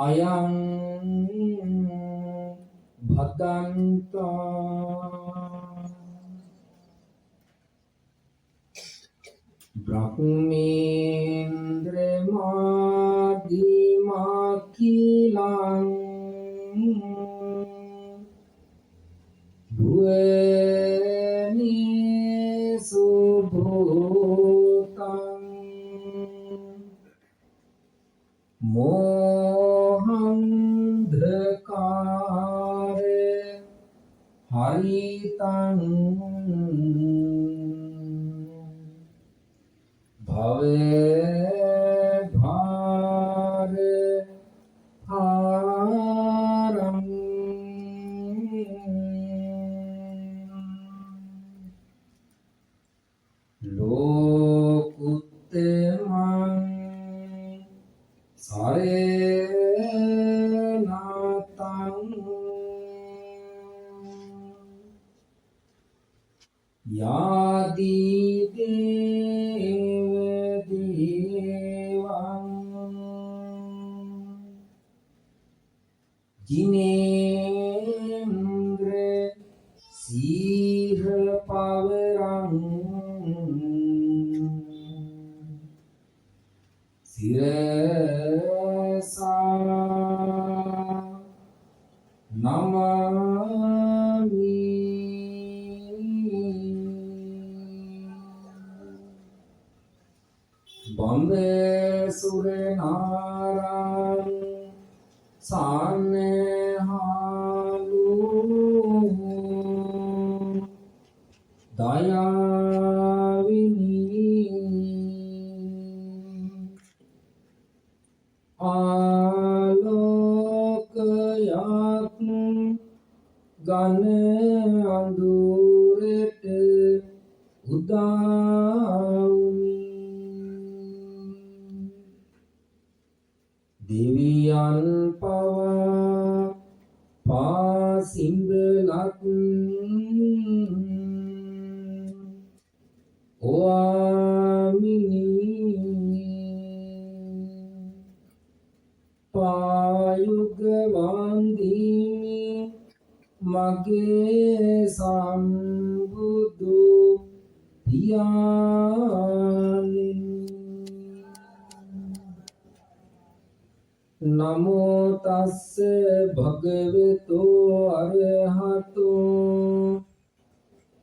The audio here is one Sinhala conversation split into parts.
අයං භදන්තා බ්‍රහ්මේන්ද්‍ර මාදිමාකිලං භුවනේ සුභූතං මොහන්ධකාරේ හරිතං භවේ භාර හාරං ලෝකුත්තමං සරේනතං යාදී දේවං ජිනේන්ද්‍ර සීහ පවරං සිරසා නමාමි බම්බේ සුරනාරං සානහාලු දයාවිනී ආලෝකයක් ගන අඳුරට උදාවුනි දෙවියන් පවා පාසිඹලත් ඕමිනී පායුග වන්දිමි මගේ සම්බුදු පියාණෙනි නමෝ තස්ස භගවතු අරහතෝ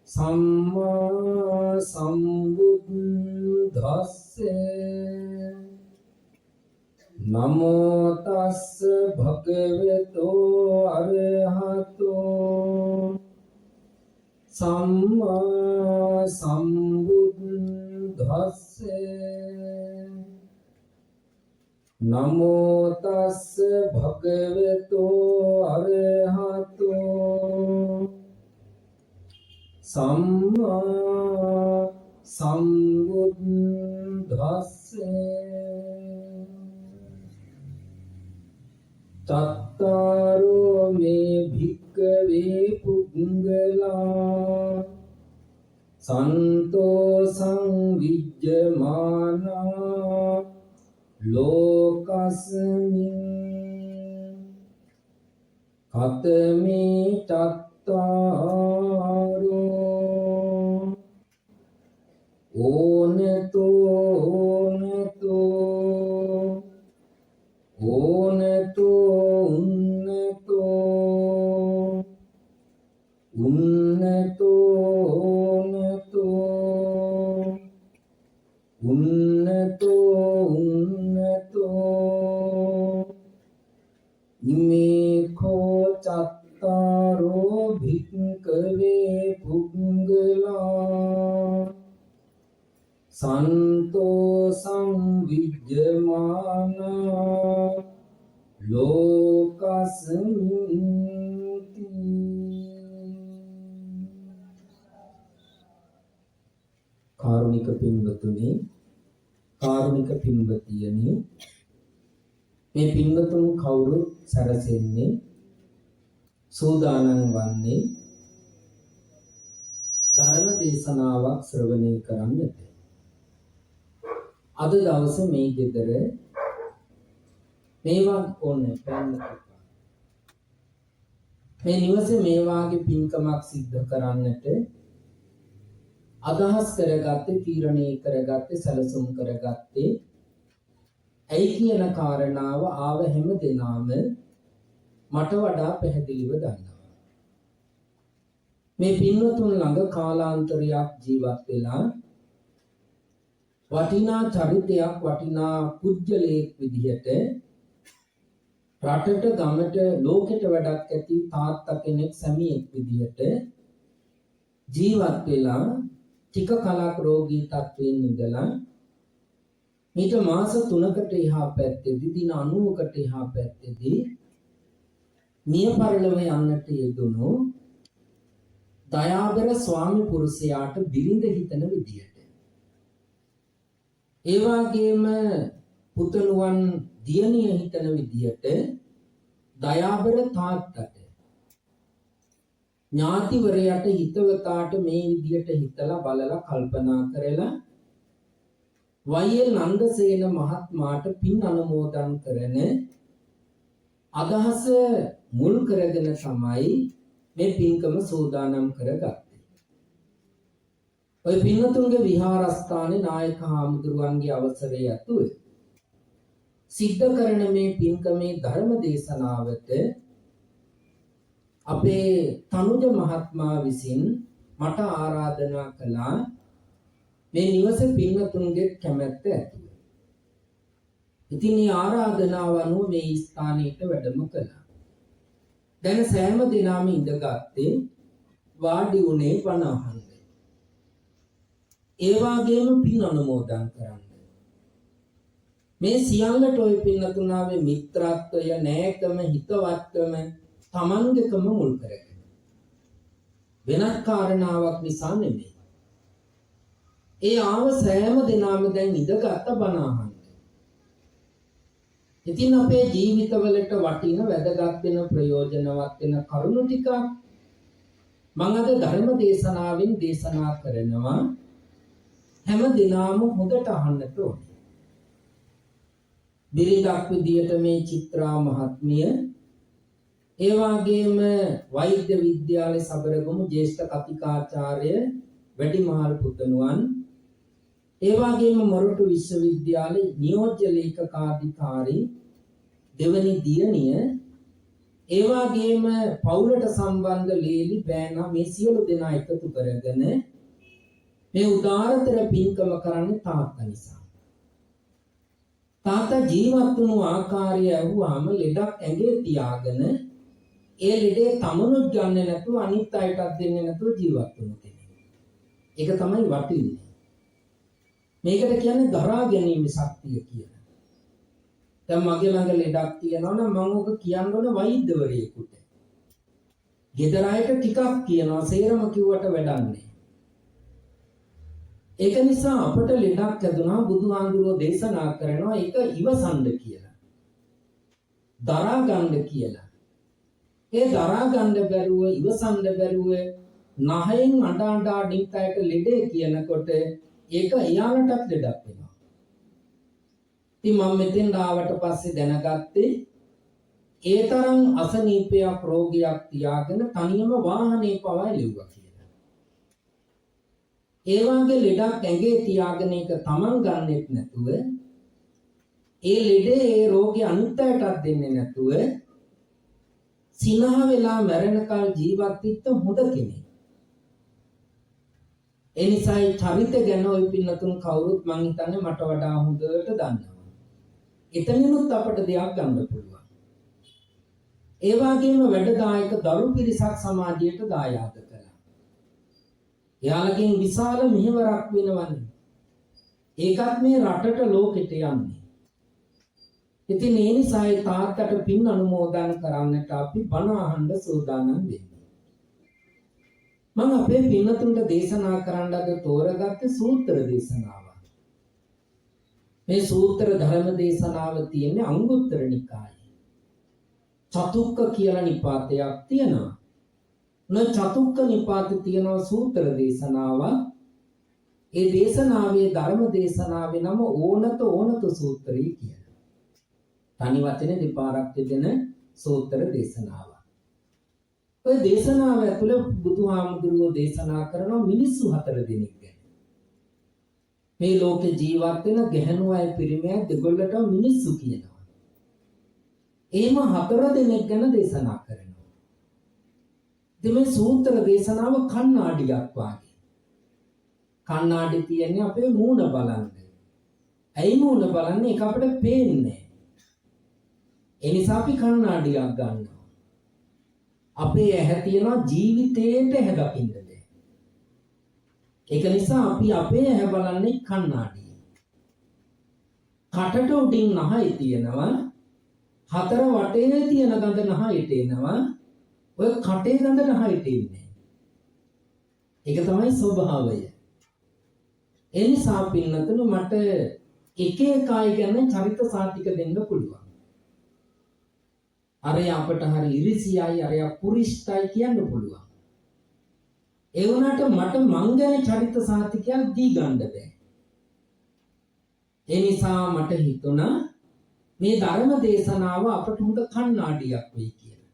සම්මා සම්බුද්දස්ස නමෝ තස්ස භගවතු අරහතෝ සම්මා සම්බුද්දස්ස නමෝ තස්ස භගවතු අරහතෝ සම්මා සම්බුද්දස්ස චත්තාරෝ මේ භික්ඛවේ පුද්ගලා සන්තෝ සංවිජ්ජමානා ලෝකස්මින් කතමේ චත්තාරෝ ඕනතෝ ඉමේඛෝ චත්තාරෝ භික්ඛවේ පුද්ගලා සන්තෝ සංවිජ්ජමානා ලෝකස්මින්ති කාරුණික පින්වතුනි කාරුණික පින්වතියනි මේ පින්වතුන් කවුරුත් සැරසෙන්නේ සූදානම් වන්නේ ධර්ම දේශනාවක් ශ්‍රවණය කරන්නට. අද දවසේ මේ ගෙදර මේවා ඕනේ බලන්න. මේ නිවසේ මේ වාගේ පින්කමක් සිද්ධ කරන්නට අදහස් කරගත්තේ, තීරණය කරගත්තේ, සැලසුම් කරගත්තේ ඇයි කියන කාරණාව ආව හැම දෙනාම මට වඩා පැහැදිලිව දන්නවා. මේ පින්වතුන් ළඟ කාලාන්තරයක් ජීවත් වෙලා වටිනා චරිතයක්, වටිනා පුජ්‍යලයක් විදිහට රටට, ගමට, ලෝකෙට වැඩක් ඇති තාත්තා කෙනෙක්, සැමියෙක් විදිහට ජීවත් වෙලා ටික කලක් රෝගී තත්ත්වයෙන් ඉඳලා මීට මාස 3කට එහා පැත්තේදී, දින 90කට එහා පැත්තේදී මිය පරලොව යන්නට යෙදුණු දයාබර ස්වාමි පුරුෂයාට බිරිඳ හිතන විදියට, ඒ වගේම පුතණුවන් දියණිය හිතන විදියට දයාබර තාත්තට, ඥාතිවරයාට, හිතවතාට මේ විදියට හිතලා බලලා කල්පනා කරලා වෛයල් නන්දසේන මහත්මයාට පින් අනුමෝදන් කරන අදහස මුල් කරගෙන තමයි මේ පින්කම සූදානම් කරගත්තේ. ඔය පින්වතුන්ගේ විහාරස්ථානයේ නායක හාමුදුරුවන්ගේ අවසරය ඇතුව සිද්ධ කරන මේ පින්කමේ ධර්ම දේශනාවට අපේ තනුජ මහත්මයා විසින් මට ආරාධනා කළා මේ නිවස පින්වතුන්ගේ කැමැත්ත ඇතුව. ඉතින් මේ ආරාධනාව අනුව මේ ස්ථානයට වැඩම කළා. දැන් සෑම දිනම ඉඳගත්තේ වාඩි උනේ බණ අහන්න. ඒ වගේම පින් අනුමෝදන් කරන්න. මේ සියල්ලට ඔය පින්වතුන්ගේ මිත්‍රත්වය, නෑකම, හිතවත්කම, තමන්ගේකම මුල් කරගෙන. වෙනත් කාරණාවක් නිසා නෙමෙයි. ඒ ආව සෑම දිනම දැන් ඉඳගත්ත බණ අහන්න. ඉතින් අපේ ජීවිතවලට වටින, වැදගත් වෙන, ප්‍රයෝජනවත් වෙන කරුණු ටික මම අද ධර්ම දේශනාවෙන් දේශනා කරනවා. හැම දිනම හොඳට අහන්නට ඕනේ. බිරිඳක් විදියට මේ චිත්‍රා මහත්මිය, ඒ වගේම වෛද්‍ය විද්‍යාලයේ සබරගමු ජ්‍යෙෂ්ඨ කතිකාචාර්ය වැඩිමහල් පුතණුවන්, ඒ වගේම මොරටු විශ්වවිද්‍යාලයේ නියෝජ්‍ය ලේකකාධිකාරී දෙවනි දියණිය, ඒ වගේම පවුලට සම්බන්ධ ලේලි බෑනා, මේ සියලු දෙනා එකතු කරගෙන මේ උදාරතර පින්කම කරන්නේ තාත්තා නිසා. තාත්තා ජීවත් වුණු ආකාරය අහුවාම ලෙඩක් ඇඟේ තියාගෙන ඒ ලෙඩේ තමනුත් ගන්නෙ නැතුව අනිත් අයටත් දෙන්නේ නැතුව ජීවත් වුණු කෙනෙක්. ඒක තමයි වටින්නේ. මේකට කියන්නේ දරා ගැනීම ශක්තිය කියලා. දැන් මගේ ළඟ ලෙඩක් තියෙනවා නම් මම ඔක කියන්න ඕන වෛද්‍යවරයෙකුට. ගෙදර අයට ටිකක් කියනවා, සේරම කිව්වට වැඩක් නැහැ. ඒක නිසා අපට ලෙඩක් ඇදුනා බුදුහාඳුරෝ දේශනා කරනවා ඒක ඉවසන්න කියලා. දරා ගන්න කියලා. ඒ දරා ගන්න බැරුව, ඉවසන්න බැරුව නහයෙන් අඬ අඬ අනිත් අයට ලෙඩේ කියනකොට ඒක එයාලටත් ලෙඩක් වෙනවා. ඉතින් මම මෙතෙන් ආවට පස්සේ දැනගත්තේ ඒ තරම් අසනීපයක්, රෝගියක් තියාගෙන තනියම වාහනේ පවා එළුවා කියලා. ඒ වගේ ලෙඩක් ඇඟේ තියාගෙන ඒක තමන් ගන්නෙත් නැතුව, ඒ ලෙඩේ ඒ රෝගී අනිත් අයටත් දෙන්නේ නැතුව සිනහ වෙලා මැරෙනකල් ජීවත් වෙච්ච හොඳ කෙනෙක්. ඒ නිසායි චරිත ගැන ඔය පින්නතුන් කවුරුත් මං හිතන්නේ මට වඩා හොඳට දන්නවා. එතනිනුත් අපට දෙයක් ගන්න පුළුවන්. ඒ වගේම වැඩදායක දරු පිරිසක් සමාජයට දායාද කළා. එයාලගෙන් විශාල මෙහෙවරක් වෙනවනේ. ඒකත් මේ රටට, ලෝකෙට යන්නේ. ඉතින් ඒ නිසායි තාත්තට පින් අනුමෝදන් කරන්නට අපි බණ අහන්න සූදානම් වෙන්නේ. මම අපේ පින්නතුන්ට දේශනා කරන්න අද තෝරගත්තේ සූත්‍ර දේශනාව. මේ සූත්‍ර ධර්ම දේශනාව තියෙන්නේ අංගුත්තර නිකායේ. චතුක්ක කියලා නිපාතයක් තියෙනවා. චතුක්ක නිපාතේ තියෙනවා සූත්‍ර දේශනාව. ඒ දේශනාවේ ධර්ම දේශනාවේ නම ඕනත සූත්‍රය කියලා. තනි වචනේ දෙපාරක් දෙන සූත්‍ර දේශනාව. ඔය දේශනාව ඇතුළේ බුදුහාමුදුරුවෝ දේශනා කරන මිනිස්සු 4 දෙනෙක් ගැන. මේ ලෝකේ ජීවත් වෙන ගැහැණු අය පිරිමි අය දෙගොල්ලට මිනිස්සු කියනවා. එහෙම 4 දෙනෙක් ගැන දේශනා කරනවා. ඉතින් මේ සූත්‍ර දේශනාව කණ්ණාඩියක් වාගේ. කණ්ණාඩි තියන්නේ අපේ මූණ බලන්න. ඇයි මූණ බලන්නේ? ඒක අපිට පේන්නේ. ඒ නිසා අපි කණ්ණාඩියක් ගන්නවා. අපේ ඇහැ තියෙනවා ජීවිතේට ඇහැ දකින්න දෙ. ඒක නිසා අපි අපේ ඇහැ බලන්නේ කණ්ණාඩියෙන්. කටට උඩින් නහය තියෙනවා. 4 වටේ තියෙන ගඳ නහයට එනවා. ඔය කටේ ගඳ නහයට එන්නේ. ඒක තමයි ස්වභාවය. ඒ නිසා පින්නතුනි මට එක එක අය ගැන චරිත සාතික දෙන්න පුළුවන්. අරය අපට හරි ඉරිසියයි අරය පුරිෂ්ඨයි කියන්න පුළුවන්. ඒ වුණාට මට මං ගැන චරිත සාතිකයක් දී ගන්න බෑ. ඒ නිසා මට හිතුණා මේ ධර්ම දේශනාව අපට හොඳ කණ්ණාඩියක් වෙයි කියලා.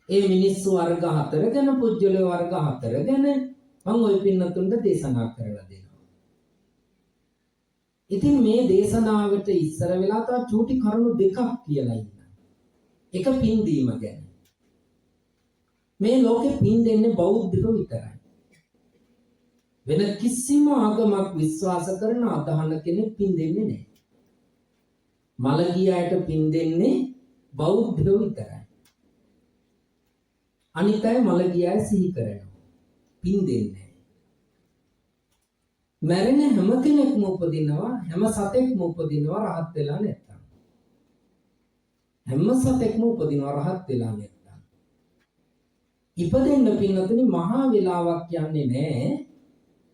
ඒ මිනිස්සු වර්ග 4 ගැන පුජ්‍යල වර්ග 4 ගැන මම ওই පින්නතුන්ට දේශනා කරලා දෙනවා. ඉතින් මේ දේශනාවට ඉස්සර වෙලා තා චූටි කරුණු දෙකක් කියලා ඉන්නවා. එක පින් දීම ගැන. මේ ලෝකේ පින් දෙන්නේ බෞද්ධයෝ විතරයි. වෙන කිසිම ආගමක් විශ්වාස කරන අදහන කෙනෙක් පින් දෙන්නේ නැහැ. මළගිය අයට පින් දෙන්නේ බෞද්ධයෝ විතරයි. අනිත් අය මළගිය අය සිහි කරනවා. පින් දෙන්නේ නැහැ. මැරෙන හැම කෙනෙක්ම උපදිනවා, හැම සතෙක්ම උපදිනවා රහත් වෙලා නැත්තම්. හැම සතෙක්ම උපදිනවා රහත් වෙලා නැත්තම්. ඉපදෙන්න පින්නතුනි මහා වෙලාවක් යන්නේ නැහැ.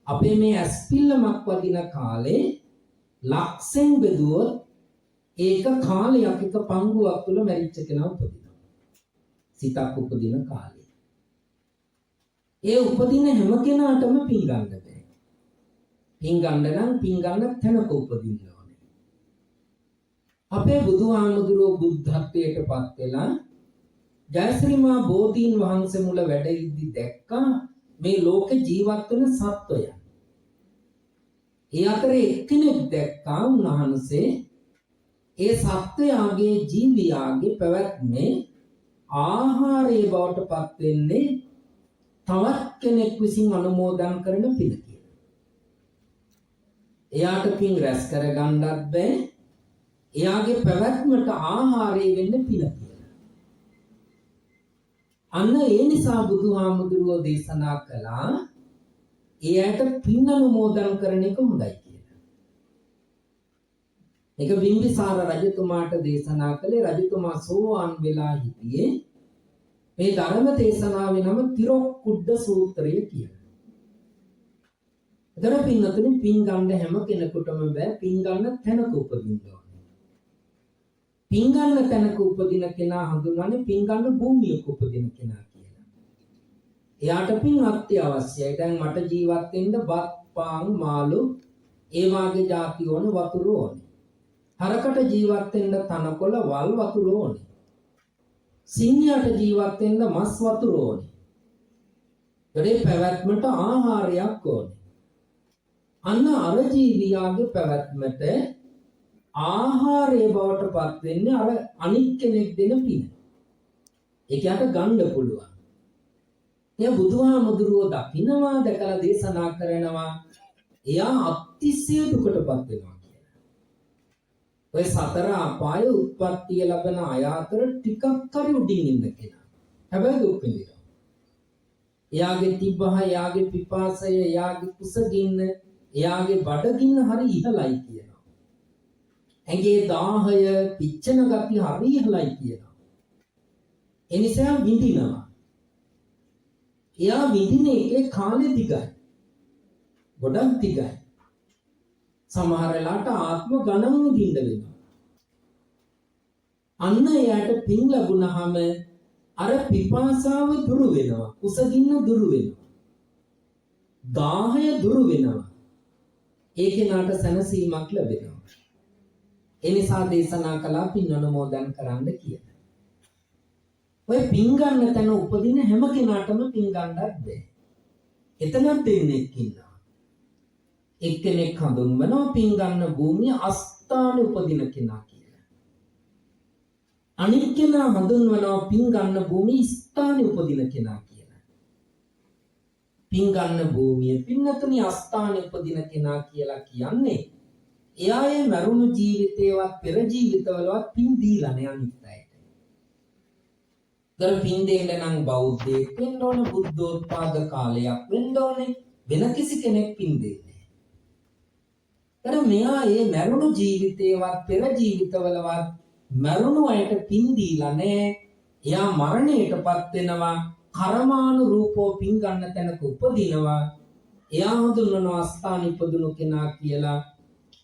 අපේ මේ ඇස්පිල්ලමක් වදින කාලේ ලක්ෂෙන් බෙදුවොත් ඒක කාලයක් එක පංගුවක් තුල මැරිච්ච කෙනා උපදිනවා. සිතක් උපදින කාලේ. ඒ උපදින හැම කෙනාටම පින් ගන්න බෑ. පින් ගන්න නම් පින් ගන්න තැනක උපදින්න ඕනේ. අපේ බුදුහාමුදුරුවෝ බුද්ධත්වයට පත් වෙලා ජයශ්‍රීමා බෝධීන් වහන්සේ මුල වැඩ ඉද්දි දැක්කා මේ ලෝක ජීවත් වෙන සත්වයන්. ඒ අතරේ එක්කෙනෙක් දැක්කා උන්වහන්සේ ඒ සත්වයාගේ ජීවියාගේ පැවැත්මේ ආහාරයේ බවට පත් වෙන්නේ තවත් කෙනෙක් විසින් අනුමෝදන් කරන පින කියලා. එයාට පින් රැස් කරගන්නත් බෑ. එයාගේ පැවැත්මට ආහාරය වෙන්න පින කියලා. අන්න ඒ නිසා බුදුහාමුදුරුවෝ දේශනා කළා එයාට පින් අනුමෝදන් කරන එක හොඳයි කියලා. ඒක බිම්බිසාර රජතුමාට දේශනා කළේ රජතුමා සෝවාන් වෙලා හිටියේ මේ ධර්ම දේශනාවේ නම තිරොක්කුඩ්ඩ සූත්‍රය කියලා. එතන පින්නතුනි පින් ගන්න හැම කෙනෙකුටම බෑ පින් ගන්න තැනක උපදින්න ඕනේ. පින් ගන්න තැනක උපදින කෙනා හඳුන්වන්නේ පින් ගන්න භූමියක උපදින කෙනා කියලා. එයාට පින් අත්‍යවශ්‍යයි. දැන් මට ජීවත් වෙන්න බත් පාන් මාළු ඒ වාගේ ಜಾති ඕන වතුර ඕනේ. හරකට ජීවත් වෙන්න තනකොළ වල් වතුර ඕනේ. සිංහයට ජීවත් වෙන්න මස් වතුර ඕනේ. ඒකේ පැවැත්මට ආහාරයක් ඕනේ. අන්න අර ජීවියාගේ පැවැත්මට ආහාරයේ බවට පත් වෙන්නේ අර අනික් කෙනෙක් දෙන පින. ඒකට ගන්න පුළුවන්. එයා බුදුහාමුදුරුවෝ දකින්නවා දැකලා දේශනා කරනවා එයා අතිශය දුකටපත් වෙනවා කියලා. ඔය සතර අපාය උත්පත්තිය ලබන අය අතර ටිකක් හරි උඩින් ඉන්න කෙනා. හැබැයි දුක් විඳිනවා. එයාගේ තිබහ, එයාගේ පිපාසය, එයාගේ කුසගින්න, එයාගේ බඩගින්න හරි ඉහළයි කියනවා. ඇඟේ දාහය, පිච්චෙන ගති හරි ඉහළයි කියනවා. ඒ නිසා විඳිනවා. එයා විඳින එකේ කාලෙ දිගයි. ගොඩක් දිගයි. සමහර වෙලාවට ආත්ම ගණන් විඳින්න වෙනවා. අන්න එයාට පින් ලැබුණාම අර පිපාසාව දුරු වෙනවා. කුසගින්න දුරු වෙනවා. දාහය දුරු වෙනවා. ඒ කෙනාට සැනසීමක් ලැබෙනවා. ඒ නිසා දේශනා කළා පින් අනුමෝදන් කරන්න කියලා. ඔය පින් ගන්න තැන උපදින හැම කෙනාටම පින් ගන්නත් බෑ. එතනත් දෙන්නෙක් ඉන්නවා. එක්කෙනෙක් හඳුන්වනවා පින් ගන්න භූමිය අස්ථානේ උපදින කෙනා කියලා. අනිත් කෙනා හඳුන්වනවා පින් ගන්න භූමිය ස්ථානේ උපදින කෙනා කියලා. පින් ගන්න භූමිය පින්නතුනි අස්ථානේ උපදින කෙනා කියලා කියන්නේ එයාගේ මරුණු ජීවිතේවත් පෙර ජීවිතවලවත් පින් දීලා නෑ අනිත් අයට. දර පින් දෙන්න නම් බෞද්ධයෙක් වෙන්න ඕන, බුද්ධෝත්පාද කාලයක් වෙන්න ඕනේ. වෙන කිසි කෙනෙක් පින් දෙන්නේ නෑ. මෙයා ඒ මරුණු ජීවිතේවත් පෙර ජීවිතවලවත් මරුණු අයට පින් දීලා නෑ. එයා මරණයටපත් වෙනවා, කර්මානුරූපව පින් ගන්න තැනක උපදිනවා. එයා හඳුන්වනවා අස්ථාන ඉපදුණු කෙනා කියලා.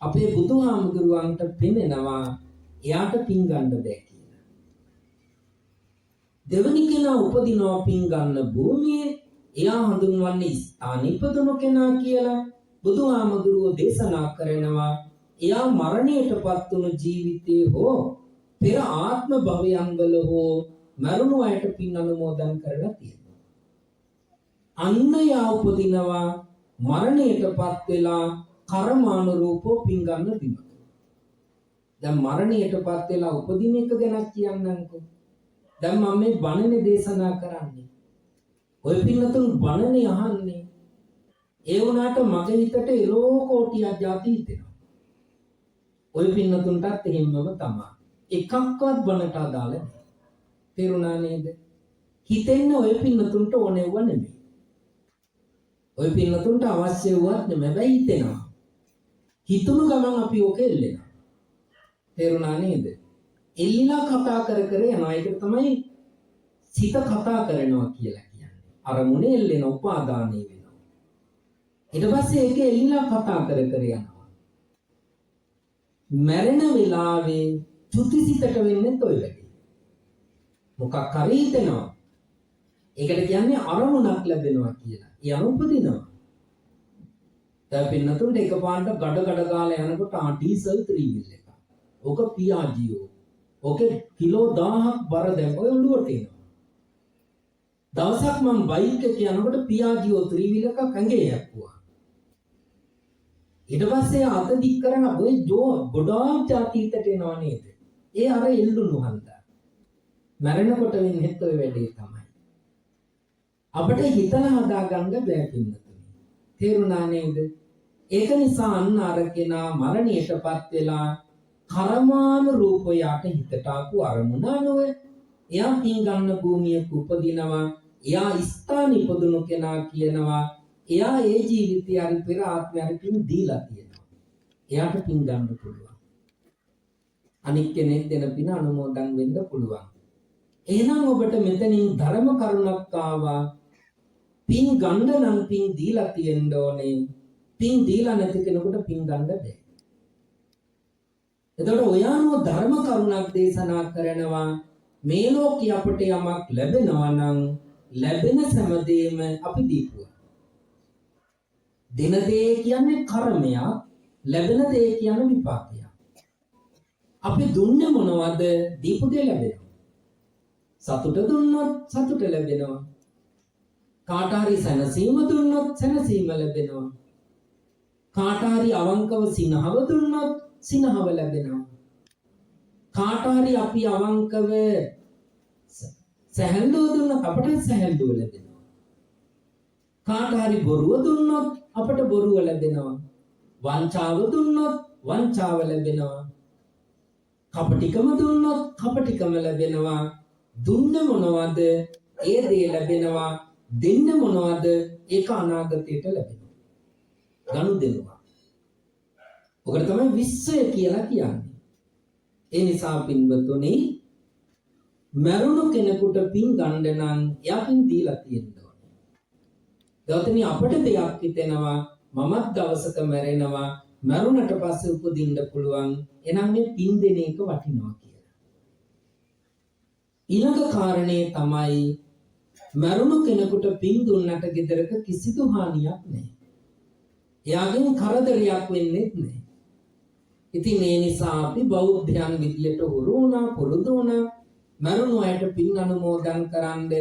අපේ බුදුහාමුදුරුවන්ට පෙනෙනවා එයාට පින් ගන්න බෑ කියලා. දෙවනි කෙනා උපදිනවා පින් ගන්න භූමියේ. එයා හඳුන්වන්නේ ස්ථාන ඉපදුණු කෙනා කියලා. බුදුහාමුදුරුවෝ දේශනා කරනවා එයා මරණයටපත් වුණු ජීවිතේ හෝ පෙර ආත්ම භවයන්වල හෝ මරුණු අයට පින් අනුමෝදන් කරලා තියෙනවා. අන්න යා උපදිනවා මරණයටපත් වෙලා කර්මානුරූපව පින් ගන්න බිම. දැන් මරණයටපත් වෙලා උපදින එක ගැන කියන්නම්කෝ. දැන් මම මේ බණනේ දේශනා කරන්නේ. ඔය පින්නතුන් බණනේ අහන්නේ. ඒ වුණාට මගේ හිතට එලෝ කෝටියක් ಜಾති හිතෙනවා. ඔය පින්නතුන්ටත් එහෙමම තමයි. එකක්වත් බණට අදාළ නැහැ. තේරුණා නේද? හිතෙන්නේ ඔය පින්නතුන්ට ඕනෙව නෙමෙයි. ඔය පින්නතුන්ට අවශ්‍ය වුවත් නෙමෙයි. හැබැයි හිතෙනවා. හිතුණු ගමන් අපි ඕක එල්ලෙනවා. තේරුණා නේද? එල්ලිලා කතා කර යනවා. ඒක තමයි සිත කතා කරනවා කියලා කියන්නේ. අරමුණේ එල්ලෙන උපාදානය වෙනවා. ඊට පස්සේ ඒක එල්ලිලා කතා කර යනවා. මරණ වෙලාවේ චුතිසිතට වෙන්නේ toy වැඩි. මොකක් හරි හිතෙනවා. ඒකට කියන්නේ අරමුණක් ලැබෙනවා කියලා. ඒ අනුපදිනවා. දැන් පින්නතුන්ට එකපාරට ගඩ ගාලා යනකොට ඩීසල් 3 wheel එක. ඕක පියාජියෝ. ඕකේ කිලෝ 1000ක් බර දැන් ඔය ඔළුවට එනවා. දවසක් මම බයික් එක යනකොට පියාජියෝ 3 wheel එකක් ඇඟේ යක්කුවා. ඊට පස්සේ අත දික් කරන ඔය ගොඩාක් જાතිතට එනවා නේද? ඒ අර එල්ලුණු හන්දා. මැරෙනකොට වෙන්නේ ඔය වැඩේ තමයි. අපිට හිතලා හදාගන්න බෑ පින්නතුනි. තේරුණා නේද? ඒක නිසා අන්න අර කෙනා මරණයටපත් වෙලා කර්මානුරූපයට හිතට ආපු අරමුණ අනුව එයා පින් ගන්න භූමියක උපදිනවා. එයා ස්ථාන ඉපදුණු කෙනා කියනවා එයා ඒ ජීවිතය හරි පෙර ආත්මයක පින් දීලා තියෙනවා. එයාට පින් ගන්න පුළුවන්. අනික් කෙනෙක් දෙන පින අනුමෝදන් වෙන්න පුළුවන්. එහෙනම් ඔබට මෙතනින් ධර්ම කරුණක් ආවා. පින් ගන්න නම් පින් දීලා තියෙන්න ඕනේ. පින් දීලා නැති කෙනෙකුට පින් ගන්න බෑ. එතකොට ඔයානෝ ධර්ම කරුණක් දේශනා කරනවා මේ ලෝකේ අපට යමක් ලැබෙනවා නම් ලැබෙන සෑමදේම අපි දීපුවා. දෙන දේ කියන්නේ කර්මයක්, ලැබෙන දේ කියන්නේ විපාකයක්. අපි දුන්නේ මොනවද? දීපු දේ ලැබෙනවා. සතුට දුන්නොත් සතුට ලැබෙනවා. කාට හරි සැනසීම දුන්නොත් සැනසීම ලැබෙනවා. කාට හරි අවංකව සිනහව දුන්නොත් සිනහව ලැබෙනවා. කාට හරි අපි අවංකව සැහැල්ලුව දුන්නොත් අපට සැහැල්ලුව ලැබෙනවා. කාට හරි බොරුව දුන්නොත් අපට බොරුව ලැබෙනවා. වංචාව දුන්නොත් වංචාව ලැබෙනවා. කපටිකම දුන්නොත් කපටිකම ලැබෙනවා. දුන්නේ මොනවද? ඒ දේ ලැබෙනවා. දෙන්නේ මොනවද? ඒක අනාගතයට ලැබෙනවා. ගනුදෙනුවා. ඔකට තමයි විශ්වය කියලා කියන්නේ. ඒ නිසා පින්වතුනි මරුණු කෙනෙකුට පින් ගන්න නම් එයා පින් දීලා තියෙන්න ඕනේ. දවතනි අපිට දෙයක් හිතෙනවා මමත් දවසක මැරෙනවා මරුණට පස්සේ උපදින්න පුළුවන්. එහෙනම් මේ පින් දෙන එක වටිනවා කියලා. ඊළඟ කාරණේ තමයි මරුණු කෙනෙකුට පින් දුන්නට ගෙදරක කිසිදු හානියක් නැහැ. එයාගෙන් කරදරයක් වෙන්නේ නැහැ. ඉතින් ඒ නිසා අපි බෞද්ධයන් විදියට උරු වුණා පුරුදු වුණා මරුණු අයට පින් අනුමෝදන් කරන්න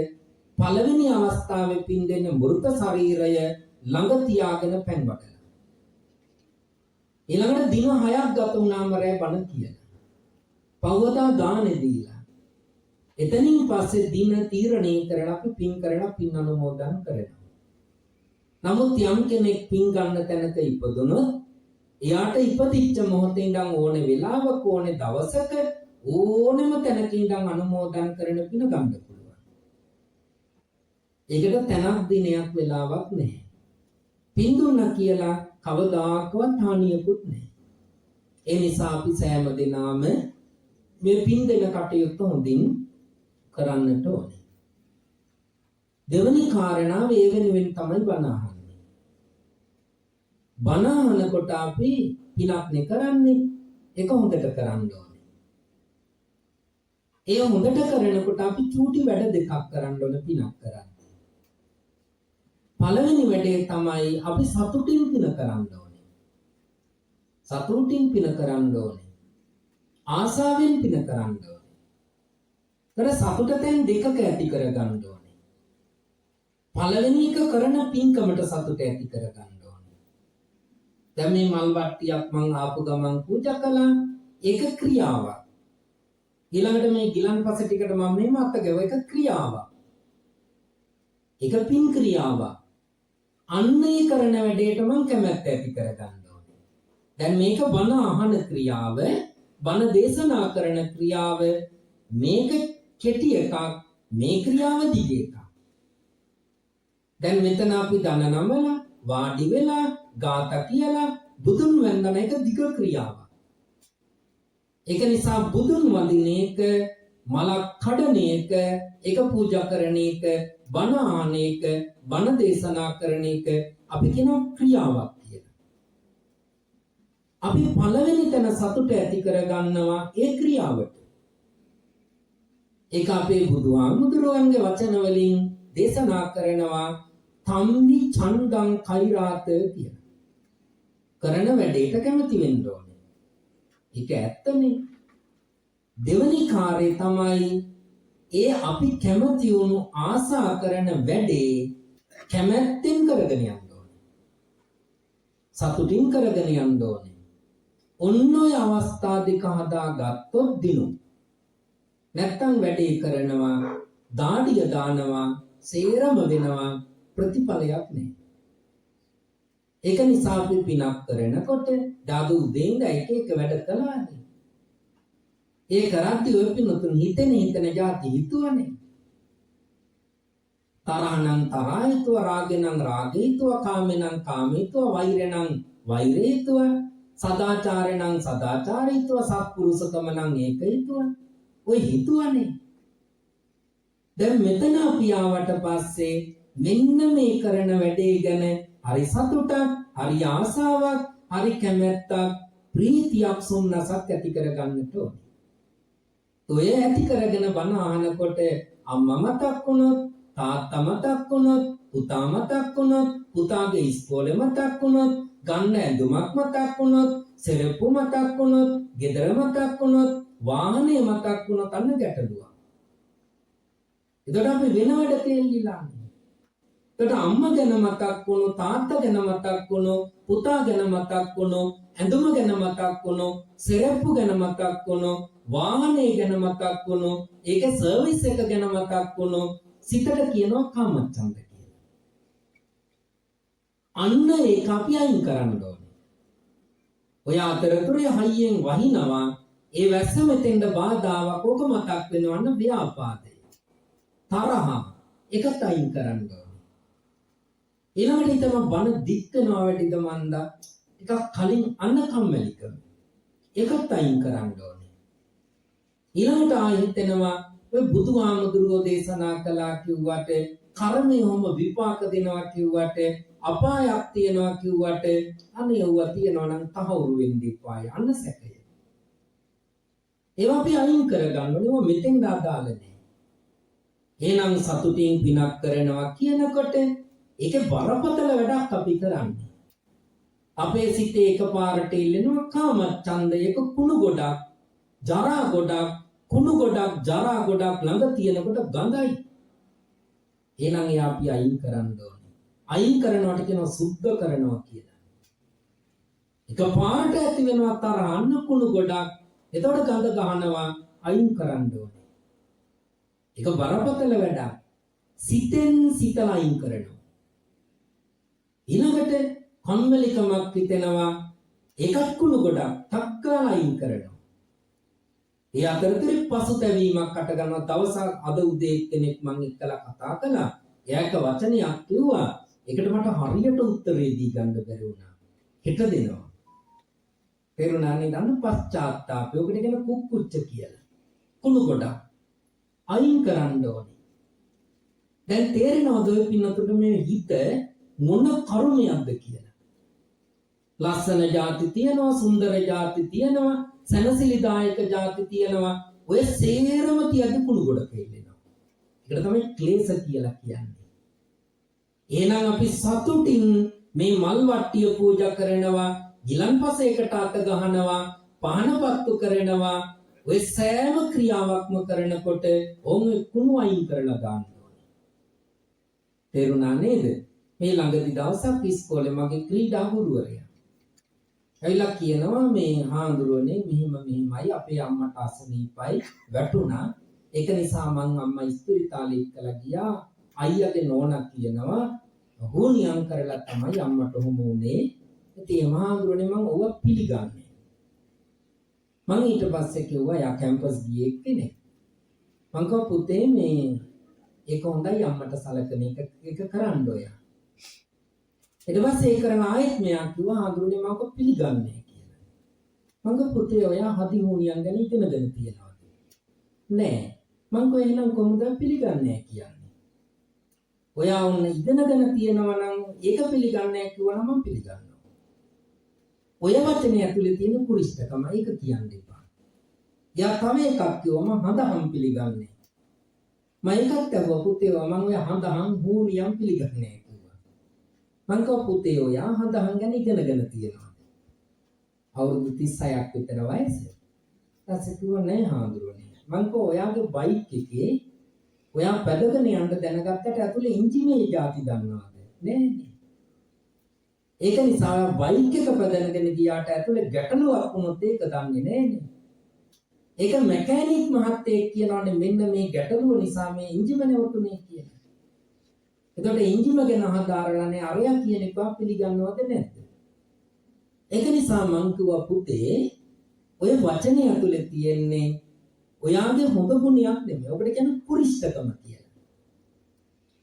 පළවෙනි අවස්ථාවේ පින් දෙන්න මෘත ශරීරය ළඟ තියාගෙන පෙන් වටලා. ඊළඟට දින 6ක් ගත වුණාම රැ බණ කියලා. පවවදා දානෙ දීලා. එතනින් පස්සේ දින තීරණය කරලා අපි පින් කරලා පින් අනුමෝදන් කරනවා. නමුත් යම් කෙනෙක් පින් ගන්න තැනක ඉපදුනොත් එයාට ඉපදිච්ච මොහොතේ ඉඳන් ඕනේ වෙලාවක ඕනේ දවසක ඕනෙම තැනක ඉඳන් අනුමෝදන් කරන පින ගන්න පුළුවන්. ඒකට තැනක් දිනයක් වෙලාවක් නැහැ. පින් දුන්නා කියලා කවදාකවත් හානියකුත් නැහැ. ඒ නිසා අපි සෑම දිනම මේ පින් දෙන කටයුත්ත හොඳින් කරන්නට ඕනේ. දෙවනි කාරණාව ඒ වෙනුවෙන් තමයි බණ අහන්නේ. බණ අහනකොට අපි පිනක් නේ කරන්නේ. ඒක හොඳට කරන්න ඕනේ. ඒ හොඳට කරනකොට අපි චූටි වැඩ දෙකක් කරන්න ඕන පිනක් කරන්න. පළවෙනි වැඩේ තමයි අපි සතුටින් පින කරන්න ඕනේ. සතුටින් පින කරන්න ඕනේ. ආසාවෙන් පින කරන්න ඕනේ. තර සතුට තැන් දෙකක ඇති කරගන්න ඕනේ. පළවෙනි එක කරන පින්කමට සතුට ඇති කරගන්න ඕනේ. දැන් මේ මල් වට්ටියක් මං ආපු ගමන් පූජා කළා. ඒක ක්‍රියාවක්. ඊළඟට මේ ගිලන්පස ටිකට මම මෙහෙම අත ගැව එක ක්‍රියාවක්. ඒක පින් ක්‍රියාවක්. අන්නේ කරන වැඩේට මං කැමැත්ත ඇති කරගන්න ඕනේ. දැන් මේක බණ අහන ක්‍රියාව, බණ දේශනා කරන ක්‍රියාව මේක කෙටි එකක්, මේ ක්‍රියාව දිග එකක්. දැන් මෙතන අපි දන නමලා වාඩි වෙලා ගාථා කියලා බුදුන් වන්දන එක දිග ක්‍රියාවක්. ඒක නිසා බුදුන් වඳින එක, මලක් කඩන එක, එක පූජා කරන එක, බණ ආන එක, බණ දේශනා කරන එක අපි කියන ක්‍රියාවක් කියලා. අපි පළවෙනි තැන සතුට ඇති කරගන්නවා ඒ ක්‍රියාවට. ඒක අපේ බුදුහාමුදුරුවන්ගේ වචන වලින් දේශනා කරනවා තම්මි ඡන්දං කෛරාත කියලා. කරන වැඩේට කැමති වෙන්න ඕනේ. ඒක ඇත්තනේ. දෙවනි කාර්යය තමයි ඒ අපි කැමති වුණු ආසා කරන වැඩේ කැමැත්තෙන් කරගෙන යන්න ඕනේ. සතුටින් කරගෙන යන්න ඕනේ. ඔන්න ඔය අවස්ථා දෙක හදාගත්තොත් දිනු. නැත්තම් වැඩේ කරනවා, දාඩිය දානවා, සේරම වෙනවා, ප්‍රතිඵලයක් නැහැ. ඒක නිසා අපි පිනක් කරනකොට දාදු උදේින්ද එක එක වැඩ කළානේ. ඒ කරද්දී ඔය පිනතුන් හිතෙන જાති හිතුවනේ. තරහනම් තරහිතුව, රාගෙනම් රාගීතුව, කාමෙනම් කාමීතුව, වෛරෙනම් වෛරීතුව, සදාචාරෙනම් සදාචාරීතුව, සත්පුරුෂකමනම් ඒකීතුව. ඔය හිතුවනේ. දැන් මෙතන අපි ආවට පස්සේ මෙන්න මේ කරන වැඩේ ගැන හරි සතුටක්, හරි ආසාවක්, හරි කැමැත්තක්, ප්‍රීතියක්, සොම්නසක් ඇති කරගන්නට ඕනේ. ඔය ඇති කරගෙන බණ අහනකොට අම්මා මතක් වුණොත්, තාත්තා මතක් වුණොත්, පුතා මතක් වුණොත්, පුතාගේ ඉස්කෝලේ මතක් වුණොත්, ගන්න ඇඳුමක් මතක් වුණොත්, සෙරප්පු මතක් වුණොත්, ගෙදර මතක් වුණොත්, වාහනේ මතක් වුණොත් අන්න ගැටලුවක්. එතකොට අපි වෙනවඩ තේල්ලිලානේ. එතකොට අම්මා ගැන මතක් වුණොත්, තාත්තා ගැන මතක් වුණොත්, පුතා ගැන මතක් වුණොත්, ඇඳුම ගැන මතක් වුණොත්, සෙරප්පු ගැන මතක් වුණොත්, වාහනේ ගැන මතක් වුණොත්, ඒක සර්විස් එක ගැන මතක් වුණොත්, සිතට කියනවා කාමච්ඡන්ද කියලා. අන්න ඒක අපි අයින් කරන්න ඕනේ. ඔය අතරතුරේ හයියෙන් වහිනවා, ඒ වැස්ස මෙතෙන්ද බාධාවක්, ඕක මතක් වෙනවන්න ව්‍යාපාදය. තරහ එකත් අයින් කරන්න ඕනේ. ඊළඟට හිතම බන දික් වෙනවා වැඩිද මන්දා, ටිකක් කලින් අන්න කම්මැලිකම. ඒකත් අයින් කරන්න ඕනේ. ඊළඟට ආයෙත් එනවා ඔය බුදුහාමුදුරුවෝ දේශනා කළා කිව්වට, කර්මයම විපාක දෙනවා කිව්වට, අපායක් තියනවා කිව්වට, අනේ ඒවා තියනවා නම් තහවුරු වෙන්න ඉපාය. අන්න සැකය. ඒවා අපි අයින් කරගන්න ඕනේ. ඒවා මෙතෙන් දාදාල නැහැ. එහෙනම් සතුටින් පිනක් කරනවා කියනකොට ඒකේ බරපතල වැඩක් අපි කරන්නේ. අපේ සිතේ එකපාරට ඉල්ලෙනවා කාම ඡන්දයක කුණු ගොඩක්, ජරා ගොඩක්, කුණු ගොඩක්, ජරා ගොඩක් ළඟ තියෙනකොට ගඳයි. එහෙනම් ඒ අපි අයින් කරන්න ඕනේ. අයින් කරනවට කියනවා සුද්ධ කරනවා කියලා. එකපාරට ඇති වෙනවා තරහ අන්න කුණු ගොඩක්. එතකොට ගඳ ගහනවා අයින් කරන්න ඕනේ. ඒක බරපතල වැඩක්. සිතෙන් සිතලා අයින් කරනවා. ඊළඟට කම්මැලිකමක් හිතෙනවා ඒකත් කුණු ගොඩක් ටක්කාලා අයින් කරනවා. ඒ අතරතුරේ පසුතැවීමක් අට ගන්නවා. දවසක් අද උදේ කෙනෙක් මං එක්කලා කතා කළා. එයාට වචනයක් කිව්වා. ඒකට මට හරියට උත්තරේ දී ගන්න බැරි වුණා. හෙට දෙනවා. තේරුණානේ දන්න පශ්චාත්තාපය. ඔකට කියන කුක්කුච්ච කියලා. කුණු ගොඩක් අයින් කරන්න ඕනේ. දැන් තේරෙනවද ඔය පින්නතුට මේ හිත මොන කර්මයක්ද කියලා? ලස්සන ಜಾති තියෙනවා, සුන්දර ಜಾති තියෙනවා, සනසිලිදායක ಜಾති තියෙනවා. ඔය සේරම තියද්දි කුණු ගොඩක ඉන්නවා. ඒකට තමයි ක්ලේශ කියලා කියන්නේ. එහෙනම් අපි සතුටින් මේ මල් වට්ටිය පූජා කරනවා, ගිලන්පසයකට අත ගහනවා, පහනපත්තු කරනවා. ඔය සෑම ක්‍රියාවක්ම කරනකොට ඕම කුණු අයින් කරලා ගන්න ඕනේ. තේරුණා නේද? මේ ළඟදි දවසක් ඉස්කෝලේ මගේ ක්‍රීඩා ගුරුවරයා ඇවිල්ලා කියනවා මේ හාමුදුරනේ මෙහිමයි අපේ අම්මට අසනීපයි වැටුණා. ඒක නිසා මං අම්මා ඉස්පිරිතාලේ ඉක්කලා ගියා. අයියාගේ නෝනා කියනවා හුනියම් කරලා තමයි අම්මට ඔහොම උනේ. ඉතින් මහාඳුරනේ මං ඕව පිළිගන්නේ. මං ඊට පස්සේ කිව්වා යා කැම්පස් ගියේ කෙනෙක්. මං කිව්වා පුතේ මේ ඒක හොඳයි අම්මට සලකන එක කරන්න ඔය. ඊට පස්සේ ඒ කරන ආයෙත් මෙයා කිව්වා හාඳුරනේ මම ඔක පිළිගන්නේ කියලා. මං කිව්වා පුතේ ඔයා හදි හුනියම් ගැන ඉගෙනගෙන තියනවා. නෑ මං කිව්වා එහෙනම් කොහොමද පිළිගන්නේ කියන්නේ? ඔයා ඔන්න ඉගෙනගෙන තියනවා නම් ඒක පිළිගන්නේ කිව්වනම් මම පිළිගන්නවා. ඔය වචනේ ඇතුලේ තියෙන කුරිෂ්ඨකම ඒක කියන්න එපා. යා තව එකක් කිව්වම හඳහම් පිළිගන්නේ. මම එකක් අහුවා පුතේ මම ඔය හඳහම් හුනියම් පිළිගන්නේ කිව්වා. මං කිව්වා පුතේ ඔයා හඳහම් ගැන ඉගෙනගෙන තියෙනවා. අවුරුදු 36ක් විතර වයස. ඊපස්සේ කිව්වා නෑ හාමුදුරනේ. මං කිව්වා ඔයාගේ බයික් එකේ ඔයා පැදගෙන යන්න දැනගත්තට ඇතුලේ එන්ජිමේ જાති දන්නවද? නෑ. ඒක නිසා බයික් එක පැදගෙන ගියාට ඇතුලේ ගැටලුවක් වුණොත් ඒක දන්නේ නෑනේ. ඒක මැකැනික් මහත්තයෙක් කියනවානේ මෙන්න මේ ගැටලුව නිසා මේ එන්ජිම නැවතුනේ කියලා. එතකොට එන්ජිම ගැන අහදාරලානේ අරයා කියන එක පිළිගන්නවද නැද්ද? ඒක නිසා මං කිව්වා පුතේ ඔය වචනේ ඇතුලේ තියෙන්නේ ඔයාගේ හොඳ ගුණයක් නෙමෙයි. ඔබට කියන්නේ කුරිෂ්ඨකම කියලා.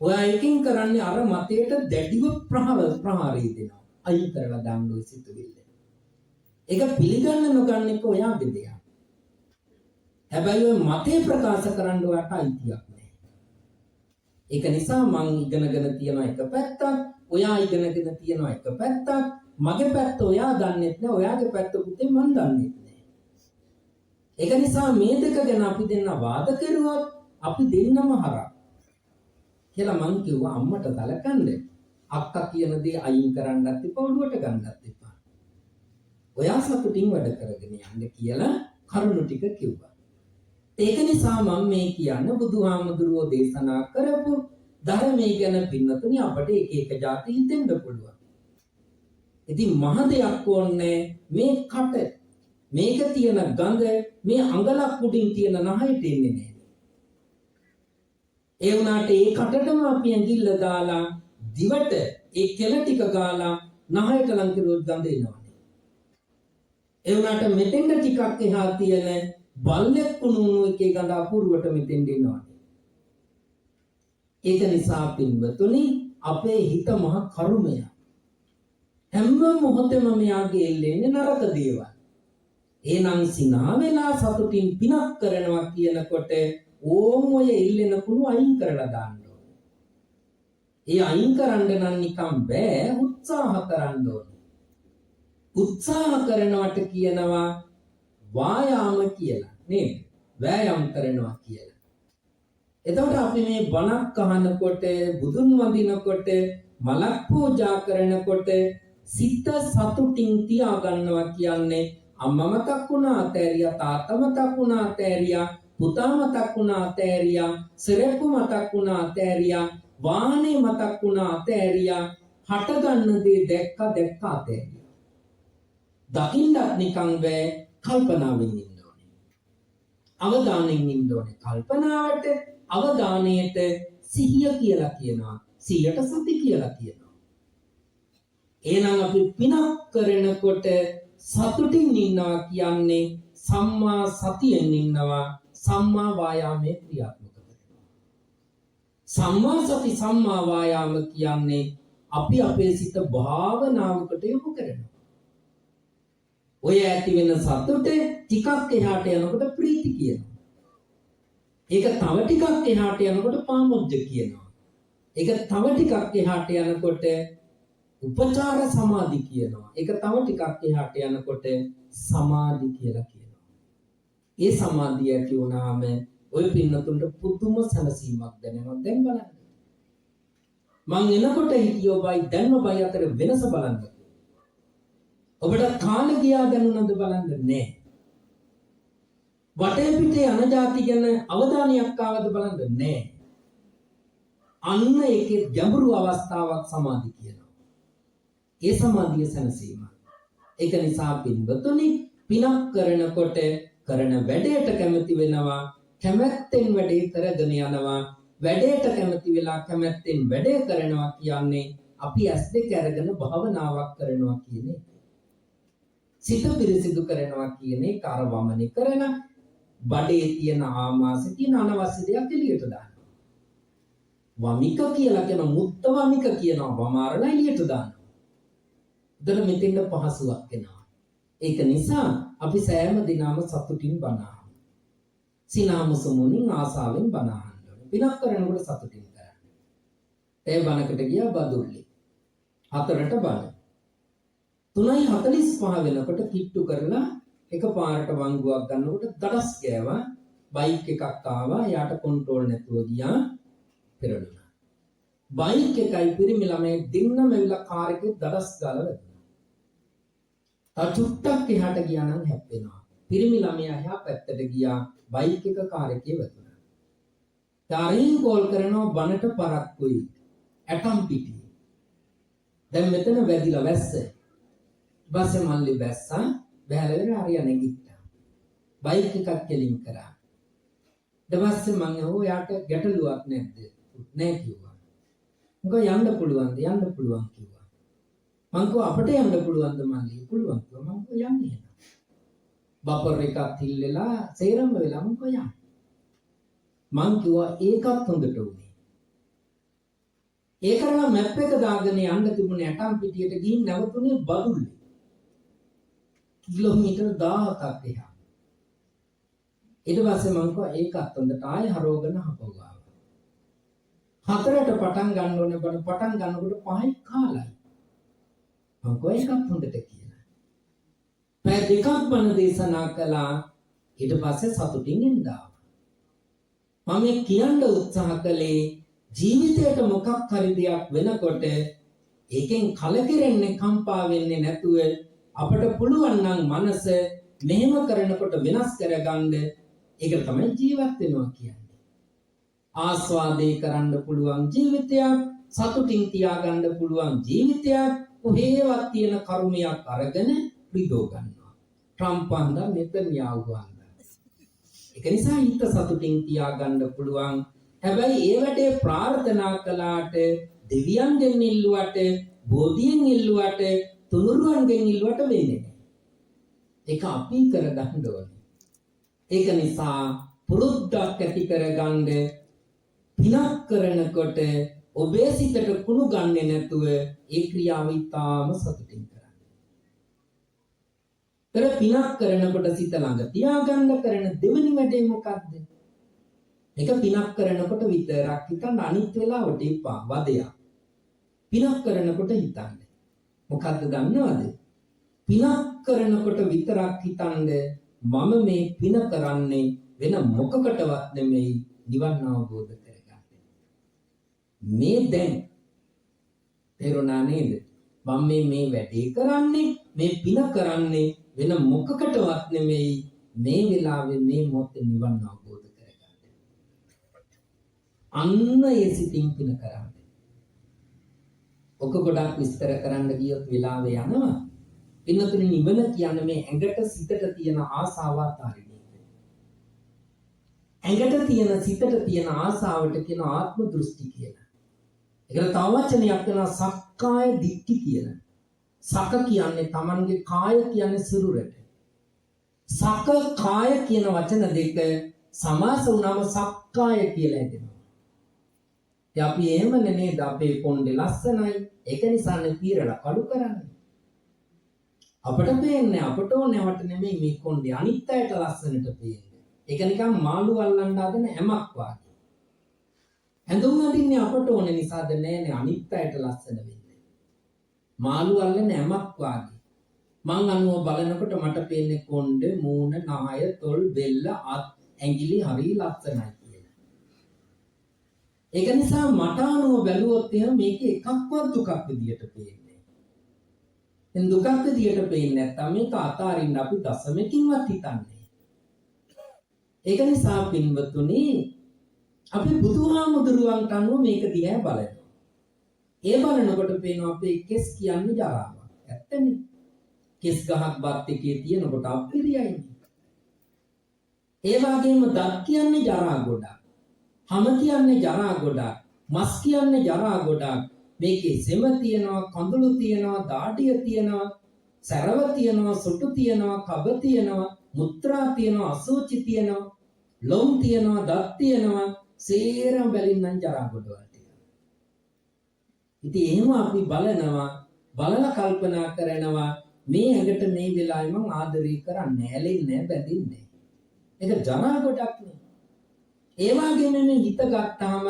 ඔයා එකකින් කරන්නේ අර මතයට දැඩිව ප්‍රහාරය දෙනවා. අයින් කරලා දාන්න ඔය සිතුවිල්ල. ඒක පිළිගන්න නොගන්න එක ඔයාගේ දෙයක්. හැබැයි ඔය මතේ ප්‍රකාශ කරන්න ඔයාට අයිතියක් නැහැ. ඒක නිසා මං ඉගෙනගෙන තියන එක පැත්තක්, ඔයා ඉගෙනගෙන තියන එක පැත්තක්, මගේ පැත්ත ඔයා දන්නෙත් නැහැ, ඔයාගේ පැත්ත පුතේ මං දන්නෙත් නැහැ. ඒක නිසා මේ දෙක ගැන අපි දෙන්න වාද කරුවොත් අපි දෙන්නම හරක්. කියලා මං කිව්වා අම්මට සලකන්න. අක්කා කියන දේ අයින් කරන්නත් එපා, ඔළුවට ගන්නත් එපා. ඔයා සතුටින් වැඩ කරගෙන යන්න කියලා කරුණු ටික කිව්වා. ඒක නිසා මම මේ කියන්නේ බුදුහාමුදුරුවෝ දේශනා කරපු ධර්මයේ ගැන පින්නතුනි අපට එක එක જાති හිතෙන්න පුළුවන්. ඉතින් මහ දෙයක් ඕනේ මේ කට මේක තියෙන ගඳ මේ අඟලක් උඩින් තියෙන නහයට එන්නේ නැහැ. ඒ වුණාට ඒ කටටම අපි ඇඟිල්ල දාලා දිවට ඒ කෙල ටික ගාලා නහයට ලං කරුවොත් ගඳ එනවනේ. ඒ වුණාට මෙතෙන්ද ටිකක් එහා තියෙන බල්ලෙක් කුණුණු එකේ ගඳ අපූර්වට මෙතෙන් දෙනවනේ. ඒක නිසා පින්වතුනි අපේ හිත මහ කර්මය. හැම මොහොතෙම මෙයාගේ එල්ලෙන්නේ නරක දේවල්. එහෙනම් සිනා වෙලා සතුටින් පිනක් කරනවා කියනකොට ඕම ඔය එල්ලෙන කුණු අයින් කරලා දාන්න ඕනේ. ඒ අයින් කරන්න නම් නිකම් බෑ, උත්සාහ කරන්න ඕනේ. උත්සාහ කරනවට කියනවා වායාම කියලා නේද? වෑයම් කරනවා කියලා. එතකොට අපි මේ බණක් අහනකොට, බුදුන් වඳිනකොට, මලක් පූජා කරනකොට සිත සතුටින් තියාගන්නවා කියන්නේ අම්මා මතක් වුණා අතෑරියා, තාත්තා මතක් වුණා අතෑරියා, පුතා මතක් වුණා අතෑරියා, සරෙප්පු මතක් වුණා අතෑරියා, වාහනේ මතක් වුණා අතෑරියා, හට ගන්න දේ දැක්ක අතෑරියා. දකින්නත් නිකන් බෑ, කල්පනාවෙන් ඉන්න ඕනේ. අවධානයෙන් ඉන්න ඕනේ. කල්පනාවට අවධානයට සිහිය කියලා කියනවා. සිහියට සති කියලා කියනවා. එහෙනම් අපි පිනක් කරනකොට සතුටින් ඉන්නවා කියන්නේ සම්මා සතියෙන් ඉන්නවා, සම්මා වායාමයේ ක්‍රියාත්මක කරනවා. සම්මා සති සම්මා වායාම කියන්නේ අපි අපේ සිත භාවනාවකට යොමු කරනවා. ඔය ඇති වෙන සතුට ටිකක් එහාට යනකොට ප්‍රීති කියනවා. ඒක තව ටිකක් එහාට යනකොට පාමොජ්ජ කියනවා. ඒක තව ටිකක් එහාට යනකොට උපචාර සමාධි කියනවා. ඒක තව ටිකක් එහාට යනකොට සමාධි කියලා කියනවා. ඒ සමාධිය ඇති වුණාම ඔය පින්නතුන්ට පුදුම සැනසීමක් දැනෙනවා. දැන් බලන්න. මං එනකොට හිටියෝ බයි දැන්ම බයි අතර වෙනස බලන්න. ඔබට කාල ගියා දැනුණාද බලන්න නෑ. වටේ පිටේ අනජාති ගැන අවධානයක් ආවද බලන්න නෑ. අන්න ඒකේ ගැඹුරු අවස්ථාවක් සමාධි කියනවා. ඒ සමාධිය සැනසීම. ඒක නිසා පින්වතුනි පිනක් කරනකොට කරන වැඩේට කැමති වෙනවා, කැමැත්තෙන් වැඩේ කරගෙන යනවා, වැඩේට කැමති වෙලා කැමැත්තෙන් වැඩේ කරනවා කියන්නේ අපි ඇස් දෙක අරගෙන භාවනාවක් කරනවා කියන්නේ. සිත පිරිසිදු කරනවා කියන්නේ කාර්වමනි කරන බඩේ තියෙන ආමාශය තියෙන අනවශ්‍ය දේවල් එළියට දානවා. වමික කියලා කියන මුත්ත වමික කියනවා වමාරලා එළියට දානවා. දර මෙතෙන්ද පහසුවක් එනවා. ඒක නිසා අපි සෑම දිනම සතුටින් බණ අහමු. සිනාමුසුමුනින් ආසාවෙන් බණ අහන්න ඕනේ. පිනක් කරනකොට සතුටින් කරන්න. ඒ බණකට ගියා බදුල්ලි. 4ට බණ. 3:45 වෙනකොට කිට්ටු කරලා එකපාරට වංගුවක් ගන්නකොට දඩස් ගෑවා. බයික් එකක් ආවා. යාට කන්ට්‍රෝල් නැතුව ගියා. පෙරළුණා. බයික් එකයි පිරිමි ළමයි දෙන්නම ඇවිල්ලා කාර් එකේ දඩස් ගාලා වැදුනා. චුට්ටක් එහාට ගියා නම් හැප්පෙනවා. පිරිමි ළමයා එහා පැත්තට ගියා. බයික් එක කාර් එකේ වැදුනා. ඩාරින් කෝල් කරනවා බනට පරක්කුයි. ඇටම් පිටි. දැන් මෙතන වැදිලා වැස්ස. බස්සේ මල්ලි බැස්සා. බැලලා හරිය නැගිට්ටා. බයික් එකක් කෙලින් කරා. ඊට පස්සේ මම යාට ගැටලුවක් නැද්ද? නෑ කිව්වා. මොකද යන්න පුළුවන්ද? යන්න පුළුවන් කිව්වා. මං කෝ අපිට යන්න පුළුවන්ද මල්ලි? පුළුවන් කිව්වා. මං කෝ යන්නේ නෑ. බපර් එකක් තිල්ලලා සේරම වෙලා මං කෝ යන්න. මං කිව්වා ඒකත් හොඳට උනේ. ඒකරම මැප් එක දාගෙන යන්න තිබුණේ ඇටම් පිටියට ගිහින් නැවතුනේ බදුල්ලේ. කිලෝමීටර් 1000ක් එහා. ඊට පස්සේ මං කෝ ඒකත් හොඳට ආයෙ හරවගෙන හපුවා. 4ට පටන් ගන්න ඕනේ බන පටන් ගන්නකොට 5යි කාලයි. මං කෝ ඒකත් හොඳට කියලා. පැය දෙකක් බන දේශනා කළා. ඊට පස්සේ සතුටින් ඉඳා. මම කියන්න උත්සාහ කළේ ජීවිතයට මොකක් හරි දෙයක් වෙනකොට ඒකෙන් කලකිරෙන්නේ කම්පා වෙන්නේ නැතුව අපට පුළුවන් නම් මනස මෙහෙම කරනකොට වෙනස් කරගන්න. ඒක තමයි ජීවත් වෙනවා කියන්නේ. ආස්වාදේ කරන්න පුළුවන් ජීවිතයක්, සතුටින් තියාගන්න පුළුවන් ජීවිතයක්, කොහේවත් තියෙන කර්මයක් අරගෙන රිදෝ ගන්නවා. ට්‍රම්ප් වන්දා නෙතන්යාහු වන්දා. ඒක නිසා හිත සතුටින් තියාගන්න පුළුවන්. හැබැයි ඒ වැඩේ ප්‍රාර්ථනා කළාට දෙවියන්ගෙන් ඉල්ලුවට, බෝධියෙන් ඉල්ලුවට, තුනුරුවන්ගෙන් ඉල්ලුවට වෙන්නේ නැහැ. ඒක අපි කරගන්න ඕනේ. ඒක නිසා පුරුද්දක් ඇති කරගන්න පිනක් කරනකොට ඔබේ සිතට කුණු ගන්නේ නැතුව ඒ ක්‍රියාව ඉතාම සතුටින් කරන්න. පෙර පිනක් කරනකොට සිත ළඟ තියාගන්න කරන දෙවෙනි වැඩේ මොකක්ද? ඒක පිනක් කරනකොට විතරක් හිතන්න, අනිත් වෙලාවට එපා වදයක්. පිනක් කරනකොට හිතන්න. මොකද්ද දන්නවද? පිනක් කරනකොට විතරක් හිතන්න මම මේ පින කරන්නේ වෙන මොකකටවත් නෙමෙයි නිවන් අවබෝධ කරගන්න. මේ දැන් තේරුණා නේද? මම මේ වැඩේ කරන්නේ මේ පින කරන්නේ වෙන මොකකටවත් නෙමෙයි මේ වෙලාවේ මේ මොහොතේ නිවන් අවබෝධ කරගන්න. අන්න ඒ සිතින් පින කරන්නේ. ඔක ගොඩක් විස්තර කරන්න ගියොත් වෙලාවේ යනවා. පින්නතුනි නිවන කියන්නේ මේ ඇඟට සිතට තියෙන ආසාව අතාරින එක. ඇඟට තියෙන සිතට තියෙන ආසාවට කියන ආත්ම දෘෂ්ටි කියලා. ඒකට තව වචනයක් වෙනවා සක්කාය දිට්ඨි කියලා. සක කියන්නේ Tamanගේ කාය කියන්නේ සිරුරට. සක කාය කියන වචන දෙක සමාස වුණාම සක්කාය කියලා එනවා. ඉතින් අපි එහෙම නේද අපේ කොණ්ඩේ ලස්සනයි. ඒක නිසානේ පීරලා කළු කරන්නේ. අපට පේන්නේ අපට ඕනෑවට නෙමෙයි මේ කොණ්ඩේ අනිත් අයට ලස්සනට පේන්නේ. ඒක නිකන් මාළු අල්ලන්න හදන හැමක් වාගේ. ඇඳුම් අඳින්නේ අපට ඕන නිසාද නෑනේ අනිත් අයට ලස්සන වෙන්නේ. මාළු අල්ලන හැමක් වාගේ. මං අනුව බලනකොට මට පේන්නේ කොණ්ඩ, මූණ, නහය, තොල්, බෙල්ල, අත්, ඇඟිලි හරි ලස්සනයි කියලා. ඒක නිසා මට අනුව බැලුවොත් එහෙනම් මේක එකක්වත් දුකක් විදියට පේන්නේ. දැන් දුකක් විදියට පේන්නේ නැත්නම් මේක අතාරින්න අපි දශමකින්වත් හිතන්නේ. ඒක නිසා පින්වතුනි අපි බුදුහාමුදුරුවන්ට අනුව මේක දිහා බලනවා. ඒ බලනකොට පේනවා අපේ කෙස් කියන්නේ ජරාවක්. ඇත්තනේ. කෙස් ගහක් බත් එකේ තියෙනකොට අපිරියයිනේ. ඒ වගේම දත් කියන්නේ ජරා ගොඩක්. හම කියන්නේ ජරා ගොඩක්. මස් කියන්නේ ජරා ගොඩක්. මේකේ සෙම තියෙනවා, කඳුළු තියෙනවා, දාඩිය තියෙනවා, සැරව තියෙනවා, සොටු තියෙනවා, කබ තියෙනවා, මුත්‍රා තියෙනවා, අසුචි තියෙනවා, ලොම් තියෙනවා, දත් තියෙනවා, සේරම බැලින්නම් ජරා ගොඩවල් තියෙනවා. ඉතින් එහෙම අපි බලනවා, බලලා කල්පනා කරනවා මේ ඇඟට මේ වෙලාවේ මං ආදරය කරන්නේ ඇලෙන්නේ බැඳින්නේ. ඒක ජරා ගොඩක් නේ. ඒ වගේම මේ හිත ගත්තාම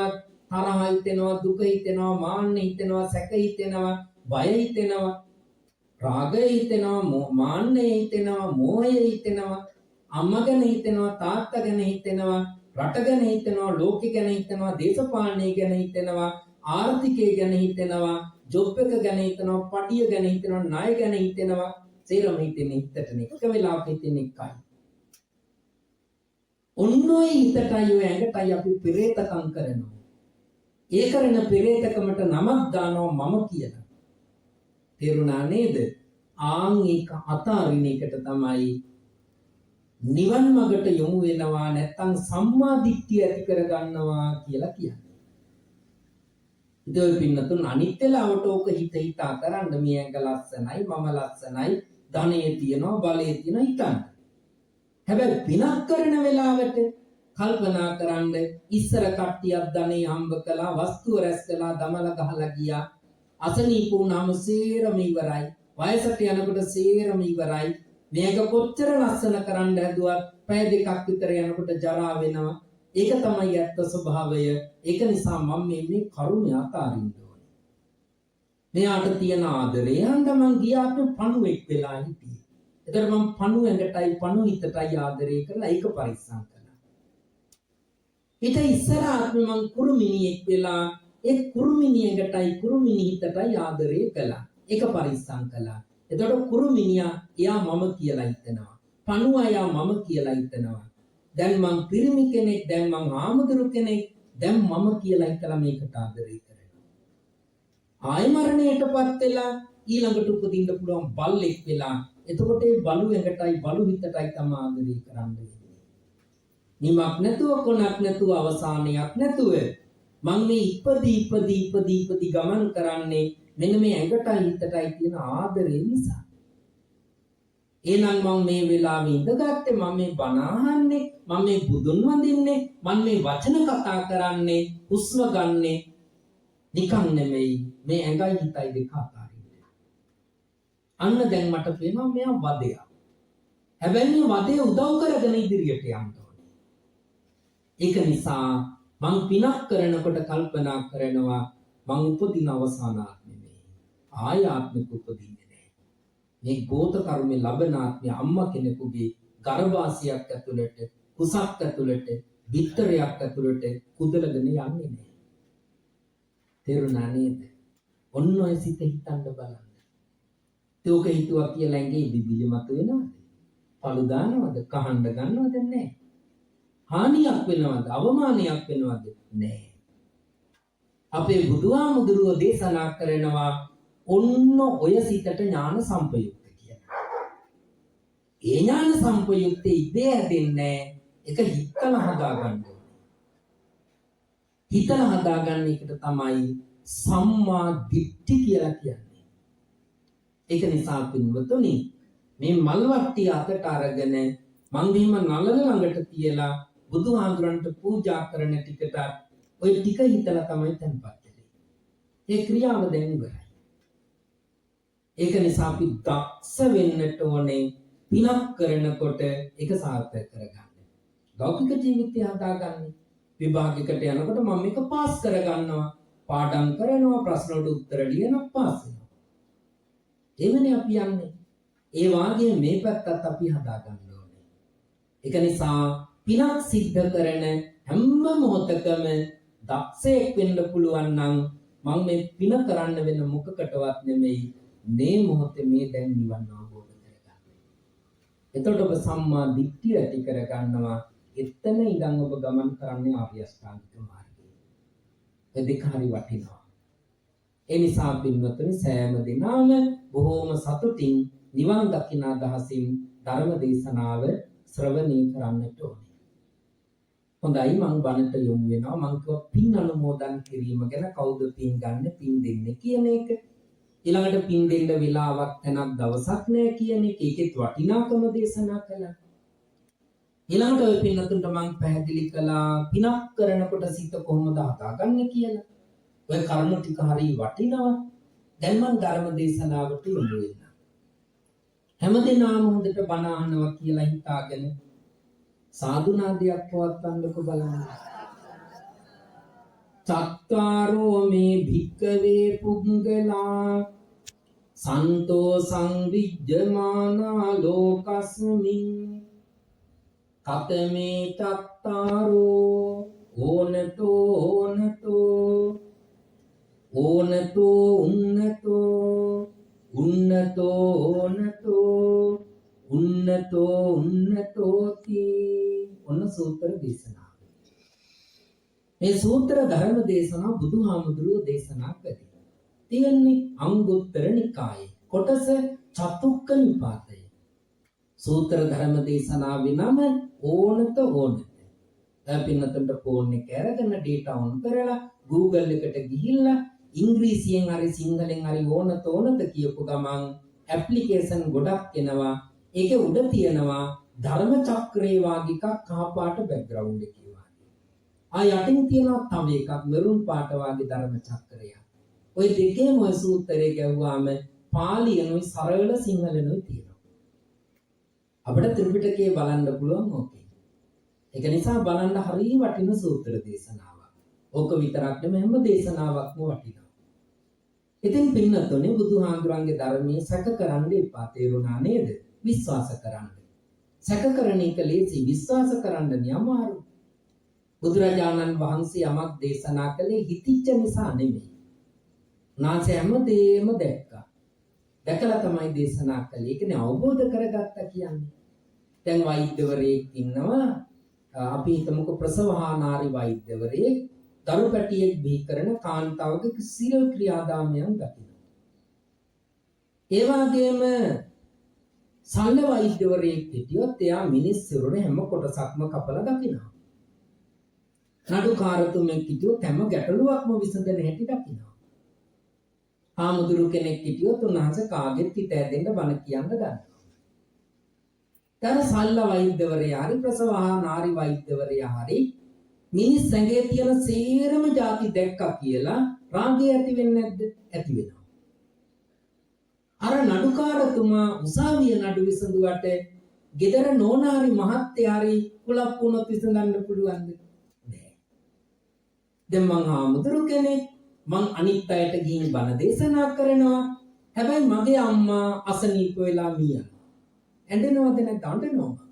තරහ හිතෙනවා, දුක හිතෙනවා, මාන්න හිතෙනවා, සැක හිතෙනවා, බය හිතෙනවා, රාගය හිතෙනවා, මාන්නය හිතෙනවා, මෝහය හිතෙනවා, අම්මා ගැන හිතෙනවා, තාත්තා ගැන හිතෙනවා, රට ගැන හිතෙනවා, ලෝකෙ ගැන හිතෙනවා, දේශපාලනය ගැන හිතෙනවා, ආර්ථිකය ගැන හිතෙනවා, ජොබ් එක ගැන හිතනවා, පඩිය ගැන හිතනවා, ණය ගැන හිතෙනවා, සේරම හිතෙන්නේ හිතටනේ. එක වෙලාවක හිතෙන්නේ එකයි. ඔන්නෝයි හිතටයි ඔය ඇඟටයි අපි පෙරේතකම් කරනවා. ඒ කරන පෙරේතකමට නමක් දානවා මම කියලා. තේරුණා නේද? ආන් ඒක අතාරින එකට තමයි නිවන් මඟට යොමු වෙනවා නැත්නම් සම්මා දිට්ඨිය ඇති කරගන්නවා කියලා කියන්නේ. ඉතින් පින්නතුන් අනිත් වෙලාවට ඕක හිත හිතා කරන්න මේ ඇඟ ලස්සනයි, මම ලස්සනයි, ධනෙ තියෙනවා, බලය තියෙනවා හිතන්න. හැබැයි පිනක් කරන වෙලාවට කල්පනා කරන්න ඉස්සර කට්ටියක් ධනෙ හම්බ කළා, වස්තුව රැස් කළා, දමල ගහලා ගියා. අසනීප වුණාම සේරම ඉවරයි. වයසට යනකොට සේරම ඉවරයි. මේක කොච්චර ලස්සන කරන්න හැදුවත් පැය දෙකක් විතර යනකොට ජරා වෙනවා. ඒක තමයි ඇත්ත ස්වභාවය. ඒක නිසා මම මේ කරුණ අතාරින්න ඕනේ. මෙයාට තියෙන ආදරය හන්ද මං ගියාට පණුවෙක් වෙලා හිටියේ. ඒතර මං පණු ඇඟටයි පණු හිතටයි ආදරය කරලා ඒක පරිස්සම් කළා. ඊට ඉස්සර ආත්මෙ මං කුරුමිනියෙක් වෙලා ඒ කුරුමිනිය ඇඟටයි කුරුමිනි හිතටයි ආදරය කළා. ඒක පරිස්සම් කළා. එතකොට කුරුමිනියා එයා මම කියලා හිතනවා. පණුවා එයා මම කියලා හිතනවා. දැන් මං පිරිමි කෙනෙක්, දැන් මං ආමුදුරු කෙනෙක්, දැන් මම කියලා හිතලා මේකට ආදරය කරනවා. ආය මරණයටපත් වෙලා ඊළඟට උපදින්න පුළුවන් බල්ලෙක් වෙලා. එතකොට ඒ බලු ඇඟටයි බලු හිතටයි තම ආදරය කරන්න වෙන්නේ. නිමක් නැතුව කොනක් නැතුව අවසානයක් නැතුව මං මේ ඉපදී ගමන් කරන්නේ මෙන්න මේ ඇඟටයි හිතටයි තියෙන ආදරය නිසා. එහෙනම් මම මේ වෙලාවේ ඉඳගත්තේ මම මේ බණ අහන්නේ මම මේ බුදුන් වඳින්නේ මම මේ වචන කතා කරන්නේ හුස්ම ගන්නෙ නිකන් නෙමෙයි මේ ඇඟයි හිතයි දෙක අතරින්. අන්න දැන් මට පේනවා මෙයා වදයක්. හැබැයි මේ වදේ උදව් කරගෙන ඉදිරියට යන්න ඕනේ. ඒක නිසා මං පිනක් කරනකොට කල්පනා කරනවා මං උපදින අවසාන ආත්මෙ ආය ආත්මික උපදින්නේ නැහැ. මේ ගෝත කර්මේ ලබන ආත්මය අම්මා කෙනෙකුගේ ගර්භාෂයක් ඇතුළට කුසක් ඇතුළට විතරයක් ඇතුළට කුදලගෙන යන්නේ නැහැ. තේරුණා නේද? ඔන්න ඔය සිත හිතන්න බලන්න. තෝක හිතුවා කියලා ඇඟේ බිබිලි මත වෙනවද? පළු දානවද? කහඬ ගන්නවද? නැහැ. හානියක් වෙනවද? අවමානයක් වෙනවද? නැහැ. අපේ බුදුහාමුදුරුවෝ දේශනා කරනවා ඔන්න ඔය සිතට ඥාන සම්පයුක්ත කියලා. ඒ ඥාන සම්පයුක්තේ ඉබේ හැදෙන්නේ ඒක හිතලා හදාගන්න ඕනේ. හිතලා හදාගන්න එකට තමයි සම්මා දිට්ඨි කියලා කියන්නේ. ඒක නිසා පින්වතුනි මේ මල්වට්ටිය අතට අරගෙන මං මෙහිම නලල ළඟට තියලා බුදුහාමුදුරන්ට පූජා කරන ටිකට ඔය ටික හිතලා තමයි තැන්පත් වෙන්නේ. ඒ ක්‍රියාව දැන් ඉවරයි. ඒක නිසා අපි දක්ෂ වෙන්නට ඕනේ පිනක් කරනකොට ඒක සාර්ථක කරගන්න. ලෞකික ජීවිතය හදාගන්න. විභාගයකට යනකොට මම මේක පාස් කරගන්නවා. පාඩම් කරනවා, ප්‍රශ්න වලට උත්තර ලියනවා, පාස් වෙනවා. එවනේ අපි යන්නේ. ඒ වාගේ මේ පැත්තත් අපි හදාගන්න ඕනේ. ඒක නිසා පිනක් සිද්ධ කරන හැම මොහොතකම දක්ෂයෙක් වෙන්න පුළුවන් නම් මම මේ පින කරන්න වෙන මොකකටවත් නෙමෙයි මේ මොහොතේ මේ දැන් නිවන් අවබෝධ කරගන්න. එතකොට ඔබ සම්මා දිට්ඨිය ඇති කරගන්නවා. එතන ඉඳන් ඔබ ගමන් කරන්නේ ආර්ය අෂ්ටාංගික මාර්ගයේ. ඒ දෙක හරි වටිනවා. ඒ නිසා පින්වත්නි සෑම දිනම බොහෝම සතුටින් නිවන් දකින අදහසින් ධර්ම දේශනාව ශ්‍රවණය කරන්නට ඕනේ. හොඳයි මම බණට යොමු වෙනවා. මම කිව්වා පින් අනුමෝදන් කිරීම ගැන කවුද පින් ගන්න පින් දෙන්නේ කියන එක. ඊළඟට පින් දෙන්න වෙලාවක් තැනක් දවසක් නැහැ කියන එක. ඒකෙත් වටිනාකම දේශනා කළා. ඊළඟට ඔය පින්නතුන්ට මම පැහැදිලි කළා පිනක් කරනකොට සිත කොහොමද හදාගන්නේ කියලා. ඔය කරුණු ටික හරි වටිනවා. දැන් මම ධර්ම දේශනාවට යොමු වෙනවා. හැමදෙනාම හොඳට බණ අහනවා කියලා හිතාගෙන සාදුනාදයක් පවත්වන්නකො බලන්න. චත්තාරෝ මේ භික්කවේ පුද්ගලා සන්තෝ සංවිජ්ජමානා ලෝකස්මින් කතමේ චත්තාරෝ ඕනතෝ උන්නතෝති. ඔන්න සූත්‍ර දේශනාව. මේ සූත්‍ර ධර්ම දේශනාව බුදුහාමුදුරුවෝ දේශනා කළේ. තියෙන්නේ අංගුත්තර නිකායේ කොටස චතුක්ක නිපාතය. සූත්‍ර ධර්ම දේශනාවේ නම ඕනත. පින්නතුන්ට ෆෝන් එක අරගෙන data on කරලා Google එකට ගිහිල්ලා ඉංග්‍රීසියෙන් හරි සිංහලෙන් හරි ඕනත කියපු ගමන් ඇප්ලිකේෂන් ගොඩක් එනවා. ඒකේ උඩ තියෙනවා ධර්ම චක්‍රේ වාගේ එකක් කහපාට බෑග්ග්‍රවුන්ඩ් එකේ වාගේ. යටින් තියෙනවා තව එකක් මෙරුන් පාට වාගේ ධර්ම චක්‍රයක්. ওই දෙකේම ඔය සූත්‍රය ගැහුවාම පාලියනොයි සරල සිංහලෙනොයි තියෙනවා. අපිට ත්‍රිපිටකයේ බලන්න පුළුවන් ඕකේ. ඒක නිසා බලන්න හරිය වටින සූත්‍ර දේශනාවක්. ඕක විතරක් නෙමෙයි හැම දේශනාවක්ම වටිනවා. ඉතින් පින්නතුනේ බුදුහාඳුරන්ගේ ධර්මයේ සැක කරන්න එපා. තේරුණා නේද? විශ්වාස කරන්න. සැක කරන එක ලේසි, විශ්වාස කරන්න නියමාරු. බුදුරජාණන් වහන්සේ යමක් දේශනා කළේ හිතිච්ච නිසා නෙමෙයි. උන්වහන්සේ හැමදේම දැක්කා. දැකලා තමයි දේශනා කළේ. ඒකනේ අවබෝධ කරගත්තා කියන්නේ. දැන් වෛද්‍යවරයෙක් ඉන්නවා. අපි හිතමුකෝ ප්‍රසවහානාරි වෛද්‍යවරයෙක් දරු පැටියෙක් බිහි කරන කාන්තාවක සිරල් ක්‍රියාදාමයන් දකිනවා. ඒ වගේම සල්ල වෛද්‍යවරයෙක් හිටියොත් එයා මිනිස් සිරුර හැම කොටසක්ම කපලා දකිනවා. නඩුකාරතුමෙක් හිටියොත් හැම ගැටලුවක්ම විසඳන හැටි දකිනවා. ආමුදුරු කෙනෙක් හිටියොත් උන්වහන්සේ කාගෙත් හිත ඇදෙන්න බණ කියන්න ගන්නවා. තර සල්ල වෛද්‍යවරයා හරි ප්‍රසවහානාරි වෛද්‍යවරයා හරි මිනිස් සංගේ තියෙන සේරම ಜಾති දැක්කා කියලා රාගය ඇති වෙන්නේ නැද්ද? ඇති වෙනවා. අර නඩුකාරතුමා උසාවිය නඩු විසඳුවට ගෙදර නෝනාරි මහත්තයාරි කුලප් වුණොත් විසඳන්න පුළුවන්ද? නෑ. දැන් මං ආමුදුරු කෙනෙක් මං අනිත් අයට ගිහින් බණ දේශනා කරනවා. හැබැයි මගේ අම්මා අසනීප වෙලා මියනවා. ඇඬෙනවද නැත්නම් අඬනවා?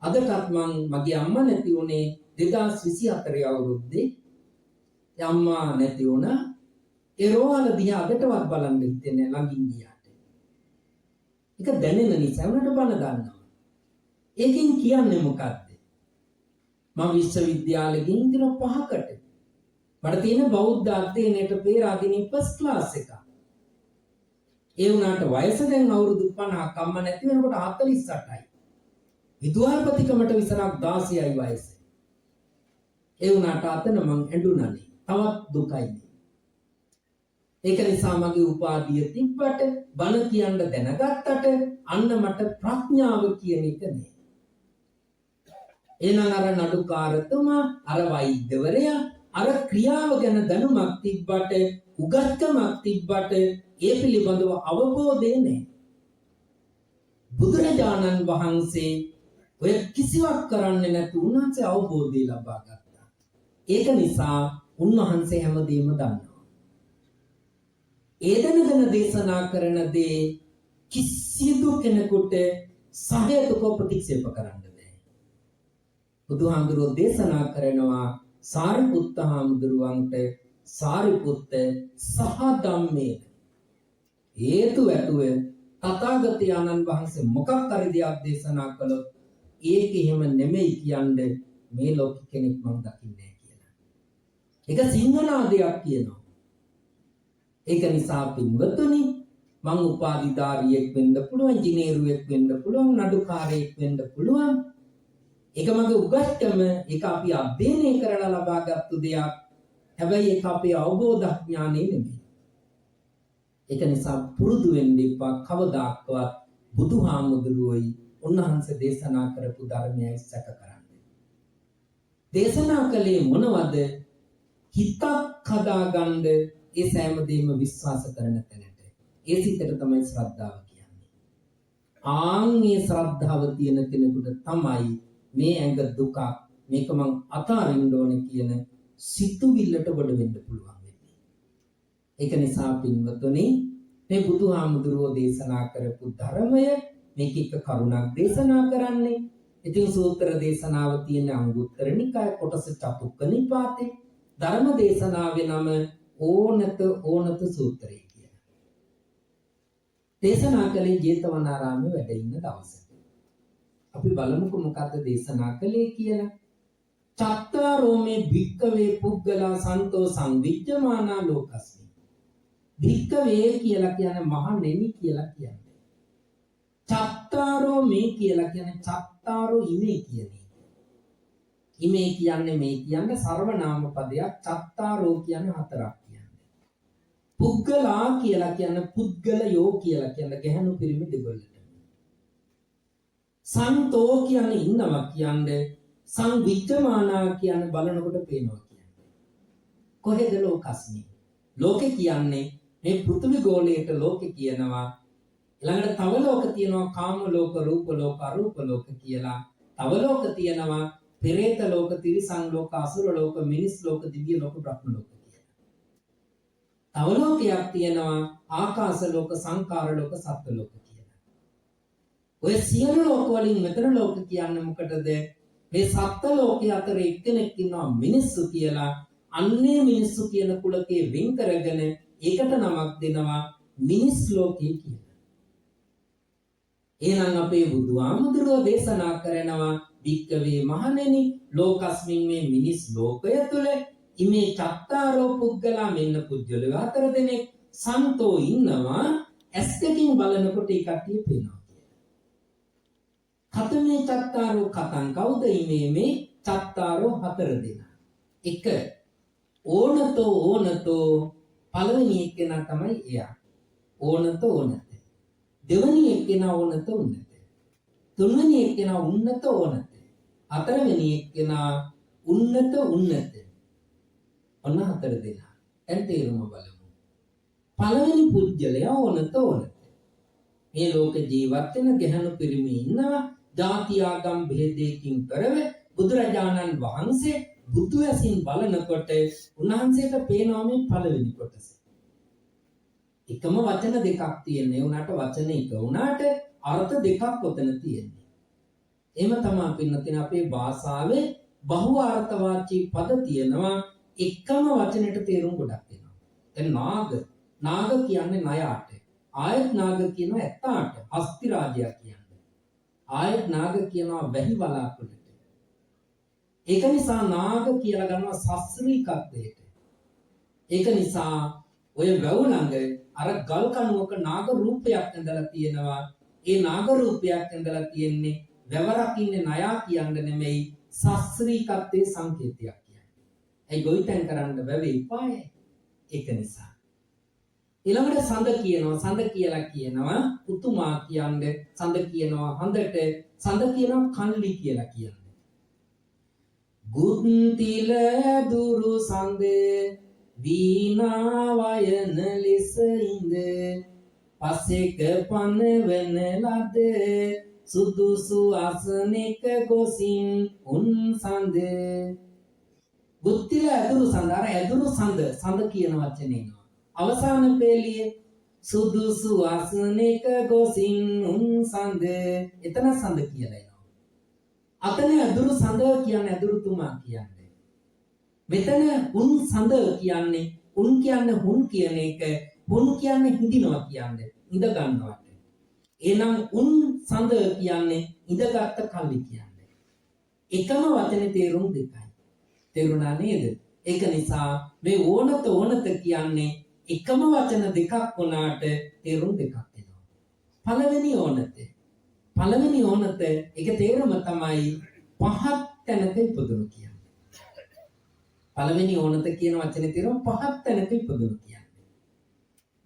අදටත් මගේ අම්මා නැති උනේ 2024 අවුරුද්දේ. අම්මා නැති වුණා. ඒ රෝහල දිහා අදටවත් බලන්න හිතෙන්නේ ළඟින් ගියාට. ඒක දැනෙන නිසා උනට බණ දන්නවා. ඒකෙන් කියන්නේ මොකක්ද? මම විශ්වවිද්‍යාලෙ ගිහින් දින 5කට මට තියෙන බෞද්ධ අධ්‍යයනයට පෙරාදීනේ ෆස්ට් ක්ලාස් එක. ඒ වුණාට වයස දැන් අවුරුදු 50ක් අම්ම නැති වෙනකොට 48යි. විදුහල්පතිකමට විතරක් 16යි වයස. ඒ වුණාට අතන මං ඇඬුණානේ. තවත් දුකයි. ඒක නිසා මගේ උපාධිය තිබ්බට බණ කියන්න දැනගත්තට අන්න මට ප්‍රඥාව කියන එක නෑ. එහෙනම් අර නඩුකාරතුමා, අර වෛද්‍යවරයා, අර ක්‍රියාව ගැන දැනුමක් තිබ්බට, උගත්කමක් තිබ්බට ඒ පිළිබඳව අවබෝධය නෑ. බුදුරජාණන් වහන්සේ ඔය කිසිවක් කරන්නේ නැතු උන්වහන්සේ අවබෝධය ලබා ගත්තා. ඒක නිසා උන්වහන්සේ හැමදේම දන්නවා. ඒ දැනගෙන දේශනා කරන දේ කිසිදු කෙනෙකුට සහේතුක ප්‍රතික්ෂේප කරන්න බෑ. බුදුහාමුදුරුවෝ දේශනා කරනවා සාරිපුත්ත හාමුදුරුවන්ට සාරිපුත්ත සහ ධම්මේ හේතු ඇතුව තථාගතයන්න් වහන්සේ මොකක් හරි දෙයක් දේශනා කළොත් ඒක එහෙම නෙමෙයි කියන්නේ මේ ලෝක කෙනෙක් මම දකින්නේ කියලා. ඒක සිංහනාදයක් කියනවා. ඒක නිසා පින්වතුනි මං උපාධිධාරියෙක් වෙන්න පුළුවන්, ඉංජිනේරුවෙක් වෙන්න පුළුවන්, නඩුකාරයෙක් වෙන්න පුළුවන්. ඒක මගේ උගත්කම, ඒක අපි අධ්‍යයනය කරලා ලබාගත්තු දෙයක්. හැබැයි ඒක අපේ අවබෝධඥානෙ නෙමෙයි. ඒක නිසා පුරුදු වෙන්න එපා කවදාක්වත් බුදුහාමුදුරුවෝයි උන්වහන්සේ දේශනා කරපු ධර්මයයි සැක කරන්නේ. දේශනා කළේ මොනවද? හිතක් හදාගන්න ඒ සෑම දෙයක්ම විශ්වාස කරන තැනට. ඒ සිතට තමයි ශ්‍රද්ධාව කියන්නේ. ආන්ගේ ශ්‍රද්ධාව තියෙන කෙනෙකුට තමයි මේ ඇඟ දුක මේක මං අතාරින්න ඕනේ කියන සිතුවිල්ලට ගොඩ වෙන්න පුළුවන් වෙන්නේ. ඒක නිසා පින්වතුනි මේ බුදුහාමුදුරුවෝ දේශනා කරපු ධර්මය මේක එක කරුණක් දේශනා කරන්නේ. ඉතින් සූත්‍ර දේශනාව තියෙන අංගුත්තර නිකාය කොටස චතුක්ක නිපාතේ ධර්ම දේශනාවේ නම ඕනත සූත්‍රය කියලා. දේශනා කළේ ජේතවනාරාමේ වැඩ ඉන්න දවසක. අපි බලමුකෝ මොකද්ද දේශනා කළේ කියලා. චත්තාරෝමේ භික්කවේ පුද්ගලා සන්තෝ සංවිජ්ජමානා ලෝකස්මි. භික්කවේ කියලා කියන්නේ මහණෙනි කියලා කියන්නේ. චත්තාරෝ මේ කියලා කියන්නේ චත්තාරෝ ඉමේ කියන්නේ. ඉමේ කියන්නේ මේ කියන්නේ සර්වනාම පදයක්. චත්තාරෝ කියන්නේ හතරක් කියන්නේ. පුද්ගලා කියලා කියන්නේ පුද්ගලයෝ කියලා කියන්නේ ගැහණු පිරිමි දෙගොල්ලට. සන්තෝ කියන්නේ ඉන්නවා කියන්නේ, සංවිච්ඡමානා කියන්නේ බලනකොට පේනවා කියන්නේ. කොහෙද ලෝකස්මි? ලෝකේ කියන්නේ මේ පෘථිවි ගෝලයට ලෝකේ කියනවා. ඊළඟට තව ලෝක තියෙනවා කාම ලෝක, රූප ලෝක, අරූප ලෝක කියලා. තව ලෝක තියෙනවා පෙරේත ලෝක, තිරිසන් ලෝක, අසුර ලෝක, මිනිස් ලෝක, දිව්‍ය ලෝක, බ්‍රහ්ම ලෝක කියලා. තව ලෝකයක් තියෙනවා ආකාශ ලෝක, සංකාර ලෝක, සත්ත්ව ලෝක කියලා. ඔය සියලු ලෝක වලින් මෙතන ලෝක කියන්නේ මොකටද? මේ සත්ත්ව ලෝකයේ අතර එක්කෙනෙක් ඉන්නවා මිනිස්සු කියලා. අන්නේ මිනිස්සු කියන කුලකේ වෙන් කරගෙන ඒකට නමක් දෙනවා මිනිස් ලෝකේ කියලා. එහෙනම් අපේ බුදුහාමුදුරුවෝ දේශනා කරනවා භික්කවේ මහණෙනි ලෝකස්මින් මේ මිනිස් ලෝකය තුල ඉමේ චත්තාරෝ පුද්ගලා මෙන්න පුජ්‍යලව හතර දෙනෙක් සන්තෝ ඉන්නවා. ඇස් දෙකින් බලනකොට ඒ කට්ටිය පේනවා කියලා. කතමේ චත්තාරෝ කතං කවුද මේ චත්තාරෝ හතර දෙනා? එක ඕනතෝ පළවෙනි එක්කෙනා තමයි එයා. ඕනත. දෙවෙනි එක්කෙනා ඕනත. තුන්වෙනි එක්කෙනා උන්නත. හතරවෙනි එක්කෙනා උන්නත. ඔන්න හතර දෙනා. දැන් තේරුම බලමු. පළවෙනි පුජ්‍යලයා ඕනත. මේ ලෝක ජීවත් වෙන ගැහණු පිරිමි ඉන්නවා. ಜಾති ආගම් භේදයකින් කරව බුදුරජාණන් වහන්සේ බුදු ඇසින් බලනකොට උන්වහන්සේට පේනවා මේ පළවෙනි කොටස. එකම වචන දෙකක් තියෙන්නේ. උනාට වචන එක උනාට අර්ථ දෙකක් ඔතන තියෙන්නේ. එහෙම තමයි පින්නතින අපේ භාෂාවේ බහුවාර්ථවාචී පද තියෙනවා. එකම වචනෙට තේරුම් ගොඩක් වෙනවා. දැන් නාග කියන්නේ ණයට. ආයත් නාග කියනවා ඇත්තාට හස්ති රාජයා කියන්නේ. ආයත් නාග කියනවා වැහි වලාකුළට. ඒක නිසා නාග කියලා ගන්නවා සස්ත්‍රීකත්වයට. ඒක නිසා ඔය වැව් ළඟ අර ගල් කණුවක නාග රූපයක් ඇඳලා තියෙනවා. ඒ නාග රූපයක් ඇඳලා තියෙන්නේ වැව රකින්නේ නයා කියන්න නෙමෙයි සස්ත්‍රීකත්වයේ සංකේතයක් කියන්නේ. ඒ ගොවිතැන් කරන්න වැවේ ඉපායයි. ඒක නිසා ඊළඟට සඳ කියනවා සඳ කියලා කියනවා උතුමා කියන්නේ සඳ කියනවා හඳට සඳ කියනවා කන්ලි කියලා කියන්නේ. ගුත්තිල දුරු සඳ වීණා වයන ලෙස ඉඳ පසෙක පනවන ලද සුදුසු අසනෙක ගොසින් උන් සඳ. ගුත්තිල ඇදුරු සඳ අර ඇදුරු සඳ කියන වචනේ නෝ අවසාන පෙළිය සුදුසු අසනෙක ගොසින් උන් සඳ. එතන සඳ කියලා එනවා. අතන ඇදුරු සඳ කියන්නේ ඇදුරුතුමා කියන්නේ. මෙතන උන් සඳ කියන්නේ උන් කියන්නේ හුන් කියන එක හුන් කියන්නේ හිඳිනවා කියන්නේ ඉඳ ගන්නවට. එහෙනම් උන් සඳ කියන්නේ ඉඳගත් කල්ලි කියන්නේ. එකම වචනේ තේරුම් දෙකයි. තේරුණා නේද? ඒක නිසා මේ ඕනත කියන්නේ එකම වචන දෙකක් වුණාට තේරුම් දෙකක් එනවා. පළවෙනි ඕනත ඒක තේරුම තමයි පහත් තැනක ඉපදුණු කියන්නේ. පළවෙනි ඕනත කියන වචනේ තේරුම පහත් තැනක ඉපදුණු කියන්නේ.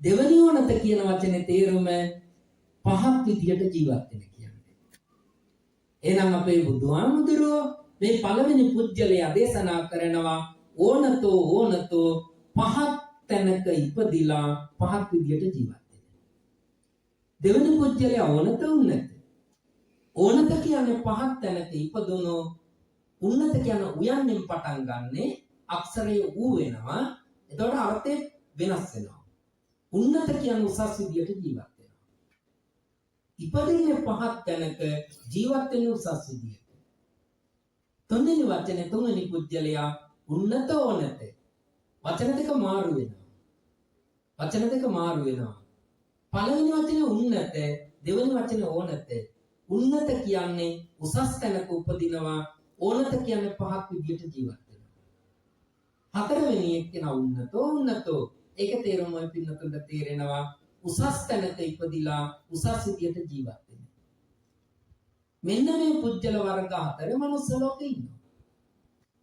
දෙවෙනි ඕනත කියන වචනේ තේරුම පහත් විදියට ජීවත් වෙන කියන්නේ. එහෙනම් අපේ බුදුහාමුදුරුවෝ මේ පළවෙනි පුජ්‍යලයා දේශනා කරනවා ඕනතෝ පහත් තැනක ඉපදිලා පහත් විදියට ජීවත් වෙන. දෙවෙනි පුජ්‍යලයා ඕනත කියන්නේ පහත් තැනක ඉපදුණු උන්නත කියන්නේ උයන්නෙන් පටන් ගන්නේ අක්ෂරය ඌ වෙනවා. එතකොට අර්ථය වෙනස් වෙනවා. උන්නත කියන්නේ උසස් විදියට ජීවත් වෙනවා. ඉපදින්නේ පහත් තැනක ජීවත් වෙන්නේ උසස් විදියට. තුන්වෙනි පුජ්‍යලයා උන්නත ඕනත වචන දෙක මාරු වෙනවා. පළවෙනි වචනේ උන්නත, දෙවෙනි වචනේ ඕනත. උන්නත කියන්නේ උසස් තැනක උපදිනවා, ඕනත කියන්නේ පහත් විදියට ජීවත් වෙනවා. හතරවෙනි එක කියන උන්නතෝ. ඒක තේරුම ඔය පින්නතුන්ට තේරෙනවා උසස් තැනක ඉපදිලා උසස් විදියට ජීවත් වෙනවා. මෙන්න මේ පුජ්‍යල වර්ග හතර මනුස්ස ලෝකේ ඉන්නවා.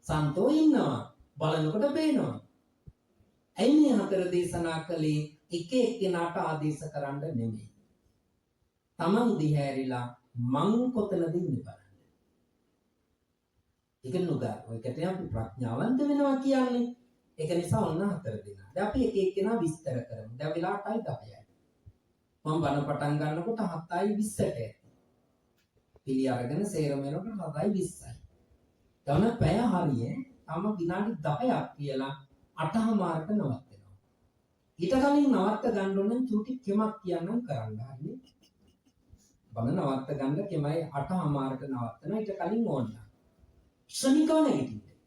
සන්තෝ ඉන්නවා. බලනකොට පේනවා. ඇයි මේ හතර දේශනා කළේ එක එක්කෙනාට ආදේශ කරන්න නෙමෙයි. තමන් දිහැරිලා මං කොතනද ඉන්නේ බලන්න. ඒක නුගා. ඔයකට අපි ප්‍රඥාවන්ත වෙනවා කියන්නේ. ඒක නිසා ඔන්න හතර දෙනා. දැන් අපි එක එක්කෙනා විස්තර කරමු. දැන් වෙලා 8:10යි. මම බණ පටන් ගන්නකොට 7:20ට. පිළි අරගෙන සේරම වෙනකොට 7:20යි. තවන පැය හරියේ තම විනාඩි 10ක් කියලා 8:00මාරට නවත්තනවා. ඊට කලින් නවත්ත ගන්න ඕන චූටි කෙමක් කියන්නම් කරන්න හරිනේ. බණ නවත්ත ගන්න කෙමයි 8:00මාරට නවත්තනවා. ඊට කලින් ඕන. ක්ෂණිකව නැගිටින්න.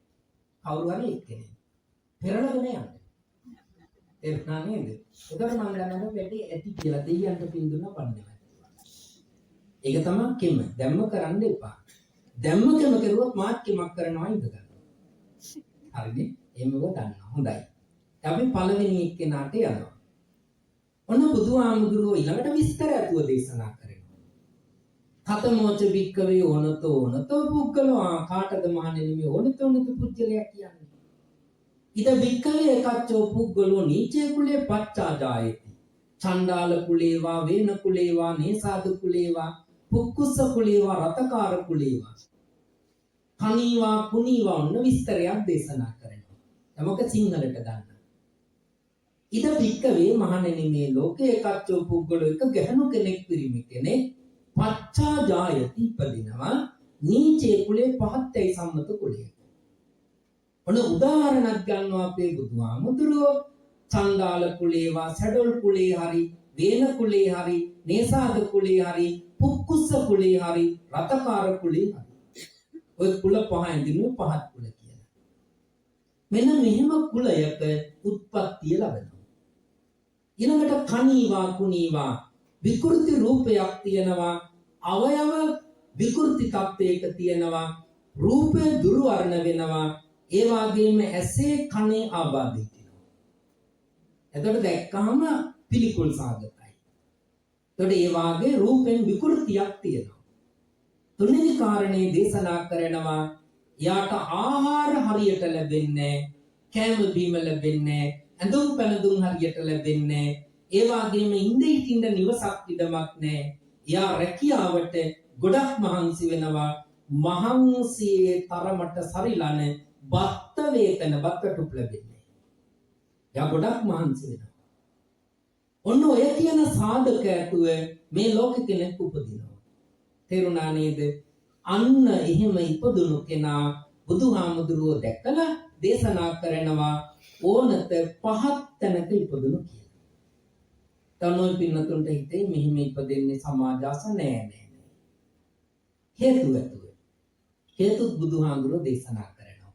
කවුරු හරි එක්කෙනෙක්. පෙරලගෙන යන්න. තේරුණා නේද? ඒකට මම දන්නවා වැඩි ඇති කියලා දෙයියන්ට පින් දුන්නා බන්නේ. ඒක තමයි කෙම. දැම්ම කරන්න එපා. දැම්ම කෙම කරුවොත් මාත් කෙමක් කරනවා ඉඳ ගන්න. හරිනේ? එහෙමව දන්නවා. හොඳයි. අපි පළවෙනි එක්කෙනාට යනවා. ඔන්න බුදුහාමුදුරුවෝ ඊළඟට විස්තර ඇතුව දේශනා කරනවා. කතමෝච වික්කවේ ඕනතෝ පුද්ගලෝ කාටද මහණෙනි මේ ඕනතෝ පුද්ගලයා කියන්නේ? ඉද වික්කවේ එකච්චෝ පුද්ගලෝ නීචේ කුලේ පච්චාජායති. චණ්ඩාල කුලේවා වේන කුලේවා නේසාද කුලේවා පුක්කුස්ස කුලේවා රතකාර කුලේවා කනීවා කුනීවා ඔන්න විස්තරයක් දේශනා කරනවා. තමක සිංහලට දාන්න. ඉද වික්කවේ මහණෙනි මේ ලෝකේ එකච්චෝ පුද්ගලෝ එක ගැහණු කෙනෙක් පිරිමි කෙනෙක් පච්චාජායති ඉපදිනවා නීචේ කුලේ පහත්යි සම්මත කුලේ. ඔන්න උදාහරණයක් ගන්නවා අපේ බුදුහාමුදුරුවෝ චණ්ඩාල කුලේවා සැඩොල් කුලේ හරි වේන කුලේ හරි නේසාද කුලේ හරි පුක්කුස්ස කුලේ හරි රතකාර කුලේ හරි ඔය කුල පහෙන් දිනුව පහත් කුල කියලා. මෙන්න මෙහෙම කුලයක උත්පත්තිය ලැබෙනවා. ඊළඟට කණීවා කුණීවා විකෘති රූපයක් තියෙනවා, අවයව විකෘති තත්වයක තියෙනවා, රූපය දුර්වර්ණ වෙනවා, ඒ වගේම ඇසේ කනේ ආබාධය තියෙනවා. එතකොට දැක්කහම පිළිකුල් සාගතයි. එතකොට ඒ වාගේ රූපෙන් විකෘතියක් තියෙනවා. තුන්වෙනි කාරණේ දේශනා කරනවා, යාට ආහාර හරියට ලැබෙන්නේ, කෑම බීම ලැබෙන්නේ, ඇඳුම් පැළඳුම් හරියට ලැබෙන්නේ, ඒ වගේම ඉඳ හිටින්න නිවසක් ඉඩමක් නැහැ. යා රැකියාවට ගොඩක් මහන්සි වෙනවා. මහන්සියේ තරමට සරිලන බත්ත වේතන බත්තටුප් ලැබෙන්නේ. යා ගොඩක් මහන්සි වෙනවා. ඔන්න ඔය කියන සාධක ඇතුව මේ ලෝකෙ කෙනෙක් උපදිනවා. තේරුණා නේද? අන්න එහෙම ඉපදුණු කෙනා බුදුහාමුදුරුවෝ දැකලා දේශනා කරනවා ඕනත පහත් තැනක ඉපදුණු කියලා. තනෝයි පින්නතුන්ට හිතේ මෙහිම ඉපදෙන්නේ සමාජාස නෑ. හේතුව ඇතුව. හේතුත් බුදුහාමුදුරුවෝ දේශනා කරනවා.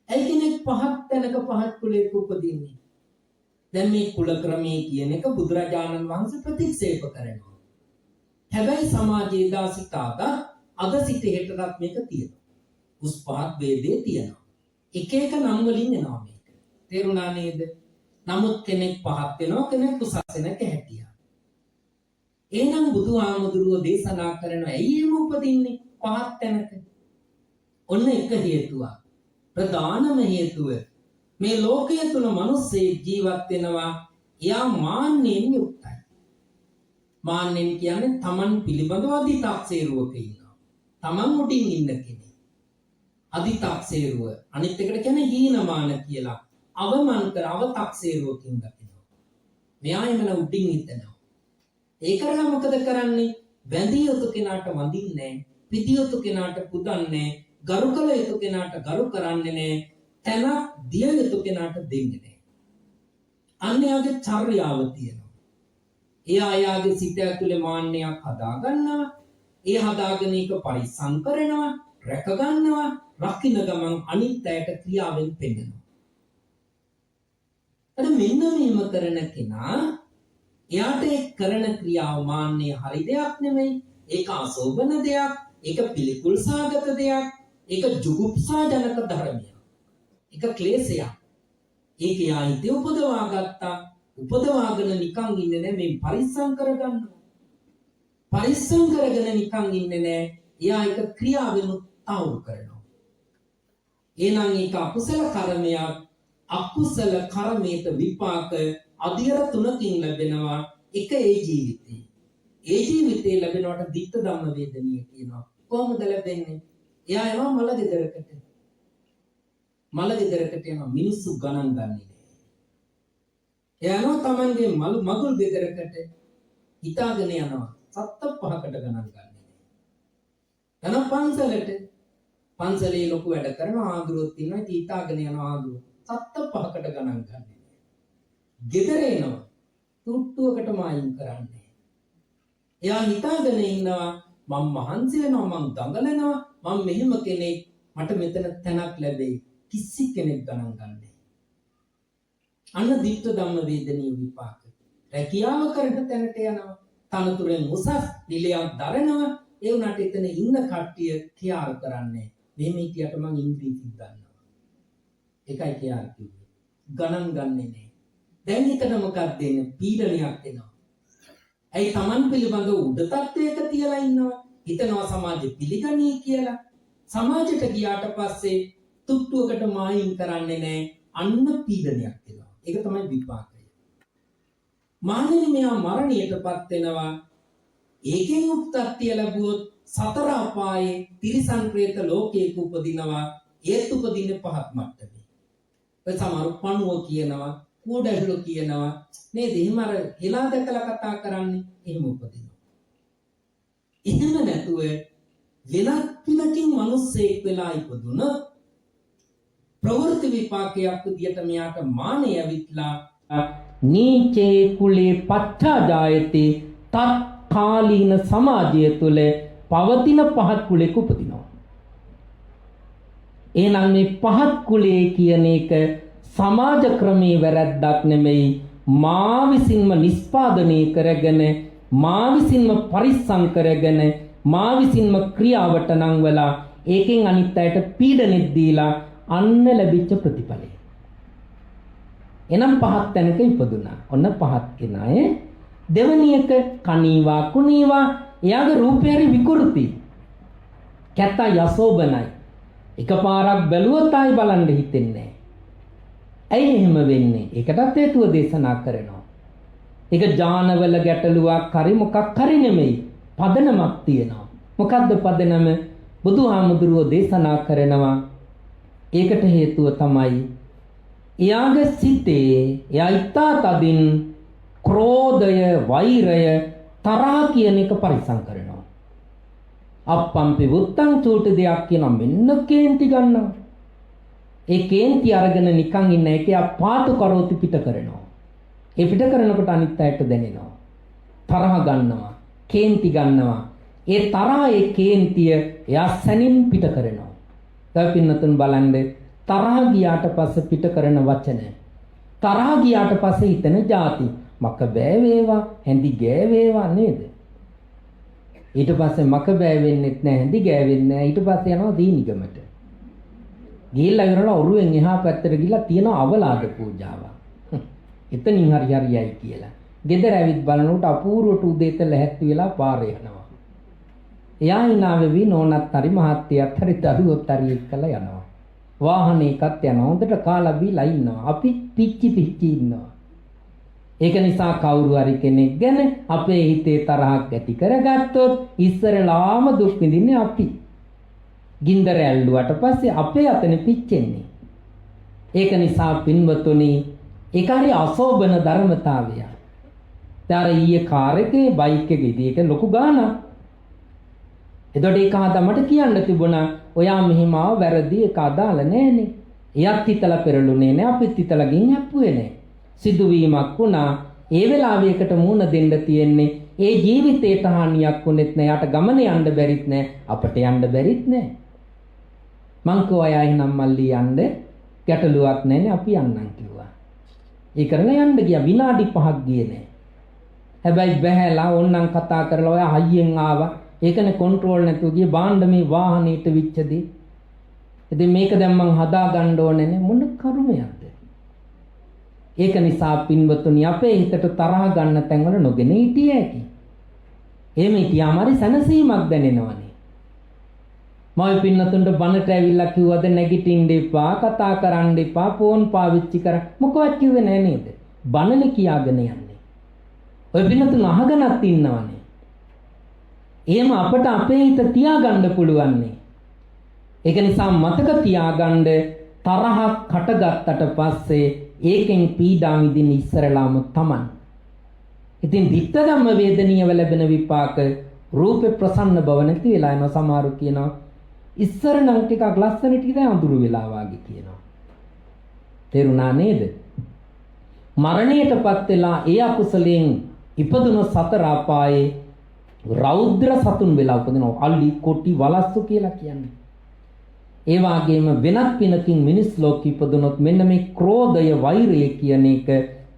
ඒ කෙනෙක් පහත් තැනක පහත් කුලයක උපදින්නේ. දැන් මේ කුල ක්‍රමයේ කියන එක බුදුරජාණන් වහන්සේ ප්‍රතික්ෂේප කරනවා. හැබැයි සමාජයේ දාසිකාට අද සිට හෙටටත් මේක තියෙනවා. උස් පහත් ભેදේ තියෙනවා. එක එක නම් වලින් එනවා මේක. තේරුණා නේද? නමුත් කෙනෙක් පහත් වෙනවා, කෙනෙක් උසස් වෙනක හැටියා. එහෙනම් බුදුහාමුදුරුවෝ දේශනා කරනවා ඇයි එහෙම උපදින්නේ පහත් තැනක? ඔන්න එක හේතුවක්. ප්‍රධානම හේතුව මේ ලෝකයේ තුල මිනිස්සේ ජීවත් වෙනවා, එයා මාන්නෙන් යුක්තයි. මාන්නෙන් කියන්නේ තමන් පිළිබඳව අධිතාක්ෂේරුවක ඉන්නවා. තමන් උඩින් ඉන්න කෙනෙක්. අධිතාක්ෂේරුව. අනිත් එකට කියන්නේ හීනමාන කියලා. අවමන් කර අවතාක්ෂේරුවකින් දකිනවා. මෙයා එමන උඩින් හිටනවා. ඒකට මොකද කරන්නේ? බැඳිය යුතු කෙනාට වඳින්නේ, පිදිය යුතු කෙනාට පුදන්නේ, ගරු කළ යුතු කෙනාට ගරු කරන්නේ නැහැ. තන දිය යුතු කෙනාට දෙන්නේ නැහැ. අන්‍යයාගේ චර්යාව තියෙනවා. එයාගේ සිත ඇතුලේ මාන්නයක් හදා ගන්නවා. ඒ හදාගෙන ඒක පරිස්සම් කරනවා, රැක ගන්නවා, රකින්න ගමන් අනිත් අයට ක්‍රියාවෙන් පෙන්නනවා. අර මෙන්න මේම කරන කෙනා එයාට ඒ කරන ක්‍රියාව මාන්නේ හරි දෙයක් නෙමෙයි. ඒක අසෝබන දෙයක්, ඒක පිළිකුල් සාගත දෙයක්, ඒක ජුගුප්සාජනක ධර්මයක්. එක ක්ලේශයක්. ඒක යායිතේ උපදවා ගත්තා. උපදවාගෙන නිකන් ඉන්නේ නැහැ, මේ පරිස්සම් කරගන්නවා. පරිස්සම් කරගෙන නිකන් ඉන්නේ නැහැ. එයා එක ක්‍රියාවෙන් තවුරු කරනවා. එහෙනම් ඒක අකුසල කර්මයක්. අකුසල කර්මයට විපාක අධිර තුනකින් ලැබෙනවා. එක ඒ ජීවිතේ. ඒ ජීවිතේ ලැබෙනවට ditta ධම්ම වේදනීය කියනවා. කොහොමද ලැබෙන්නේ? එයා යනවා මල ගෙදරකට. මල ගෙදරකට යනවා, මිනිස්සු ගණන් ගන්නේ නැහැ. එයානෝ තමන්ගේ මගුල් ගෙදරකට හිතාගෙන යනවා, සත්ත පහකට ගණන් ගන්නේ නැහැ. යනවා පන්සලට. පන්සලේ ලොකු වැඩ කරන ආඳුරොත් ඉන්නවා, හිතාගෙන යනවා ආඳුර සත්ත පහකට ගණන් ගන්නේ නැහැ. ගෙදර එනවා, තුට්ටුවකට මායිම් කරන්නේ. එයා හිතාගෙන ඉන්නවා මම මහන්සි වෙනවා, මම දඟලනවා, මම මෙහෙම කෙනෙක්, මට මෙතන තැනක් ලැබෙයි. කිසි කෙනෙක් ගණන් ගන්නෑ. අන්න ditta ධම්ම වේදනීය විපාක. රැකියාව කරන තැනට යනවා, තනතුරෙන් උසස් නිලයක් දරනවා. ඒ උනාට එතන ඉන්න කට්ටිය කියාල් කරන්නේ මෙහෙම හිටියට මං ඉංග්‍රීසි දන්නවා. ඒකයි කියාල් කිව්වේ. ගණන් ගන්නෙ නෑ. දැන් හිතන මොකක්ද දෙන්නේ? පීඩනයක් එනවා. ඇයි Taman පිළිබඳ උඩ තත්ත්වයක තියලා ඉන්නවා. හිතනවා සමාජෙ පිළිගනී කියලා. සමාජයට ගියාට පස්සේ තුට්ටුවකට මායිම් කරන්නේ නැහැ. අන්න පීඩනයක් එනවා. ඒක තමයි විපාකය. මානෙනි මෙයා මරණයටපත් වෙනවා. ඒකෙන් උත්පත්තිය ලැබුවොත් සතර අපායේ තිරිසන් ප්‍රේත ලෝකයක උපදිනවා. ඒත් උපදින්නේ පහත් මට්ටමේ. ඒ සමහර පණුව කියනවා, කූඩැහුළු කියනවා නේද? එහෙම අර හිලා දැකලා කතා කරන්නේ එහෙම උපදිනවා. එහෙම නැතුව වෙනත් පිනකින් මිනිස්සෙක් වෙලා ඉපදුනොත් ප්‍රවෘත්ති විපාකයක් විදියට මෙයාට මානෙ ඇවිත්ලා නීචේ කුලේ පච්චාජායති තත්කාලීන සමාජය තුළ පවතින පහත් කුලයක උපදිනවා. එහෙනම් මේ පහත් කුලයේ කියන එක සමාජ ක්‍රමයේ වැරැද්දක් නෙමෙයි, මා විසින්ම නිස්පාදනය කරගෙන මා විසින්ම පරිස්සම් කරගෙන මා විසින්ම ක්‍රියාවට නංවලා ඒකෙන් අනිත් අයට පීඩනෙත් දීලා අන්න ලැබිච්ච ප්‍රතිඵලය. එනම් පහත් තැනක ඉපදුනා. ඔන්න පහත් කෙනාය. දෙවැනි එක කණීවා කුණීවා එයාගේ රූපය හරි විකෘති. කැත යසෝබනයි. එකපාරක් බැලුවොත් ආයි බලන්න හිතෙන්නේ නැහැ. ඇයි එහෙම වෙන්නේ? ඒකටත් හේතුව දේශනා කරනවා. ඒක ඥානවල ගැටලුවක් හරි මොකක් හරි නෙමෙයි. පදනමක් තියෙනවා. මොකද්ද පදනම? බුදුහාමුදුරුවෝ දේශනා කරනවා. ඒකට හේතුව තමයි එයාගේ සිතේ එයා ඉතා තදින් ක්‍රෝධය, වෛරය, තරහ කියන එක පරිසම් කරනවා. අප්පම්පි වුත්තං චූට දෙයක් කියන මෙන්න කේන්ති ගන්නවා. ඒ කේන්ති අරගෙන නිකන් ඉන්න එක යා පාතු කරෝති පිට කරනවා. ඒ පිට කරනකොට අනිත් අයට දැනෙනවා. තරහ ගන්නවා, කේන්ති ගන්නවා. ඒ තරහ ඒ කේන්තිය එයා සැනින් පිට කරනවා. තවපින්නතුන් බලන්න තරහ ගියාට පස්සේ පිට කරන වචන. තරහ ගියාට පස්සේ හිතන જાති. මක බෑ වේවා, හැඳි ගෑ වේවා නේද? ඊට පස්සේ මක බෑ වෙන්නෙත් නෑ, හැඳි ගෑ වෙන්නේ නෑ. ඊට පස්සේ යනවා දීනිගමට. ගිහිල්ලා ඉවරලා ඔරුවෙන් එහා පැත්තට ගිහිල්ලා තියෙන අවලාද පූජාව. එතනින් හරියයි කියලා. ගෙදර ඇවිත් බලනකොට අපූර්වට උදේට ලැහැත්ති වෙලා පාරේ යනවා. එයා ඉනාවෙවි නෝනත් හරි මහත්තයත් හරි දරුවොත් හරි එක්කලා යනවා. වාහනයකත් යනවා. හොඳට කාලා බීලා ඉන්නවා. අපි පිච්චි ඉන්නවා. ඒක නිසා කවුරු හරි කෙනෙක් ගැන අපේ හිතේ තරහක් ඇති කරගත්තොත් ඉස්සරලාම දුක් විඳින්නේ අපි. ගින්දර ඇල්ලුවට පස්සේ අපේ අතන පිච්චෙන්නේ. ඒක නිසා පින්වතුනි ඒක හරි අසෝබන ධර්මතාවය. ඊතර ඊයේ කාර් එකේ බයික් එකේ ඉතින් ඒක ලොකු ගානක්. එතකොට ඒක මට කියන්න තිබුණා ඔයා මෙහෙම ආව වැරදි ඒක අදාළ නෑනේ. එයත් හිතලා පෙරළුනේ නෑ අපිත් හිතලා ගින් හැප්පුවේ නෑ. සිදුවීමක් වුණා. ඒ වෙලාවෙකට මුණ දෙන්න තියෙන්නේ. ඒ ජීවිතේට හානියක් වුණෙත් නෑ. යාට ගමන යන්න බැරිත් නෑ. අපට යන්න බැරිත් නෑ. මං කෝ අය එහෙනම් මල්ලි යන්න ගැටලුවක් නෑනේ අපි යන්නම් කිව්වා. ඒ කරලා යන්න ගියා විනාඩි 5ක් ගියේ නෑ. හැබැයි බැහැලා ඕන්නම් කතා කරලා ඔයා හයියෙන් ආවා. ඒකනේ කන්ට්‍රෝල් නැතුව ගියේ බාණ්ඩ මේ වාහනේට විච්චදී. ඉතින් මේක දැන් මං හදා ගන්න ඕනේ නේ මොන කරුමයක්ද? ඒක නිසා පින්වතුනි අපේ හිතට තරහ ගන්න තැන්වල නොගෙන හිටියේ ඇති. එහෙම හිටියාම හරි සැනසීමක් දැනෙනවනේ. මම පින්නතුන්ට බණට ඇවිල්ලා කිව්වද නැගිටින්න එපා, කතා කරන්න එපා, ෆෝන් පාවිච්චි කර මොකවත් කිව්වේ නෑ නේද? බණනේ කියාගෙන යන්නේ. ඔය පින්නතුන් අහගෙනත් ඉන්නවනේ. එහෙම අපට අපේ හිත තියාගන්න පුළුවන් නේ. ඒක නිසා මතක තියාගන්න තරහක් හටගත්තට පස්සේ ඒකෙන් පීඩා විඳින්න ඉස්සරලාම තමන්. ඉතින් ධිට්ඨ ධම්ම වේදනීයව ලැබෙන විපාක රූපේ ප්‍රසන්න බව නැති වෙලා යනවා. සමහරු කියනවා ඉස්සර නම් ටිකක් ලස්සන ටික දැන් අඳුරු වෙලා වාගේ කියනවා. තේරුණා නේද? මරණයටපත් වෙලා ඒ අකුසලයෙන් ඉපදුන සතර අපායේ රෞද්‍ර සතුන් වෙලා උපදිනවා. අලි කොටි වලස්සු කියලා කියන්නේ. ඒ වගේම වෙනත් පිනකින් මිනිස් ලෝකෙ ඉපදුනොත් මෙන්න මේ ක්‍රෝධය, වෛරය කියන එක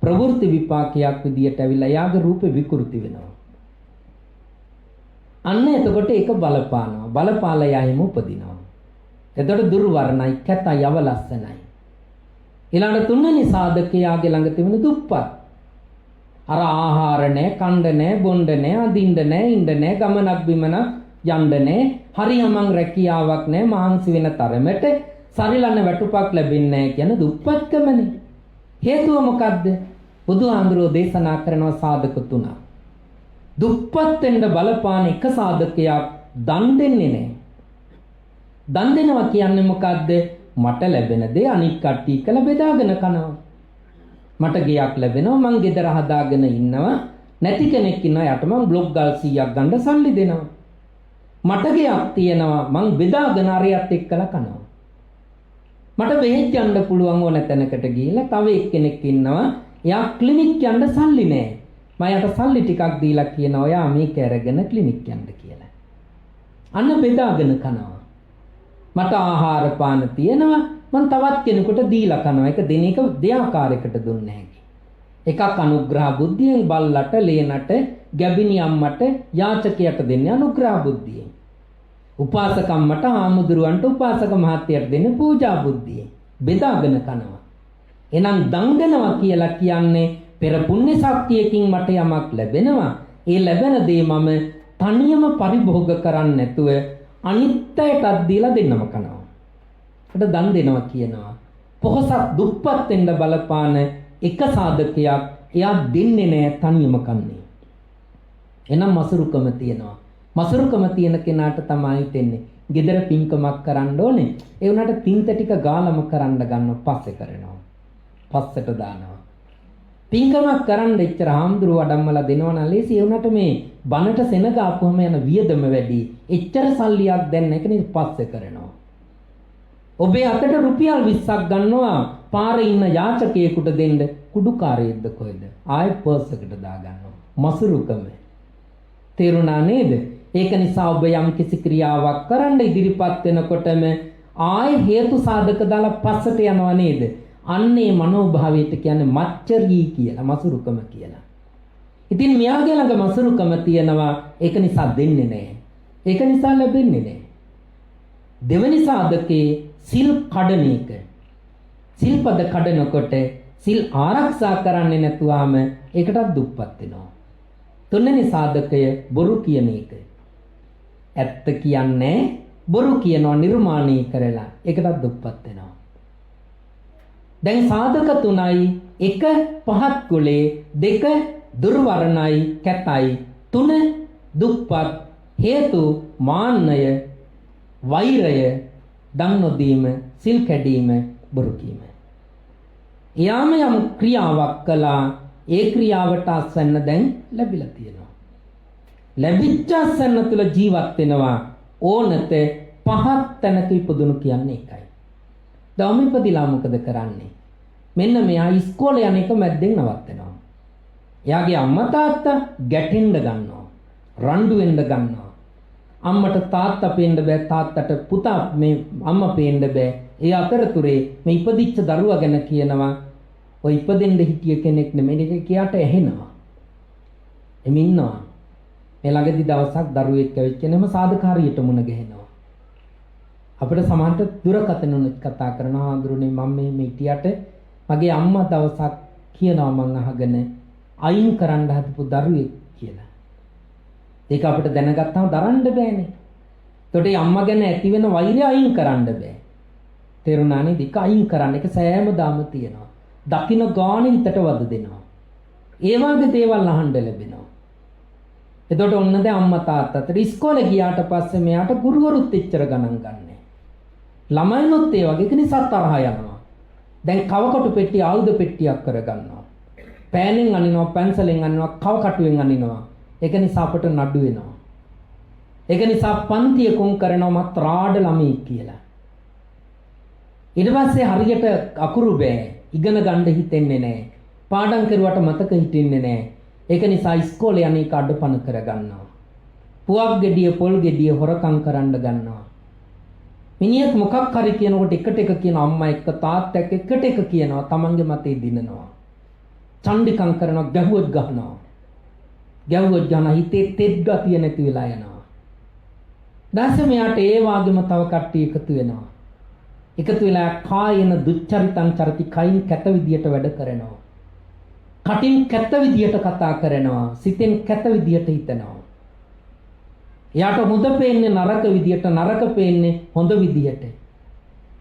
ප්‍රවෘත්ති විපාකයක් විදියට ඇවිල්ලා යාගේ රූපේ විකෘති වෙනවා. අන්න එතකොට ඒක බලපානවා. බලපාලා යයිම උපදිනවා. එතකොට දුර්වර්ණයි, කැතයි, අවලස්සනයි. ඊළඟ තුන්වෙනි සාධකයාගේ ළඟ තිබෙන දුප්පත්. අර ආහාර නැහැ, කණ්ඩ නැහැ, බොණ්ඩ නැහැ, අඳින්න නැහැ, ඉන්න නැහැ, ගමනක් බිමනක් යන්න නැහැ, හරියමං රැකියාවක් නැහැ, මහන්සි වෙන තරමට සරිලන වැටුපක් ලැබෙන්නේ නැහැ කියන දුප්පත්කමනේ. හේතුව මොකද්ද? බුදුහාඳුරෝ දේශනා කරනවා සාධක තුනක්. දුප්පත් වෙන්න බලපාන එක සාධකයක් දන් දෙන්නේ නැහැ. දන් දෙනවා කියන්නේ මොකද්ද? මට ලැබෙන දේ අනිත් කට්ටිය කළ බෙදාගෙන කනවා. මට ගෙයක් ලැබෙනවා මං ගෙදර හදාගෙන ඉන්නවා. නැති කෙනෙක් ඉන්නවා යට මං බ්ලොග් ගල් 100ක් ගන්න සල්ලි දෙනවා. මට ගෙයක් තියෙනවා මං බෙදාගෙන අරියත් එක්කලා කනවා. මට බෙහෙත් යන්න පුළුවන් ඕන තැනකට ගිහිල්ලා තව එක්කෙනෙක් ඉන්නවා එයා ක්ලිනික් යන්න සල්ලි නැහැ. මම යට සල්ලි ටිකක් දීලා කියනවා ඔයා මේක අරගෙන ක්ලිනික් යන්න කියලා. අන්න බෙදාගෙන කනවා. මට ආහාර පාන තියෙනවා මං තවත් කෙනෙකුට දීලා කනවා. ඒක දෙන එක දෙආකාරයකට දුන්නේ නැහැ. එකක් අනුග්‍රහ බුද්ධියෙන් බල්ලට, ලේනට, ගැබිනි අම්මට, යාචකයට දෙන්නේ අනුග්‍රහ බුද්ධියෙන්. උපාසකම්මට, ආමුදුරුවන්ට, උපාසක මහත්තයට දෙන්නේ පූජා බුද්ධියෙන්. බෙදාගෙන කනවා. එහෙනම් දන් දෙනවා කියලා කියන්නේ පෙර පුණ්‍ය ශක්තියකින් මට යමක් ලැබෙනවා. ඒ ලැබෙන දේ මම තනියම පරිභෝග කරන්නේ නැතුව අනිත් අයටත් දීලා දෙන්නම කනවා. ඒකට දන් දෙනවා කියනවා. පොහොසත් දුප්පත් වෙන්න බලපාන එක සාධකයක් එයා දෙන්නේ නැහැ තනියම කන්නේ. එහෙනම් මසුරුකම තියෙනවා. මසුරුකම තියෙන කෙනාට තමයි දෙන්නේ. ගෙදර පින්කමක් කරන්න ඕනේ. ඒ උනාට තින්ත ටික ගාලම කරන්න ගන්නව පස්සේ කරනවා. පස්සට දානවා. පින්කමක් කරන්න එච්චර හාමුදුරුව වඩම්මලා දෙනවනම් ලේසි. ඒ උනාට මේ බනට සෙනග ආපුවම යන වියදම වැඩි. එච්චර සල්ලියක් දැන් එක නේ පස්සේ කරනවා. ඔබේ අතට රුපියල් 20ක් ගන්නවා පාරේ ඉන්න යාචකයෙකුට දෙන්න කුඩුකාරයෙක්ද කොහෙද? ආයෙ පර්ස් එකට දා ගන්නවා. මසුරුකම. තේරුණා නේද? ඒක නිසා ඔබ යම් කිසි ක්‍රියාවක් කරන්න ඉදිරිපත් වෙනකොටම ආයෙ හේතු සාධක දාලා පස්සට යනවා නේද? අන්නේ මනෝභාවයට කියන්නේ මච්චරී කියලා, මසුරුකම කියලා. ඉතින් මෙයාගේ ළඟ මසුරුකම තියෙනවා. ඒක නිසා දෙන්නේ නැහැ. ඒක නිසා ලැබෙන්නේ නැහැ. දෙවෙනි සාධකේ සිල් කඩන එක. සිල්පද කඩනකොට සිල් ආරක්ෂා කරන්නේ නැතුවම ඒකටත් දුප්පත් වෙනවා. තුන්වෙනි සාධකය බොරු කියන එක. ඇත්ත කියන්නේ බොරු කියනවා නිර්මාණය කරලා. ඒකටත් දුප්පත් වෙනවා. දැන් සාධක තුනයි. 1 පහත් කුලේ, 2 දුර්වර්ණයි කැතයි, 3 දුප්පත්. හේතු මාන්නය, වෛරය, දන් නොදීම, සිල් කැඩීම, බොරු කීම. යාම යම් ක්‍රියාවක් කළා. ඒ ක්‍රියාවට අස්වැන්න දැන් ලැබිලා තියෙනවා. ලැබිච්ච අස්වැන්න තුළ ජීවත් වෙනවා. ඕනත පහත් තැනක ඉපදුණු කියන්නේ ඒකයි. දවම ඉපදිලා මොකද කරන්නේ? මෙන්න මෙයා ඉස්කෝලේ යන එක මැද්දෙන් නවත්තනවා. එයාගේ අම්මා තාත්තා ගැටෙන්න ගන්නවා. රණ්ඩු වෙන්න ගන්නවා. අම්මට තාත්තා පේන්න බෑ, තාත්තට පුතා මේ අම්මා පේන්න බෑ. ඒ අතරතුරේ මේ ඉපදිච්ච දරුවා ගැන කියනවා ඔය ඉපදෙන්න හිටිය කෙනෙක් නෙමෙයි ඒක කියාට ඇහෙනවා. එමි ඉන්නවා. මේ ළඟදි දවසක් දරුවෙක් ඇවිත් කෙනෙම සාධකාරියට මුණ ගැහෙනවා. අපිට සමහරට දුරකථනුත් කතා කරනවා හඳුරුනේ මම මේ හිටියට මගේ අම්මා දවසක් කියනවා මං අහගෙන අයින් කරන්න හදපු දරුවෙක් කියලා. ඒක අපිට දැනගත්තාම දරන්න බෑනේ. ඒකට ඒ අම්මා ගැන ඇති වෙන වෛරය අයින් කරන්න බෑ. තේරුණානේ? ඒක අයින් කරන්න එක සෑමදාම තියෙනවා. දකින්න ගානේ හිතට වද දෙනවා. ඒ වගේ දේවල් අහන්න ලැබෙනවා. එතකොට ඔන්න දැන් අම්මා තාත්තට ඉස්කෝලේ ගියාට පස්සේ මෙයාට ගුරුවරුත් එච්චර ගණන් ගන්නෑ. ළමයිනොත් ඒ වගේ කෙනෙක් තරහ යනවා. දැන් කවකොටු පෙට්ටිය ආයුධ පෙට්ටියක් කරගන්නවා. පෑනෙන් අනිනවා, පැන්සලෙන් අනිනවා, කවකටුවෙන් අනිනවා. ඒක නිසා අපට නඩු වෙනවා. ඒක නිසා පන්තිය කොන් කරනවා මත් රාඩ ළමයි කියලා. ඊට පස්සේ හරියට අකුරු බෑ. ඉගෙන ගන්න හිතෙන්නේ නැහැ. පාඩම් කරුවට මතක හිටින්නේ නැහැ. ඒක නිසා ඉස්කෝලේ යන්නේ කඩපණ කරගන්නවා. පුවක් ගෙඩිය, පොල් ගෙඩිය හොරකම් කරන්න ගන්නවා. මිනිහෙක් මොකක් හරි කියනකොට එකට එක කියන අම්මා එක්ක තාත්තා එක්ක එකට එක කියනවා. තමන්ගේ මතේ දිනනවා. චණ්ඩිකම් කරනවා, ගැහුවොත් ගහනවා. ගැහුවොත් ගහන හිතේ තෙත් ගතිය නැති වෙලා යනවා. දැන් මෙයාට ඒ වගේම තව කට්ටිය එකතු වෙනවා. එකතු වෙලා කායන දුච්චරිතං චරති, කයින් කැත විදියට වැඩ කරනවා. කටින් කැත විදියට කතා කරනවා. සිතෙන් කැත විදියට හිතනවා. එයාට හොඳ පේන්නේ නරක විදියට, නරක පේන්නේ හොඳ විදියට.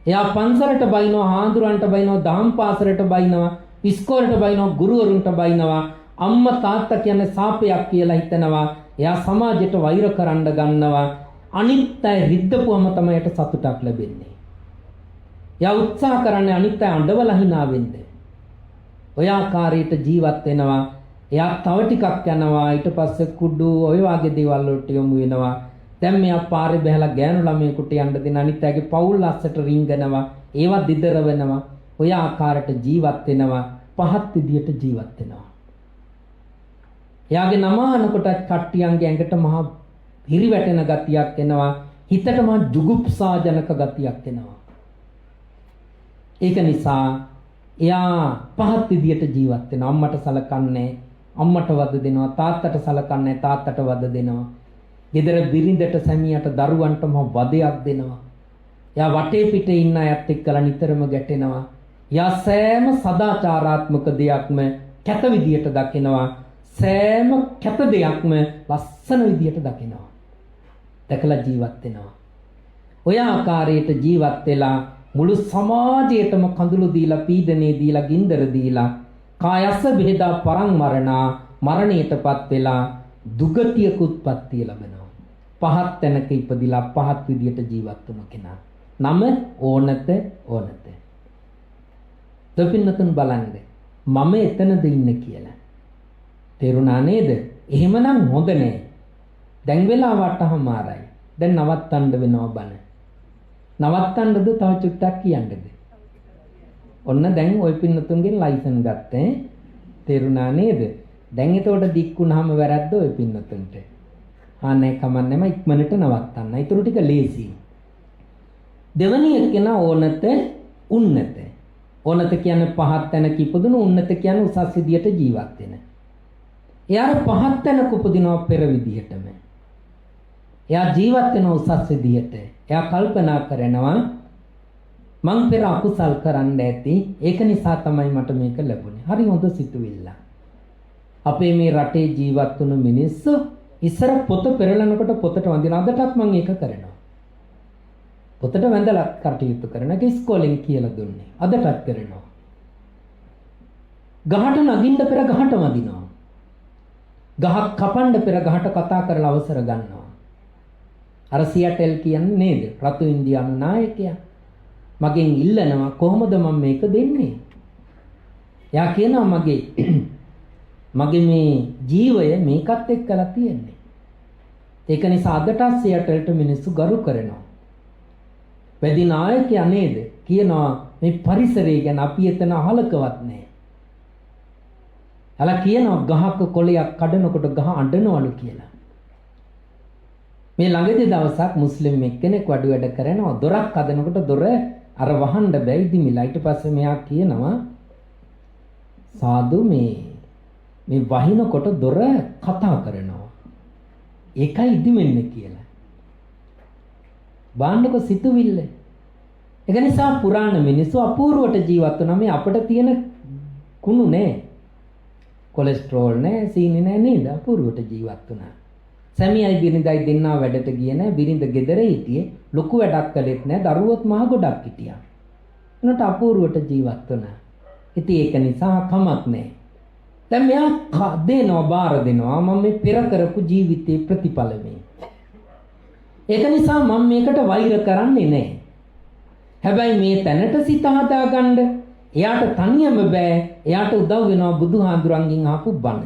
එයා පන්සලට බයිනවා, හාඳුරන්ට බයිනවා, දහම් පාසලට බයිනවා, ඉස්කෝලේට බයිනවා, ගුරුවරුන්ට බයිනවා. අම්මා තාත්තා කියන්නේ සාපයක් කියලා හිතනවා. එයා සමාජයට වෛර කරන්න ගන්නවා. අනිත් අය රිද්දපුවම තමයි යට සතුටක් ලැබෙන්නේ. එයා උත්සාහ කරන්නේ අනිත් අය අඬවලා hina වෙන්න. ඔය ආකාරයට ජීවත් වෙනවා. එයා තව ටිකක් යනවා. ඊට පස්සේ කුඩු ඔය වගේ දේවල් වලට යොමු වෙනවා. දැන් මෙයා පාරේ බහැලා ගෑනු ළමයෙකුට යන්න දෙන අනිත් අයගේ පවුල් අස්සට රිංගනවා. ඒවා දිදර වෙනවා. ඔය ආකාරයට ජීවත් වෙනවා. පහත් විදියට ජීවත් වෙනවා. එයාගේ නම අහනකොට කට්ටියන්ගේ ඇඟට මහා හිරිවැටෙන ගතියක් එනවා. හිතට මහා ජුගුප්සාජනක ගතියක් එනවා. ඒක නිසා එයා පහත් විදියට ජීවත් වෙනවා. අම්මට සලකන්නේ, අම්මට වද දෙනවා. තාත්තට සලකන්නේ, තාත්තට වද දෙනවා. ගෙදර බිරිඳට, සැමියාට, දරුවන්ටම වදයක් දෙනවා. එයා වටේ පිටේ ඉන්න අයත් එක්කලා නිතරම ගැටෙනවා. එයා සෑම සදාචාරාත්මක දෙයක්ම කැත විදියට දකිනවා. සෑම කැත දෙයක්ම ලස්සන විදියට දකිනවා. දැකලා ජීවත් වෙනවා. ඔය ආකාරයට ජීවත් වෙලා මුළු සමාජයටම කඳුළු දීලා, පීඩනේ දීලා, ගින්දර දීලා, කායස්ස බෙහෙදා පරං මරණා, මරණයටපත් වෙලා දුගතියකුත්පත්තිය ලැබෙනවා. පහත් තැනක ඉපදිලා පහත් විදියට ජීවත් වුණ කෙනා. නම ඕනත. දෙපින්නතුන් බලන්න. මම එතනද ඉන්නේ කියලා. තේරුණා නේද? එහෙමනම් හොඳ නෑ. දැන් වෙලාවටමාරයි. දැන් නවත්තන්න වෙනවා බන. නවත්තන්නද තව චුට්ටක් කියන්නද? ඔන්න දැන් ওই පින්නතුන්ගෙන් ලයිසන් ගත්තේ. තේරුණා නේද? දැන් එතකොට දික්ුණාම වැරද්ද ওই පින්නතුන්ට. ආන්නේ කමන්නේම ඉක්මනට නවත්තන්න. ඊටු ටික ලේසි. දෙවැනි එක්කන ඕනත උන්නත. ඕනත කියන්නේ පහත් තැනක ඉපදුණු, උන්නත කියන්නේ උසස් විදියට ජීවත් වෙන. එයාට පහත් තැනක උපදිනවා පෙර විදියටම. එයා ජීවත් වෙන උසස් විදියට. එයා කල්පනා කරනවා මං පෙර අකුසල් කරන්න ඇති. ඒක නිසා තමයි මට මේක ලැබුණේ. හරි හොඳ සිතුවිල්ල. අපේ මේ රටේ ජීවත් වුණු මිනිස්සු ඉස්සර පොත පෙරලනකොට පොතට වඳින අදටත් මම ඒක කරනවා. පොතට වැඳලා කටයුතු කරන එක ඉස්කෝලෙන් කියලා දුන්නේ. අදටත් කරනවා. ගහට නගින්න පෙර ගහට වඳිනවා. ගහක් කපන්න පෙර ගහට කතා කරලා අවසර ගන්නවා. අර සියටෙල් කියන්නේ නේද? රතු ඉන්දියානු නායකයා. මගෙන් ඉල්ලනවා කොහොමද මම මේක දෙන්නේ? එයා කියනවා මගේ මේ ජීවය මේකත් එක්කලා තියෙන්නේ. ඒක නිසා අදටත් සියටෙල්ට මිනිස්සු ගරු කරනවා. වැඩි නායකයා නේද? කියනවා මේ පරිසරය ගැන අපි එතන අහලකවත් නැහැ. අලා කියනවා ගහක කොළයක් කඩනකොට ගහ අඬනවලු කියලා. මේ ළඟදී දවසක් මුස්ලිම් එක්කෙනෙක් වඩු වැඩ කරනවා. දොරක් හදනකොට දොර අර වහන්න බැයි දිමිලා. ඊට පස්සේ මෙයා කියනවා සාදු මේ වහිනකොට දොර කතා කරනවා. ඒකයි ඉදිමෙන්නේ කියලා. බාන්නක සිතුවිල්ල. ඒක නිසා පුරාණ මිනිස්සු අපූර්වට ජීවත් වෙනවා. මේ අපිට තියෙන කුණු නෑ. කොලෙස්ටරෝල් නෑ, සීනි නෑ නේද? අපූර්වට ජීවත් වුණා. සැමියයි බිරිඳයි දෙන්නා වැඩට ගියේ නෑ. බිරිඳ ගෙදර හිටියේ. ලොකු වැඩක් කළෙත් නෑ. දරුවොත් මහ ගොඩක් හිටියා. උනට අපූර්වට ජීවත් වුණා. ඉතින් ඒක නිසා කමක් නෑ. දැන් මෙයා දෙනවා, බාර දෙනවා. මම මේ පෙර කරපු ජීවිතේ ප්‍රතිඵල මේ. ඒක නිසා මම මේකට වෛර කරන්නේ නැහැ. හැබැයි මේ තැනට සිත හදාගන්න එයාට තනියම බෑ. එයාට උදව් වෙනවා බුදුහාඳුරන්ගෙන් අහපු බණ.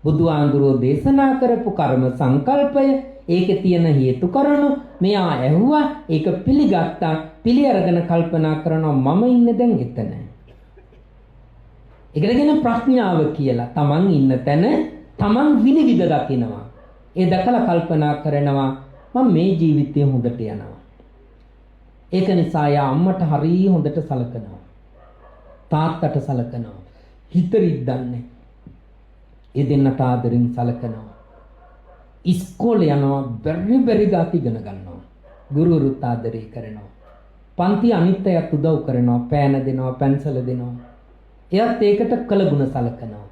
බුදුහාඳුරෝ දේශනා කරපු කර්ම සංකල්පය, ඒකේ තියෙන හේතු කරුණු මෙයා ඇහුවා, ඒක පිළිගත්තා. පිළි අරගෙන කල්පනා කරනවා මම ඉන්නේ දැන් එතන. ඒකට කියන ප්‍රඥාව කියලා. Taman ඉන්න තැන Taman විනිවිද දකිනවා. ඒ දැකලා කල්පනා කරනවා මම මේ ජීවිතේ හොඳට යනවා. ඒක නිසා යා අම්මට හරිය හොඳට සලකනවා. තාත්තට සලකනවා. හිතරිත් දන්නේ. ඒ දෙන්නට ආදරෙන් සලකනවා. ඉස්කෝලේ යනවා, බැරි ගාති ඉගෙන ගන්නවා. ගුරුවරුත් ආදරේ කරනවා. පන්ති අනිත් අයත් උදව් කරනවා, පෑන දෙනවා, පැන්සල දෙනවා. එයත් ඒකට කළගුණ සලකනවා.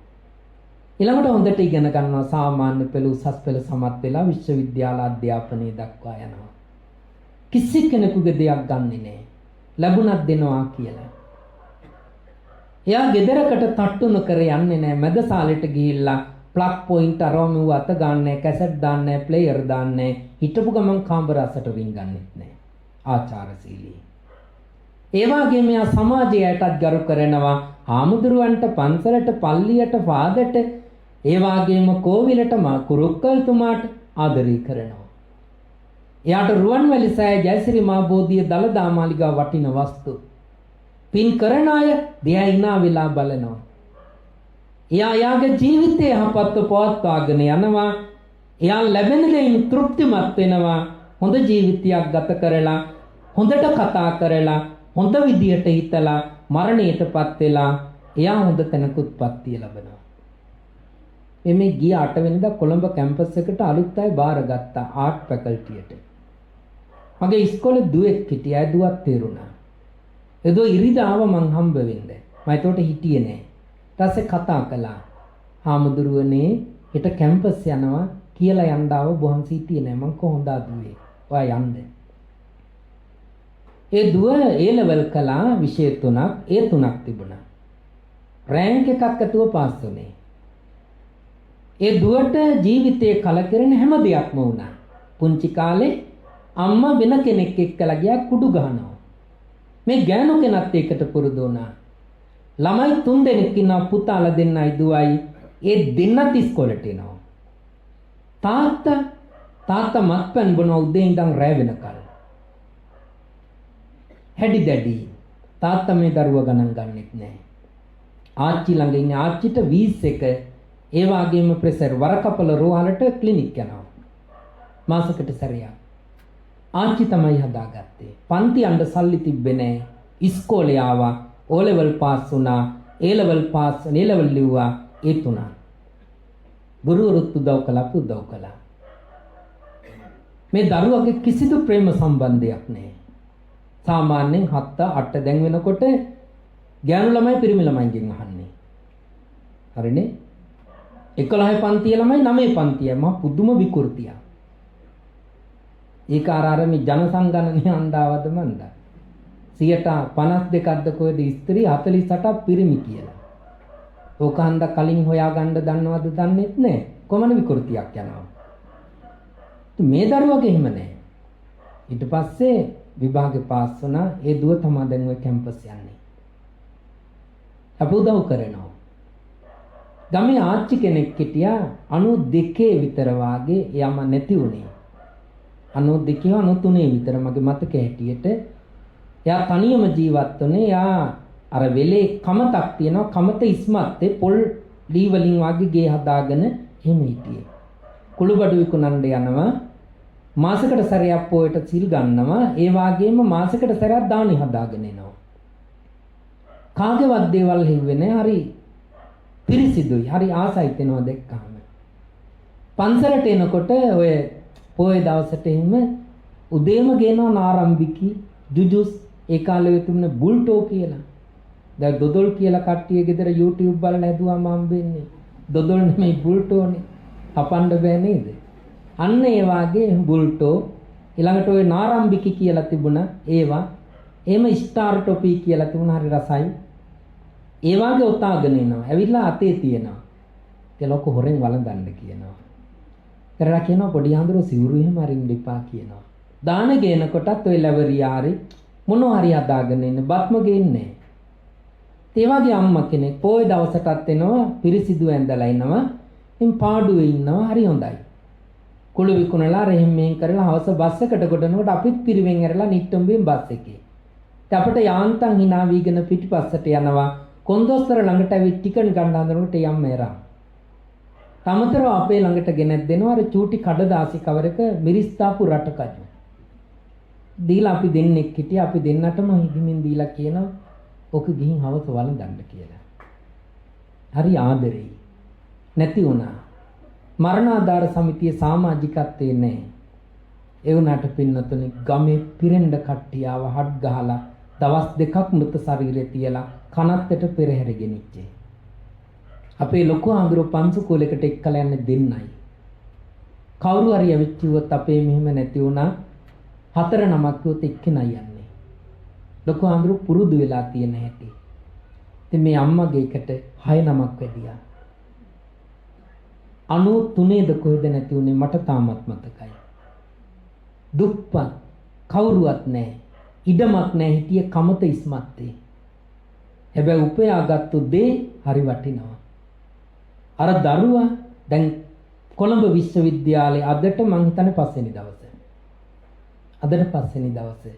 ඊළඟට හොඳට ඉගෙන ගන්නවා, සාමාන්‍ය පෙළ, උසස් පෙළ සමත් වෙලා විශ්වවිද්‍යාල අධ්‍යාපනය දක්වා යනවා. කිසි කෙනෙකුගේ දෙයක් ගන්නෙ නෑ. ලැබුණත් දෙනවා කියලා. එයා ගෙදරකට තට්ටු නොකර යන්නේ නෑ. මැදසාලෙට ගිහිල්ලා ප්ලග් පොයින්ට් අරවම අත ගන්නෑ, කැසට් දාන්නෑ, ප්ලේයර් දාන්නෑ. හිටපු ගමන් කාමර අසට රින් ගන්නෙත් නෑ. ආචාරශීලී. ඒ වගේම මෙයා සමාජයටත් ගරු කරනවා. ආමුදුරුවන්ට, පන්සලට, පල්ලියට, පාදට, ඒ වගේම කෝවිලට, කුරුක්කල්තුමාට ආදරය කරනවා. එයාට රුවන්වැලි සෑය, ජයසිරි මහ බෝධිය, දළදා මාලිගාව වටින වස්තු. පින් කරන අය දෙයා ඉනා වෙලා බලනවා. එයාගේ ජීවිතය යහපත්ව පවත්වාගෙන යනවා. එයා ලැබෙන දෙයින් තෘප්තිමත් වෙනවා. හොඳ ජීවිතයක් ගත කරලා, හොඳට කතා කරලා, හොඳ විදියට හිතලා, මරණයටපත් වෙලා එයා හොඳ තැනක උත්පත්තිය ලබනවා. මේ ගිය 8 වෙනිදා කොළඹ කැම්පස් එකට අලුත් අය බාරගත්තා ආර්ට් ෆැකල්ටියට. මගේ ඉස්කෝලේ දුවෙක් හිටියා. දුවක් තේරුණා. එදෝ ඉරිදාව මං හම්බ වෙන්නේ. මම ඒතකොට හිටියේ නෑ. ඊට පස්සේ කතා කළා. හාමුදුරුවනේ හෙට කැම්පස් යනවා කියලා යන්න ආව බොහන්සි හිටියේ නෑ. මං කොහොමද දුවේ? ඔයා යන්න. ඒ දුව A level කළා විෂය 3ක්. ඒ 3ක් තිබුණා. රෑන්ක් එකක් ඇතුව පාස් වුණේ. ඒ දුවට ජීවිතේ කලකිරෙන හැම දෙයක්ම වුණා. පුංචි කාලේ අම්මා වෙන කෙනෙක් එක්කලා ගියා කුඩු ගහනවා. මේ ගෑනු කෙනත් එකට පුරුදු වුණා. ළමයි 3 දෙනෙක් ඉන්නවා පුතාලා දෙන්නයි දුවයි. ඒ දෙන්නත් ඉස්කෝලේට එනවා. තාත්තා මත්පැන් බොන උදේ ඉඳන් රැ වෙනකල්. හැඩි දැඩි. තාත්තා මේ දරුවා ගණන් ගන්නෙත් නැහැ. ආච්චි ළඟ ඉන්නේ ආච්චිට වීස් එක ඒ වගේම ප්‍රෙෂර් වරකපල රෝහලට ක්ලිනික් යනවා. මාසෙකට සැරයක්. ආච්චි තමයි හදාගත්තේ. පන්ති යන්න සල්ලි තිබ්බේ නැහැ. ඉස්කෝලේ ආවා. O level පාස් වුණා. A level pass A level ලිව්වා. ඒ තුනක්. ගුරුවරුත් උදව් කළා. මේ දරුවගේ කිසිදු ප්‍රේම සම්බන්ධයක් නැහැ. සාමාන්‍යයෙන් 7 8 දැන් වෙනකොට ගෑනු ළමයි පිරිමි ළමයින්ගෙන් අහන්නේ. හරිනේ? 11 පන්තිය ළමයි 9 පන්තිය මම පුදුම විකෘතියක්. ඒක අර මේ ජනසංගණනය අන්දාවද මන්ද 52%ක්ද කොහෙද ස්ත්‍රී 48ක් පිරිමි කියලා. ඕක හන්ද කලින් හොයාගන්න දන්නවද දන්නෙත් නැහැ. කොමන විකෘතියක් යනවා. මේ දරුවගේ එහෙම නැහැ. ඊට පස්සේ විභාගේ පාස් වුණා. ඒ දුව තමයි දැන් ඔය කැම්පස් යන්නේ. අපි උදව් කරනවා. ගමේ ආච්චි කෙනෙක් හිටියා 92 විතර වාගේ යම නැති උනේ. 92 93 විතර මගේ මතක හැටියට. එයා තනියම ජීවත් වුණේ. එයා අර වෙලේ කමතක් තියෙනවා. කමත ඉස්මත්තේ පොල් ඩී වලින් වාගේ ගේ හදාගෙන එහෙම හිටියේ. කුළුබඩු විකුණන්න යනවා. මාසෙකට සැරයක් පොයට සිල් ගන්නවා. ඒ වගේම මාසෙකට සැරයක් දානි හදාගෙන එනවා. කාගේවත් දේවල් හෙව්වේ නැහැ. හරි පිරිසිදුයි. හරි ආසයි තේනවා දැක්කම. පන්සලට එනකොට ඔය පොයේ දවසට එහෙම උදේම ගේනවා නාරම්බිකි ජුජුස් ඒ කාලේ තිබුණ බුල්ටෝ කියලා. දැන් දොදොල් කියලා කට්ටිය ගෙදර YouTube බලලා හැදුවාම හම්බෙන්නේ. දොදොල් නෙමෙයි බුල්ටෝනේ. හපන්න බෑ නේද? අන්න ඒ වාගේ බුල්ටෝ ඊළඟට ඔය නාරම්බිකි කියලා තිබුණා ඒවා. එහෙම ස්ටාර් ටොපි කියලා තිබුණා හරි රසයි. ඒ වාගේ උතාගෙන එනවා. ඇවිල්ලා අතේ තියනවා. ඒක ලොකු හොරෙන් වළඳන්න කියනවා. කරලා කියනවා පොඩි හඳුරු සිවුරු එහෙම අරින්න එපා කියනවා. දාන ගේනකොටත් ඔය ලැබරියාරි මොනවා හරි හදාගෙන ඉන්න බත්ම ගේන්නේ. ඒ වගේ අම්මා කෙනෙක් පොයි දවසටත් එනවා පිරිසිදු ඇඳලා ඉනවා. ඉතින් පාඩුවේ ඉන්නවා හරි හොඳයි. කුළු විකුණලා රෙහිම් මෙහෙන් කරලා හවස බස් එකට ගොඩනකොට අපිත් පිරිවෙන් ඇරලා නිට්ටඹෙන් බස් එකේ. ඉතින් අපිට යාන්තම් hina වීගෙන පිටිපස්සට යනවා. කොන්දොස්තර ළඟට ඇවිත් ටිකට් ගන්න හදනකොට යම් එරා. තමතරව අපේ ළඟට ගෙනත් දෙනවා අර චූටි කඩදාසි කවරක මිරිස් තාපු රටකජු. දීලා අපි දෙන්නෙක් හිටියා. අපි දෙන්නටම හිමින් දීලා කියනවා ඔක ගිහින් හවස වළඳන්න කියලා. හරි ආදරෙයි. නැති වුණා. මරණාධාර සමිතියේ සමාජිකත්වයේ නැහැ. ඒ වුණාට පින්නතුනේ ගමේ පිරෙන්න කට්ටිය ආව හඩ් ගහලා දවස් දෙකක් මృత ශරීරය තියලා කනත්තට පෙරහැර ගෙනිච්චේ. අපේ ලොකු ආඳුර පන්සුකෝලයකට එක්කලා යන්න දෙන්නයි. කවුරු හරි ඇවිත්චුවොත් අපේ මෙහෙම නැති වුණා 4 නමක් කිව්වොත් එක්කෙනයි යන්නේ. ලොකු ආඳුර පුරුදු වෙලා තියෙන හැටි. ඉතින් මේ අම්මගේ එකට 6 නමක් වැඩියා. 93ද කොහෙද නැති උනේ මට තාමත් මතකයි. දුප්පත් කවුරුවත් නැහැ. ඉඩමක් නැහැ හිටියේ කමත ඉස්මත්තේ. හැබැයි උපයාගත්තු දේ හරි වටිනවා. අර දරුවා දැන් කොළඹ විශ්වවිද්‍යාලයේ අදට මං හිතන්නේ පස්වෙනි දවසේ. අදට පස්වෙනි දවසේ.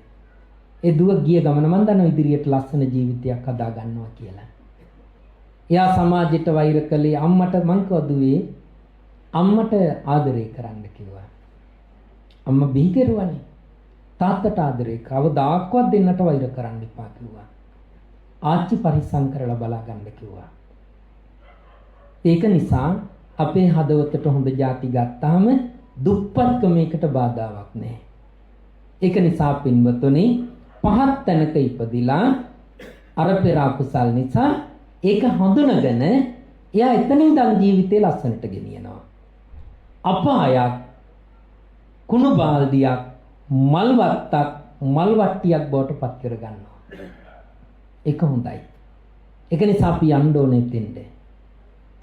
ඒ දුව ගිය ගමන මං දන්නවා ඉදිරියට ලස්සන ජීවිතයක් හදා ගන්නවා කියලා. එයා සමාජයට වෛර කළේ අම්මට මං කිව්වා අම්මට ආදරේ කරන්න කිව්වා. අම්මා බිහි කරුවානේ. තාත්තට ආදරේ කවදාක්වත් දෙන්නට වෛර කරන්න එපා කිව්වා. ආච්චි පරිස්සම් කරලා බලා ගන්න කිව්වා. ඒක නිසා අපේ හදවතට හොඳ ಜಾති ගත්තාම දුප්පත්කමකට බාධාවක් නැහැ. ඒක නිසා පින්වතුනි පහත් තැනක ඉපදිලා අර පෙර අකුසල් නිසා ඒක හඳුනගෙන එයා එතනින් ඉඳන් ජීවිතේ ලස්සනට ගෙනියනවා. අපායක් කුණු බාල්දියක් මල් වත්තක් මල් වට්ටියක් බවට පත් කර ගන්නවා. ඒක හොඳයි. ඒක නිසා අපි යන්න ඕනේ දෙන්නේ.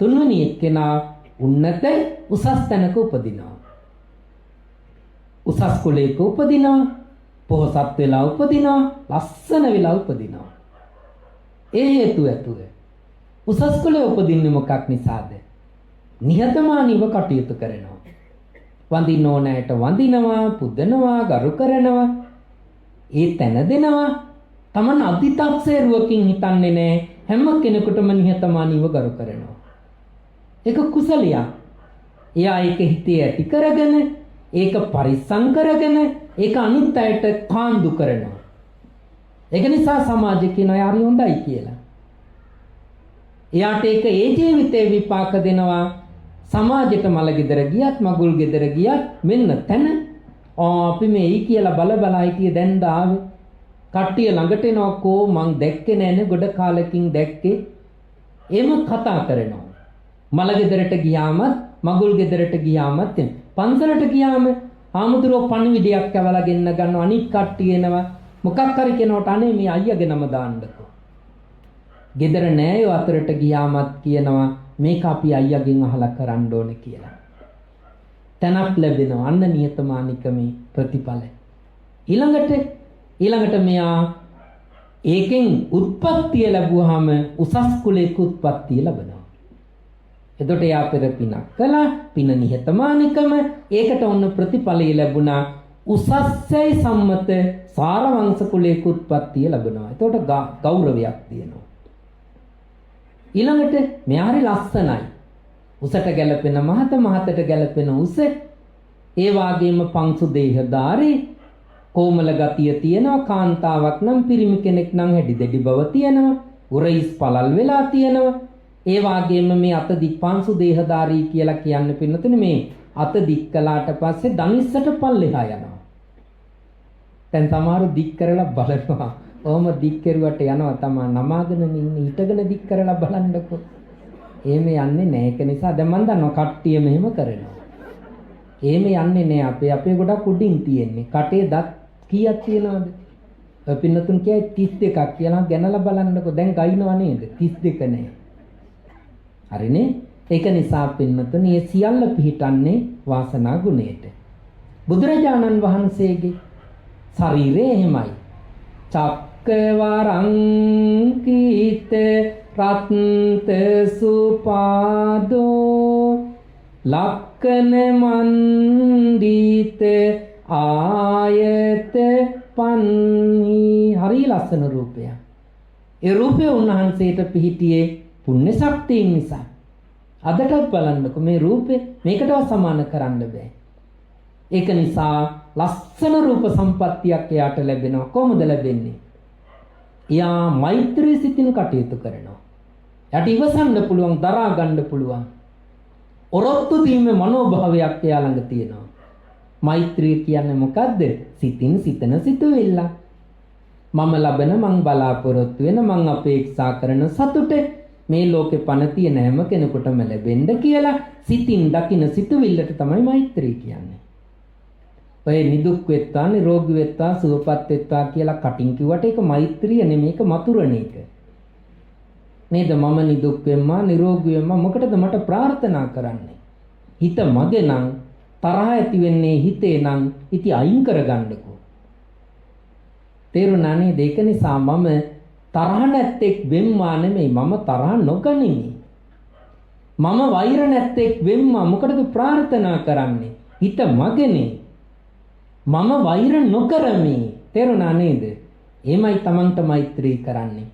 තුන්වෙනි එක්කෙනා උන්නත උසස් තැනක උපදිනවා. උසස් කුලයක උපදිනවා. පොහොසත් වෙලා උපදිනවා. ලස්සන වෙලා උපදිනවා. ඒ හේතුව ඇතුව උසස් කුලයේ උපදින්නේ මොකක් නිසාද? නිහතමානීව කටයුතු කරනවා. වඳින්න ඕනෑට වඳිනවා, පුදනවා, ගරු කරනවා. ඒ තැන දෙනවා. Taman අධිතක්සේරුවකින් හිතන්නේ නැහැ. හැම කෙනෙකුටම නිහතමානීව ගරු කරනවා. ඒක කුසලයක්. එයා ඒක හිතේ ඇති කරගෙන, ඒක පරිස්සම් කරගෙන, ඒක අනිත් අයට කාන්දු කරනවා. ඒක නිසා සමාජයේ කියන අය හරි හොඳයි කියලා. එයාට ඒක ඒ ජීවිතේ විපාක දෙනවා. සමාජයට මල ගෙදර ගියත් මගුල් ගෙදර ගියත් මෙන්න තැන අපි මේයි කියලා බල හිටියේ දැන් ආවේ. කට්ටිය ළඟට එනවා කෝ මං දැක්කේ නෑනේ ගොඩ කාලෙකින් දැක්කේ. එහෙම කතා කරනවා. මල ගෙදරට ගියාමත් මගුල් ගෙදරට ගියාමත් පන්සලට ගියාම ආමුදුරෝ පණිවිඩයක් කවලා ගෙන්න ගන්නවා. අනිත් කට්ටිය එනවා මොකක් හරි කෙනාට අනේ මේ අයියාගේ නම දාන්නකෝ. ගෙදර නෑ යෝ අතරට ගියාමත් කියනවා මේක අපි අයියාගෙන් අහලා කරන්න ඕනේ කියලා. තනක් ලැබෙනවා. අන්න නියතමානිකමේ ප්‍රතිඵල. ඊළඟට මෙයා ඒකෙන් උත්පත්තිය ලැබුවාම උසස් කුලයක උත්පත්තිය ලැබෙනවා. එතකොට එයා පෙර පිනක් කළා. පින නිහතමානිකම ඒකට ඔන්න ප්‍රතිඵලය ලැබුණා. උසස්සේ සම්මත සාරවංශ කුලයක උත්පත්තිය ලැබෙනවා. එතකොට ගෞරවයක් තියෙනවා. ඊළඟට මෙයා හරි ලස්සනයි. උසට ගැලපෙන මහතට ගැලපෙන උස. ඒ වාගේම පංසු දේහධාරී කොමල ගතිය තියෙනවා. කාන්තාවක් නම් පිරිමි කෙනෙක් නම් හැඩි දෙඩි බව තියෙනවා. උරයිස් පළල් වෙලා තියෙනවා. ඒ වාගේම මේ අත දික් පංසු දේහධාරී කියලා කියන්න පින්නතුනේ මේ අත දික් කළාට පස්සේ දනිස්සට පල්ලෙහා යනවා. දැන් සමහරු දික් කරලා බලනවා. ඔහොම දික් කරුවට යනවා තමයි නමාගෙන ඉන්නේ හිටගෙන දික් කරලා බලන්නකෝ. එහෙම යන්නේ නැහැ. ඒක නිසා දැන් මම දන්නවා කට්ටිය මෙහෙම කරනවා. එහෙම යන්නේ නැහැ. අපේ ගොඩක් උඩින් තියෙන්නේ. කටේ දත් කීයක් තියෙනවද? ඔය පින්නතුන් කියයි 32ක් කියලා ගණනලා බලන්නකෝ. දැන් ගයින්ව නේද? 32 නෑ. හරිනේ? ඒක නිසා පින්නතුන් මේ සියල්ල පිහිටන්නේ වාසනා ගුණයට. බුදුරජාණන් වහන්සේගේ ශරීරය එහෙමයි. චක්කවරංකිත රත්ත සුපාදෝ ලක්කන මන්දිත ආයත පන්නි. හරි ලස්සන රූපයක්. ඒ රූපය උන්වහන්සේට පිහිටියේ පුණ්‍ය ශක්තියින් නිසා. අදටත් බලන්නකො මේ රූපේ මේකටවත් සමාන කරන්න බෑ. ඒක නිසා ලස්සන රූප සම්පත්තියක් එයාට ලැබෙනවා. කොහොමද ලැබෙන්නේ? එයා මෛත්‍රී සිතින් කටයුතු කරනවා. එයාට ඉවසන්න පුළුවන්, දරා ගන්න පුළුවන්. ඔරොත්තු දීමේ මනෝභාවයක් එයා ළඟ තියෙනවා. මෛත්‍රිය කියන්නේ මොකද්ද? සිතින් සිතන සිතුවිල්ල. මම ලබන, මං බලාපොරොත්තු වෙන, මං අපේක්ෂා කරන සතුට මේ ලෝකේ පණ තියෙන හැම කෙනෙකුටම ලැබෙන්න කියලා සිතින් දකින සිතුවිල්ලට තමයි මෛත්‍රී කියන්නේ. ඔය නිදුක් වෙත්තා, නිරෝගී වෙත්තා, සුවපත් වෙත්තා කියලා කටින් කිව්වට ඒක මෛත්‍රිය නෙමෙයි, ඒක මතුරණ එක. නේද? මම නිදුක් වෙම්මා, නිරෝගී වෙම්මා මොකටද මට ප්‍රාර්ථනා කරන්නේ? හිත මගේ නම් තරහ ඇති වෙන්නේ හිතේ නම් ඉති අයින් කරගන්නකෝ. තේරුණා නේද? ඒක නිසා මම තරහ නැත්තේක් වෙම්මා නෙමෙයි, මම තරහ නොගනිමි. මම වෛර නැත්තේක් වෙම්මා මොකටද ප්‍රාර්ථනා කරන්නේ? හිත මගේනේ. මම වෛර නොකරමි. තේරුණා නේද? එමයි තමන්ට මෛත්‍රී කරන්නේ.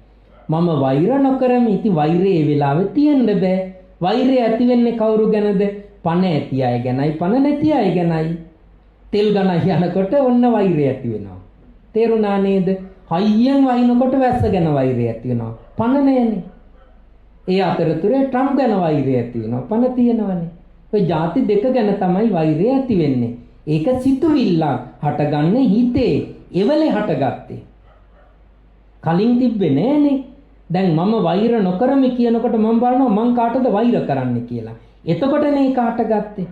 මම වෛර නොකරමි. ඉතින් වෛරය ඒ වෙලාවේ තියෙන්න බෑ. වෛරය ඇති වෙන්නේ කවුරු ගැනද? පණ ඇති අය ගැනයි, පණ නැති අය ගැනයි. තෙල් ගණ යනකොට ඔන්න වෛරය ඇති වෙනවා. තේරුණා නේද? හයියෙන් වහිනකොට වැස්ස ගැන වෛරය ඇති වෙනවා. පණ නැහැනේ. ඒ අතරතුරේ ට්‍රම්ප් ගැන වෛරය ඇති වෙනවා. පණ තියෙනවනේ. ඔය ಜಾති දෙක ගැන තමයි වෛරය ඇති වෙන්නේ. ඒක සිතුවිල්ලක් හටගන්නේ හිතේ. එවලේ හටගත්තේ. කලින් තිබ්බේ නෑනේ. දැන් මම වෛර නොකරමි කියනකොට මම බලනවා මං කාටද වෛර කරන්න කියලා. එතකොටනේ ඒක හටගත්තේ.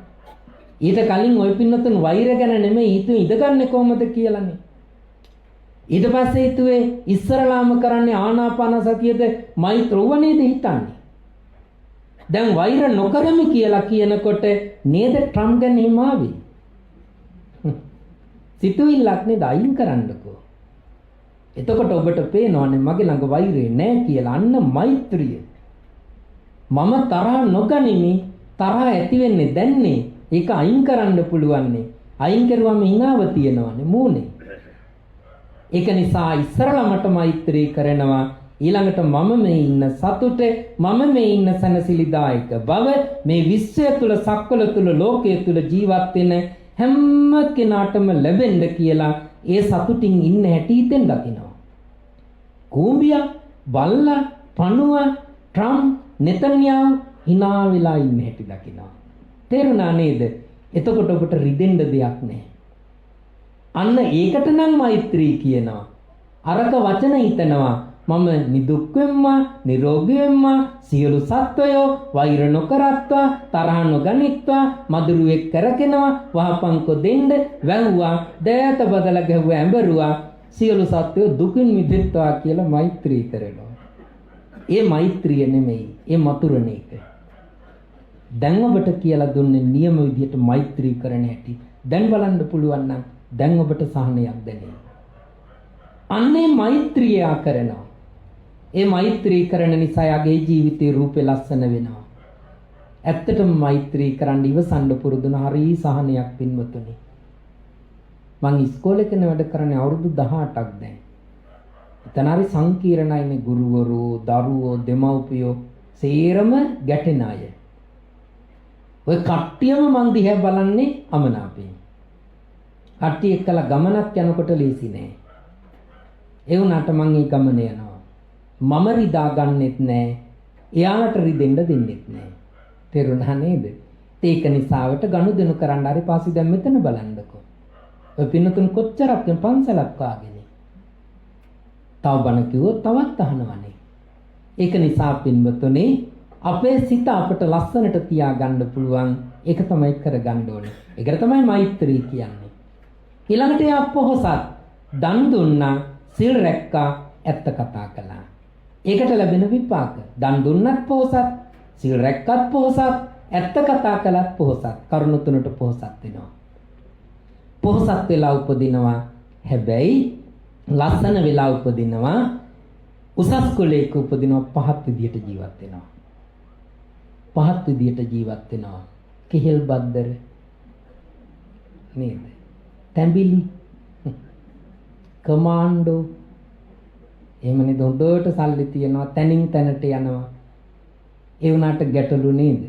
ඊට කලින් ওই පින්නතුන් වෛර ගැන නෙමෙයි හිතුවේ ඉඳගන්නේ කොහොමද කියලානේ. ඊට පස්සේ හිතුවේ ඉස්සරලාම කරන්නේ ආනාපාන සතියද මෛත්‍රෝවනේද හිතන්නේ. දැන් වෛර නොකරමි කියලා කියනකොට නේද ට්‍රම්ප් ගැන එහෙම ආවේ. සිතුවිල්ලක් නේද අයින් කරන්නකෝ. එතකොට ඔබට පේනවනේ මගේ ළඟ වෛරය නැහැ කියලා. අන්න මෛත්‍රිය. මම තරහ නොගනිමි. තරහ ඇති වෙන්නේ දැන්නේ. ඒක අයින් කරන්න පුළුවන්නේ. අයින් කරුවම හිනාව තියෙනවනේ මූණේ. ඒක නිසා ඉස්සරලා මට මෛත්‍රී කරනවා. ඊළඟට මම මේ ඉන්න සතුට, මම මේ ඉන්න සනසිලිදායක බව මේ විශ්වය තුල, සක්වල තුල, ලෝකයේ තුල ජීවත් වෙන හැම කෙනාටම ලැබෙන්න කියලා ඒ සතුටින් ඉන්න හැටි හිතෙන් දකිනවා. කූඹියා, බල්ලා, පණුවා, ට්‍රම්ප්, නෙතන්යාහු hina වෙලා ඉන්න හැටි දකිනවා. තේරුණා නේද? එතකොට ඔබට රිදෙන්න දෙයක් නැහැ. අන්න ඒකට නම් මෛත්‍රී කියනවා. අරක වචන හිතනවා. මම නිදුක් වෙම්මා, නිරෝගී වෙම්මා, සියලු සත්වයෝ වෛර නොකරත්වා, තරහ නොගනිත්වා, මధుරුවෙක් කරකිනවා, වහපංකො දෙන්න, වැහුවා, දෑත බදලා ගැහුවා, ඇඹරුවා, සියලු සත්වයෝ දුකින් මිදෙත්වා කියලා මෛත්‍රී කරනවා. ඒ මෛත්‍රිය නෙමෙයි, ඒ මතුරණ එක. දැන් ඔබට කියලා දුන්නේ නියම විදිහට මෛත්‍රී කරන හැටි. දැන් බලන්න පුළුවන් නම් දැන් ඔබට සහනයක් දැනෙයි. අන්නේ මෛත්‍රිය කරනවා. ඒ මෛත්‍රී කරන නිසා යාගේ ජීවිතේ රූපේ ලස්සන වෙනවා. ඇත්තටම මෛත්‍රී කරන්න ඉවසන්න පුරුදුන හරි සහනයක් පින්වතුනි. මං ඉස්කෝලේ කෙන වැඩ කරන්නේ අවුරුදු 18ක් දැන්. එතන හරි සංකීර්ණයිනේ ගුරුවරු, දරුවෝ, දෙමව්පියෝ සේරම ගැටෙන අය. ඔය කට්ටියම මං දිහා බලන්නේ අමනාපයෙන්. කට්ටිය එක්කලා ගමනක් යනකොට ලීසි නෑ. ඒ වුණාට මං ඒ ගමන යනවා. මම රිදා ගන්නෙත් නෑ. එයාලට රිදෙන්න දෙන්නෙත් නෑ. තේරුණා නේද? ඒක නිසාවට ගනුදෙනු කරන්න හරි පාසි දැන් මෙතන බලන්නකෝ. ඔය පින්නතුන් කොච්චරක් පන්සලක් වාගේනේ. තව බණ කිව්වොත් තවත් අහනවනේ. ඒක නිසා පින්වතුනි අපේ සිත අපට ලස්සනට තියාගන්න පුළුවන්. ඒක තමයි කරගන්න ඕනේ. ඒකට තමයි මෛත්‍රී කියන්නේ. ඊළඟට යා පොහොසත් දන් දුන්නා, සිල් රැක්කා, ඇත්ත කතා කළා. ඒකට ලැබෙන විපාක. දන් දුන්නත් පොහොසත්, සිල් රැක්කත් පොහොසත්, ඇත්ත කතා කළත් පොහොසත්. කරුණු තුනට පොහොසත් වෙනවා. පොහොසත් වෙලා උපදිනවා. හැබැයි ලස්සන වෙලා උපදිනවා. උසස් කුලයක උපදිනවා. පහත් විදියට ජීවත් වෙනවා. පහත් විදියට ජීවත් වෙනවා. කිහිල් බද්දර නේද? තැඹිලි, කමාන්ඩෝ, එහෙමනේ හොඳට සල්ලි තියනවා, තනින් තැනට යනවා. ඒ වුණාට ගැටලු නේද?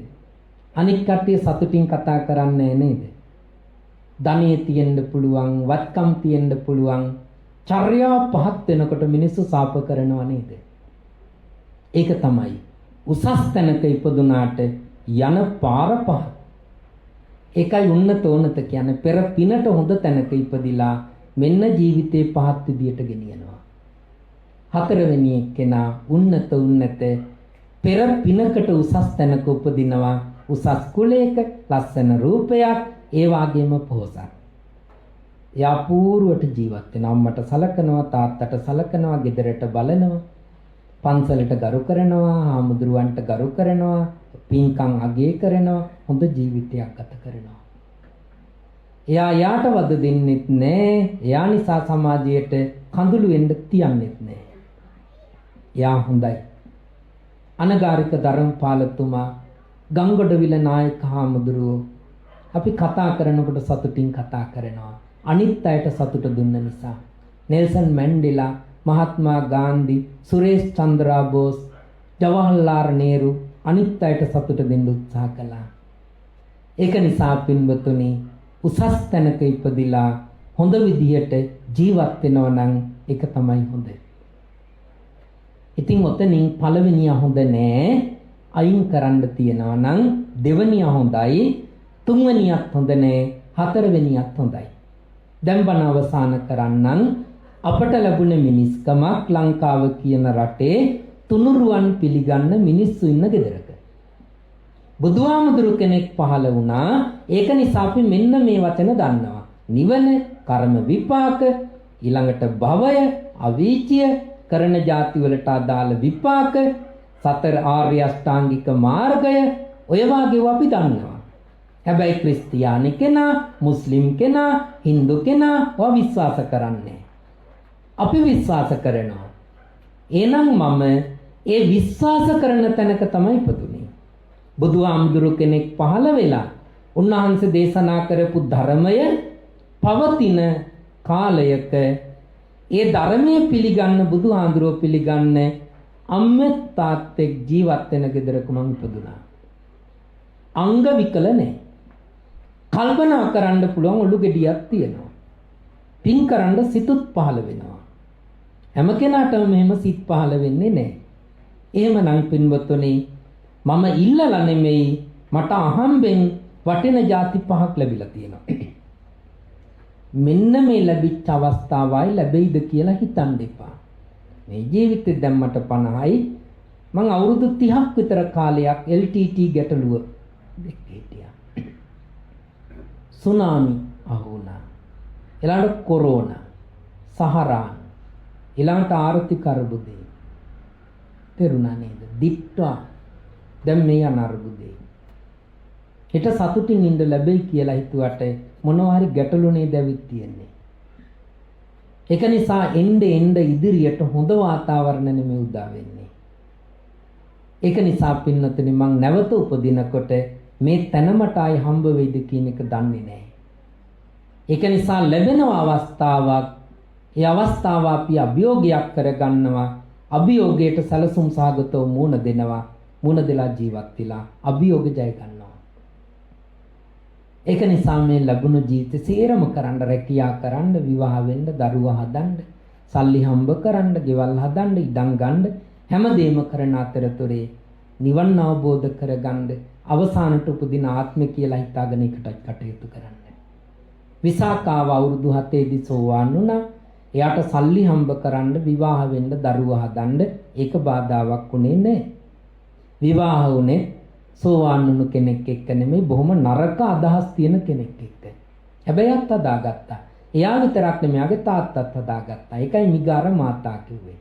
අනික් කට්ටිය සතුටින් කතා කරන්නේ නේද? ධනෙ තියෙන්න පුළුවන්, වත්කම් තියෙන්න පුළුවන්, චර්යා පහත් වෙනකොට මිනිස්සු සාප කරනවා නේද? ඒක තමයි උසස් තැනක ඉපදුනාට යන පාර පහ. ඒකයි උන්නත උන්නත කියන්නේ පෙර පිනට හොඳ තැනක ඉපදිලා මෙන්න ජීවිතේ පහත් විදියට ගෙනියනවා. හතරවෙනි එක්කෙනා උන්නත උන්නත පෙර පිනකට උසස් තැනක උපදිනවා. උසස් කුලයක ලස්සන රූපයක්, ඒ වගේම පොහොසත්. යා පූර්වට ජීවත් වෙන අම්මට සලකනවා, තාත්තට සලකනවා, ගෙදරට බලනවා, පන්සලට ගරු කරනවා, හාමුදුරුවන්ට ගරු කරනවා, පින්කම් අගය කරනවා, හොඳ ජීවිතයක් ගත කරනවා. එයා යාට වද දෙන්නෙත් නෑ. එයා නිසා සමාජයට කඳුළු වෙන්න තියන්නෙත් නෑ. එයා හොඳයි. අනගාരിക ධර්මපාලතුමා, ගංගොඩවිල නායක හාමුදුරුවෝ අපි කතා කරනකොට සතුටින් කතා කරනවා. අනිත් අයට සතුට දුන්න නිසා. නෙල්සන් මැන්ඩෙලා, මහත්මා ගාන්ධි, සුරේෂ් චන්ද්‍රා බෝස්, ජවහර්ලාල් නේරු අනිත් අයට සතුට දෙන්න උත්සාහ කළා. ඒක නිසා පින්වතුනි උසස් තැනක ඉපදිලා හොඳ විදියට ජීවත් වෙනවා නම් ඒක තමයි හොඳ. ඉතින් ඔතනින් පළවෙනිය හොඳ නෑ. අයින් කරන්න තියනවා නම් දෙවෙනිය හොඳයි, තුන්වෙනියත් හොඳ නෑ, හතරවෙනියත් හොඳයි. දැන් බණ අවසන් කරන්නම්. අපට ලැබුණ මිනිස්කමක් ලංකාව කියන රටේ තුනුරුවන් පිළිගන්න මිනිස්සු ඉන්න ගෙදරක. බුදුහාමුදුරු කෙනෙක් පහළ වුණා. ඒක නිසා අපි මෙන්න මේ වචන දන්නවා. නිවන, කර්ම විපාක, ඊළඟට භවය, අවීචිය, කරන ಜಾති වලට අදාළ විපාක, සතර ආර්ය අෂ්ටාංගික මාර්ගය, ඔය වාගේ අපි දන්නවා. හැබැයි ක්‍රිස්තියානි කෙනා, මුස්ලිම් කෙනා, හින්දු කෙනා ඔය විශ්වාස කරන්නේ. අපි විශ්වාස කරනවා. එහෙනම් මම ඒ විශ්වාස කරන තැනක තමයි ඉපදුනේ. බුදුහාමුදුරු කෙනෙක් පහළ වෙලා උන්වහන්සේ දේශනා කරපු ධර්මය පවතින කාලයක ඒ ධර්මයේ පිළිගන්න බුදුහාමුදුරුව පිළිගන්න අම්මේ තාත්තෙක් ජීවත් වෙන ගෙදරක මම ඉපදුනා. අංග විකල නැහැ. කල්පනා කරන්න පුළුවන් ඔලු ගෙඩියක් තියෙනවා. පින් කරන්න සිතුත් පහළ වෙනවා. හැම කෙනාටම මෙහෙම සිත් පහළ වෙන්නේ නැහැ. එහෙමනම් පින්වත්නි මම ඉල්ලලා නෙමෙයි මට අහම්බෙන් වටින ಜಾති පහක් ලැබිලා තියෙනවා. මෙන්න මේ ලැබිච්ච අවස්ථාවයි ලැබෙයිද කියලා හිතන්න එපා. මේ ජීවිතේ දැන් මට 50යි. මං අවුරුදු 30ක් විතර කාලයක් LTT ගැටලුව හිටියා. සුනාමි අහුණා. ඊළඟට කොරෝනා, සහරාන්, ඊළඟට ආර්ථික අර්බුදේ. තේරුණා නේද? දිට්ඨා. දැන් මේ අනර්බුදේ. හිත සතුටින් ඉඳ ලැබෙයි කියලා හිතුවට මොනවා හරි ගැටලුනේ දැවිත් තියෙන්නේ. ඒක නිසා එnde ඉදිරියට හොඳ වාතාවරණ නෙමෙයි උදා වෙන්නේ. ඒක නිසා පින්නතුනි මං නැවත උපදිනකොට මේ තැන මට ආයි හම්බ වෙයිද කියන එක දන්නේ නැහැ. ඒක නිසා ලැබෙන අවස්ථාවක්, ඒ අවස්ථාව අපි අභියෝගයක් කරගන්නවා. අභියෝගයට සැලසුම් සහගතව මුණ දෙනවා. මුණ දෙලා ජීවත් වෙලා අභියෝග ජය ගන්නවා. ඒක නිසා මේ ලැබුණු ජීවිතේ සේරම කරන්න, රැකියා කරන්න, විවාහ වෙන්න, දරුවා හදන්න, සල්ලි හම්බ කරන්න, ගෙවල් හදන්න, ඉඩම් ගන්න, හැමදේම කරන අතරතුරේ නිවන් අවබෝධ කරගන්න අවසානට උපදින ආත්මය කියලා හිතාගෙන එකට කටයුතු කරන්න. විසාකාව අවුරුදු 7 දී සෝවාන් වුණා. එයාට සල්ලි හම්බ කරන්න, විවාහ වෙන්න, දරුවා හදන්න ඒක බාධාවක් උනේ නැහැ. විවාහ වුණේ සෝවාන් වුණු කෙනෙක් එක්ක නෙමෙයි, බොහොම නරක අදහස් තියෙන කෙනෙක් එක්ක. හැබැයි අත් හදාගත්තා. එයා විතරක් නෙමෙයි, යාගේ තාත්තත් හදාගත්තා. ඒකයි මිගාර මාතා කිව්වේ.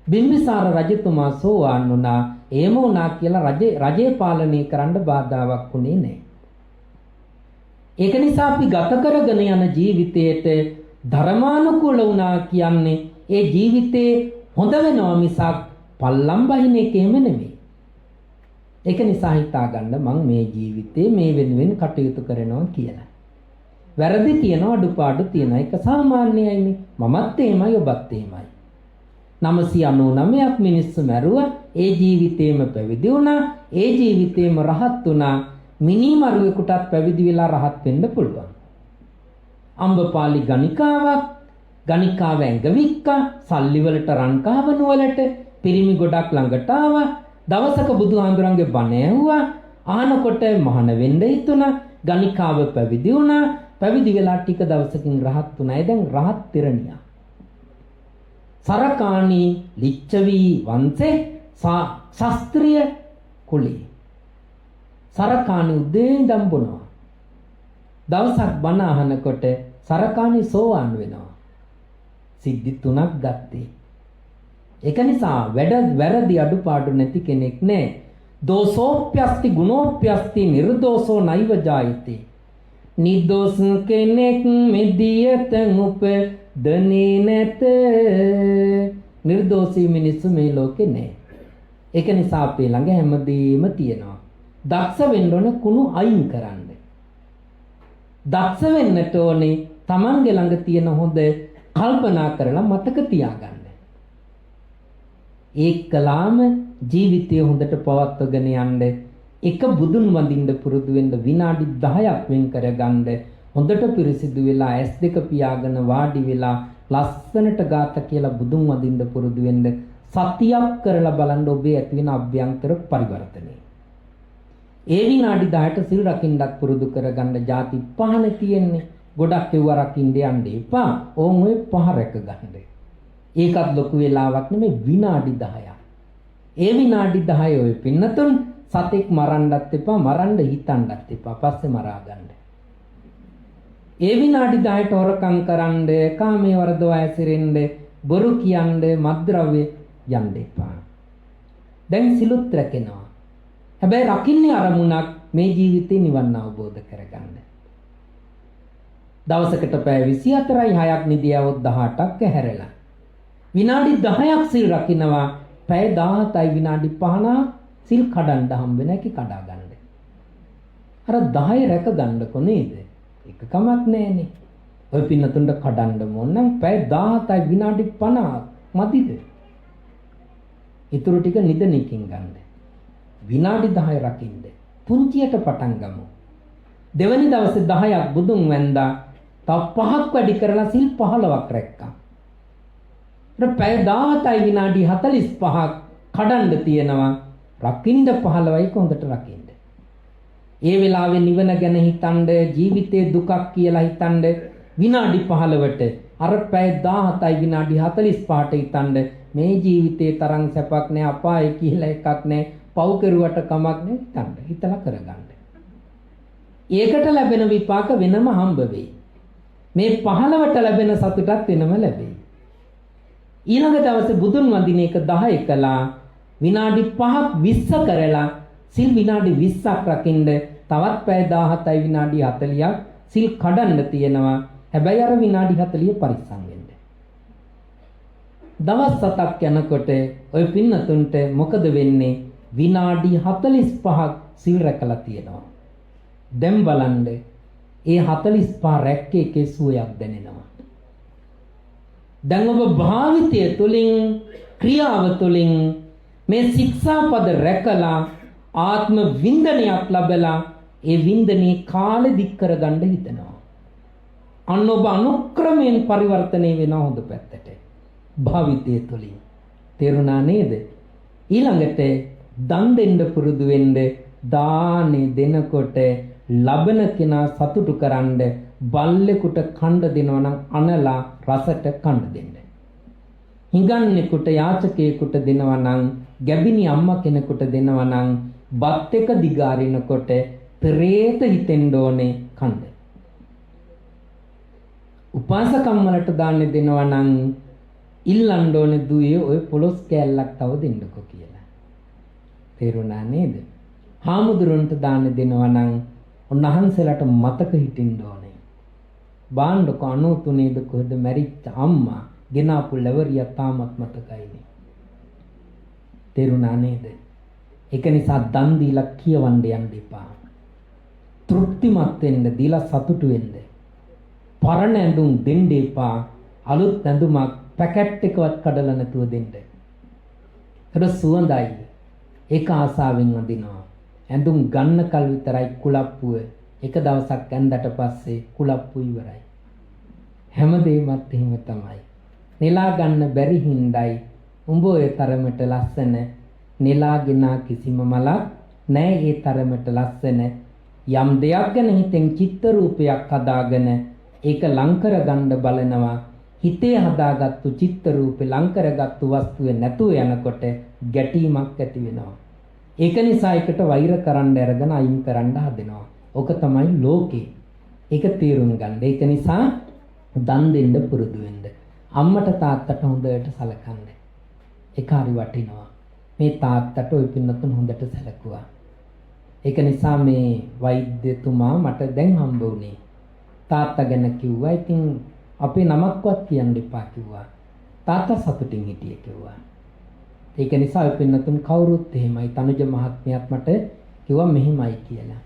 බිම්බිසාර රජතුමා සෝවාන් වුණා. එහෙම වුණා කියලා රජය පාලනය කරන්න බාධාවක් උනේ නැහැ. ඒක නිසා අපි ගත කරගෙන යන ජීවිතයට ධර්මානුකූල වුණා කියන්නේ ඒ ජීවිතේ හොඳ වෙනවා මිසක් පල්ලම් බහින එකේම නෙමෙයි. ඒක නිසා හිතා ගන්න මං මේ ජීවිතේ මේ වෙනුවෙන් කටයුතු කරනවා කියලා. වැරදි තියෙනවා, අඩුපාඩු තියෙනවා. ඒක සාමාන්‍යයිනේ. මමත් එහෙමයි, ඔබත් එහෙමයි. 999ක් මිනිස්සු මැරුවා. ඒ ජීවිතේම පැවිදි වුණා. ඒ ජීවිතේම රහත් වුණා. මිනිමරුවෙකුටත් පැවිදි වෙලා රහත් වෙන්න පුළුවන්. අම්බපාලි ගණිකාව ඇඟවික්කා, සල්ලි වලට රන් කහවණු වලට පිරිමි ගොඩක් ළඟට ආවා. දවසක බුදුහාඳුරන්ගේ බණ ඇහුවා. ආනකොට මහාන වෙන්න හිතුණා. ගණිකාව පැවිදි වුණා. පැවිදි වෙලා ටික දවසකින් රහත් වුණා. දැන් රහත් තෙරණියා. සරකාණි ලිච්ඡවි වංශේ ශාස්ත්‍රීය කුලේ. සරකාණි උදේ ඉඳන් බොනවා. දවසක් බණ අහනකොට සරකාණි සෝවාන් වෙනවා. සිද්ධි 3ක් ගත්තේ. ඒක නිසා වැරදි අඩුපාඩු නැති කෙනෙක් නෑ. දෝසෝප්‍යස්ති ගුණෝප්‍යස්ති නිර්දෝසෝ නෛව ජායති. නිර්දෝෂ කෙනෙක් මෙදියත උපදනේ නැත. නිර්දෝෂී මිනිස්සු මේ ලෝකේ නෑ. ඒක නිසා අපේ ළඟ හැමදේම තියෙනවා. දක්ෂ වෙන්න ඕන කුණු අයින් කරන්න. දක්ෂ වෙන්නට ඕනේ Tamange ළඟ තියෙන හොඳ කල්පනා කරලා මතක තියාගන්න. ඒකලාම ජීවිතය හොඳට පවත්වගෙන යන්න එක බුදුන් වඳින්න පුරුදු වෙන්න විනාඩි 10ක් වෙන් කරගන්න. හොඳට පිරිසිදු වෙලා S2 පියාගෙන වාඩි වෙලා ලස්සනට ගාත කියලා බුදුන් වදින්න පුරුදු වෙන්න සතියක් කරලා බලන්න ඔබේ ඇති වෙන අභ්‍යන්තර පරිවර්තනය. ඒ විනාඩි 10ට සිල් රකින්නත් පුරුදු කරගන්න ಜಾති පහනේ තියෙන්නේ. ගොඩක් ඒව රකින්න යන්න එපා. ඕන් ඔය පහ රැක ගන්න. ඒකත් ලොකු වෙලාවක් නෙමෙයි විනාඩි 10ක්. ඒ විනාඩි 10 ඔය පින්නතුන් සතෙක් මරන්නත් එපා, මරන්න හිතන්නත් එපා. පස්සේ මරා ගන්න. ඒ විනාඩි 10ට හොරකම් කරන්න, කාමයේ වරදව ඇසිරෙන්න, බොරු කියන්න, මත්ද්‍රව්‍ය යන්න එපා. දැන් සිලුත් රැකෙනවා. හැබැයි රකින්නේ අරමුණක් මේ ජීවිතේ නිවන් අවබෝධ කරගන්න. දවසකට පැය 24යි 6ක් නිදියවොත් 18ක් ඇහැරලා. විනාඩි 10ක් සිල් රකින්නවා පැය 17යි විනාඩි 50 සිල් කඩන්න හම්බ නැකි කඩා ගන්න. අර 10 රැක ගන්නකො නේද? එක කමක් නැහැනේ. ඔය පින්නතුන්ට කඩන්න ඕන නම් පැය 17යි විනාඩි 50 මදිද? ඊටු ටික නිදනකින් ගන්න. විනාඩි 10 රකින්න. පුංචියට පටන් ගමු. දෙවැනි දවසේ 10ක් බුදුන් වැන්දා. තව 5ක් වැඩි කරලා සිල් 15ක් රැක්කා. ඊට පැය 17යි විනාඩි 45ක් කඩන්න තියෙනවා. රකින්න 15යි හොඳට රකින්න. ඒ වෙලාවේ නිවන ගැන හිතනද ජීවිතේ දුකක් කියලා හිතනද විනාඩි 15ට අර පැය 17යි විනාඩි 45ට හිතනද මේ ජීවිතේ තරම් සැපක් නෑ අපාය කියලා එකක් නෑ පව් කෙරුවට කමක් නෑ හිතන්න. හිතලා කරගන්න. ඒකට ලැබෙන විපාක වෙනම හම්බ වෙයි. මේ 15ට ලැබෙන සතුටත් වෙනම ලැබෙයි. ඊළඟ දවසේ බුදුන් වඳින එක 10 කළා. විනාඩි 5ක් 20 කරලා සිල් විනාඩි 20ක් රකින්න තවත් පැය 17යි විනාඩි 40ක් සිල් කඩන්න තියෙනවා. හැබැයි අර විනාඩි 40 පරිස්සම් වෙන්න. දවස් 7ක් යනකොට ඔය පින්නතුන්ට මොකද වෙන්නේ? විනාඩි 45ක් සිල් රැකලා තියෙනවා. දැන් බලන්න ඒ 45 රැක්කේ එකේ සුවයක් දැනෙනවා. දැන් ඔබ භාවිතය තුළින් ක්‍රියාව තුළින් මේ ශික්ෂාපද රැකලා ආත්ම වින්දනයක් ලැබලා ඒ වින්දනේ කාලෙ දික් කරගන්න හිතනවා. අන්න ඔබ අනුක්‍රමයෙන් පරිවර්තනය වෙන හොඳ පැත්තට භාවිතය තුළින්. තේරුණා නේද? ඊළඟට දන් දෙන්න පුරුදු වෙන්න. දානේ දෙනකොට ලබන කෙනා සතුටු කරන්න බල්ලෙකුට කණ්ඩ දෙනවා නම් අනලා රසට කණ්ඩ දෙන්න. හිඟන්නෙකුට යාචකයෙකුට දෙනවා නම් ගැබිනි අම්මා කෙනෙකුට දෙනවා නම් බත් එක දිගාරිනකොට පෙරේත හිතෙන්න ඕනේ කණ්ඩ. උපාසකම් වලට දාන්න දෙනවා නම් ඉල්ලන්න ඕනේ දුවේ ඔය පොලොස් කෑල්ලක් තව දෙන්නකෝ කියලා. තේරුණා නේද? හාමුදුරන්ට දාන්න දෙනවා නම් උන්වහන්සේලාට මතක හිටින්න ඕනේ. බාණ්ඩක 93ද කොහෙද මැරිච්ච අම්මා ගෙනාපු ලැබරිය තාමත් මතකයිනේ. තේරුණා නේද? ඒක නිසා දන් දීලා කියවන්න යන්න එපා. තෘප්තිමත් වෙන්න දීලා සතුටු වෙන්න. පරණ ඇඳුම් දෙන්න එපා. අලුත් ඇඳුමක් පැකට් එකවත් කඩලා නැතුව දෙන්න. ඒක සුවඳයි. ඒක ආසාවෙන් අඳිනවා. ඇඳුම් ගන්න කල් විතරයි කුලප්පුව. එක දවසක් ඇඳට පස්සේ කුලප්පු ඉවරයි. හැමදේමත් එහෙම තමයි. නෙලා ගන්න බැරි හින්දායි උඹ ඔය තරමට ලස්සන නෙලාගෙන කිසිම මලක් නෑ ඒ තරමට ලස්සන. යම් දෙයක් ගැන හිතෙන් චිත්ත රූපයක් හදාගෙන ඒක ලං කරගන්න බලනවා. හිතේ හදාගත්තු චිත්ත රූපේ ලං කරගත්තු වස්තුවේ නැතුව යනකොට ගැටීමක් ඇති වෙනවා. ඒක නිසා එකට වෛර කරන්න අරගෙන අයින් කරන්න හදනවා. ඕක තමයි ලෝකේ. ඒක තේරුම් ගන්න. ඒක නිසා දන් දෙන්න පුරුදු වෙන්න. අම්මට තාත්තට හොඳට සලකන්න. ඒක හරි වටිනවා. මේ තාත්තට ඔය පින්නතුන් හොඳට සැලකුවා. ඒක නිසා මේ වෛද්‍යතුමා මට දැන් හම්බ වුණේ. තාත්තා ගැන කිව්වා. ඉතින් අපේ නමක්වත් කියන්න එපා කිව්වා. තාත්තා සතුටින් හිටියේ කිව්වා. ඒක නිසා ඔය පින්නතුන් කවුරුත් එහෙමයි. තනුජ මහත්මියත් මට කිව්වා මෙහෙමයි කියලා.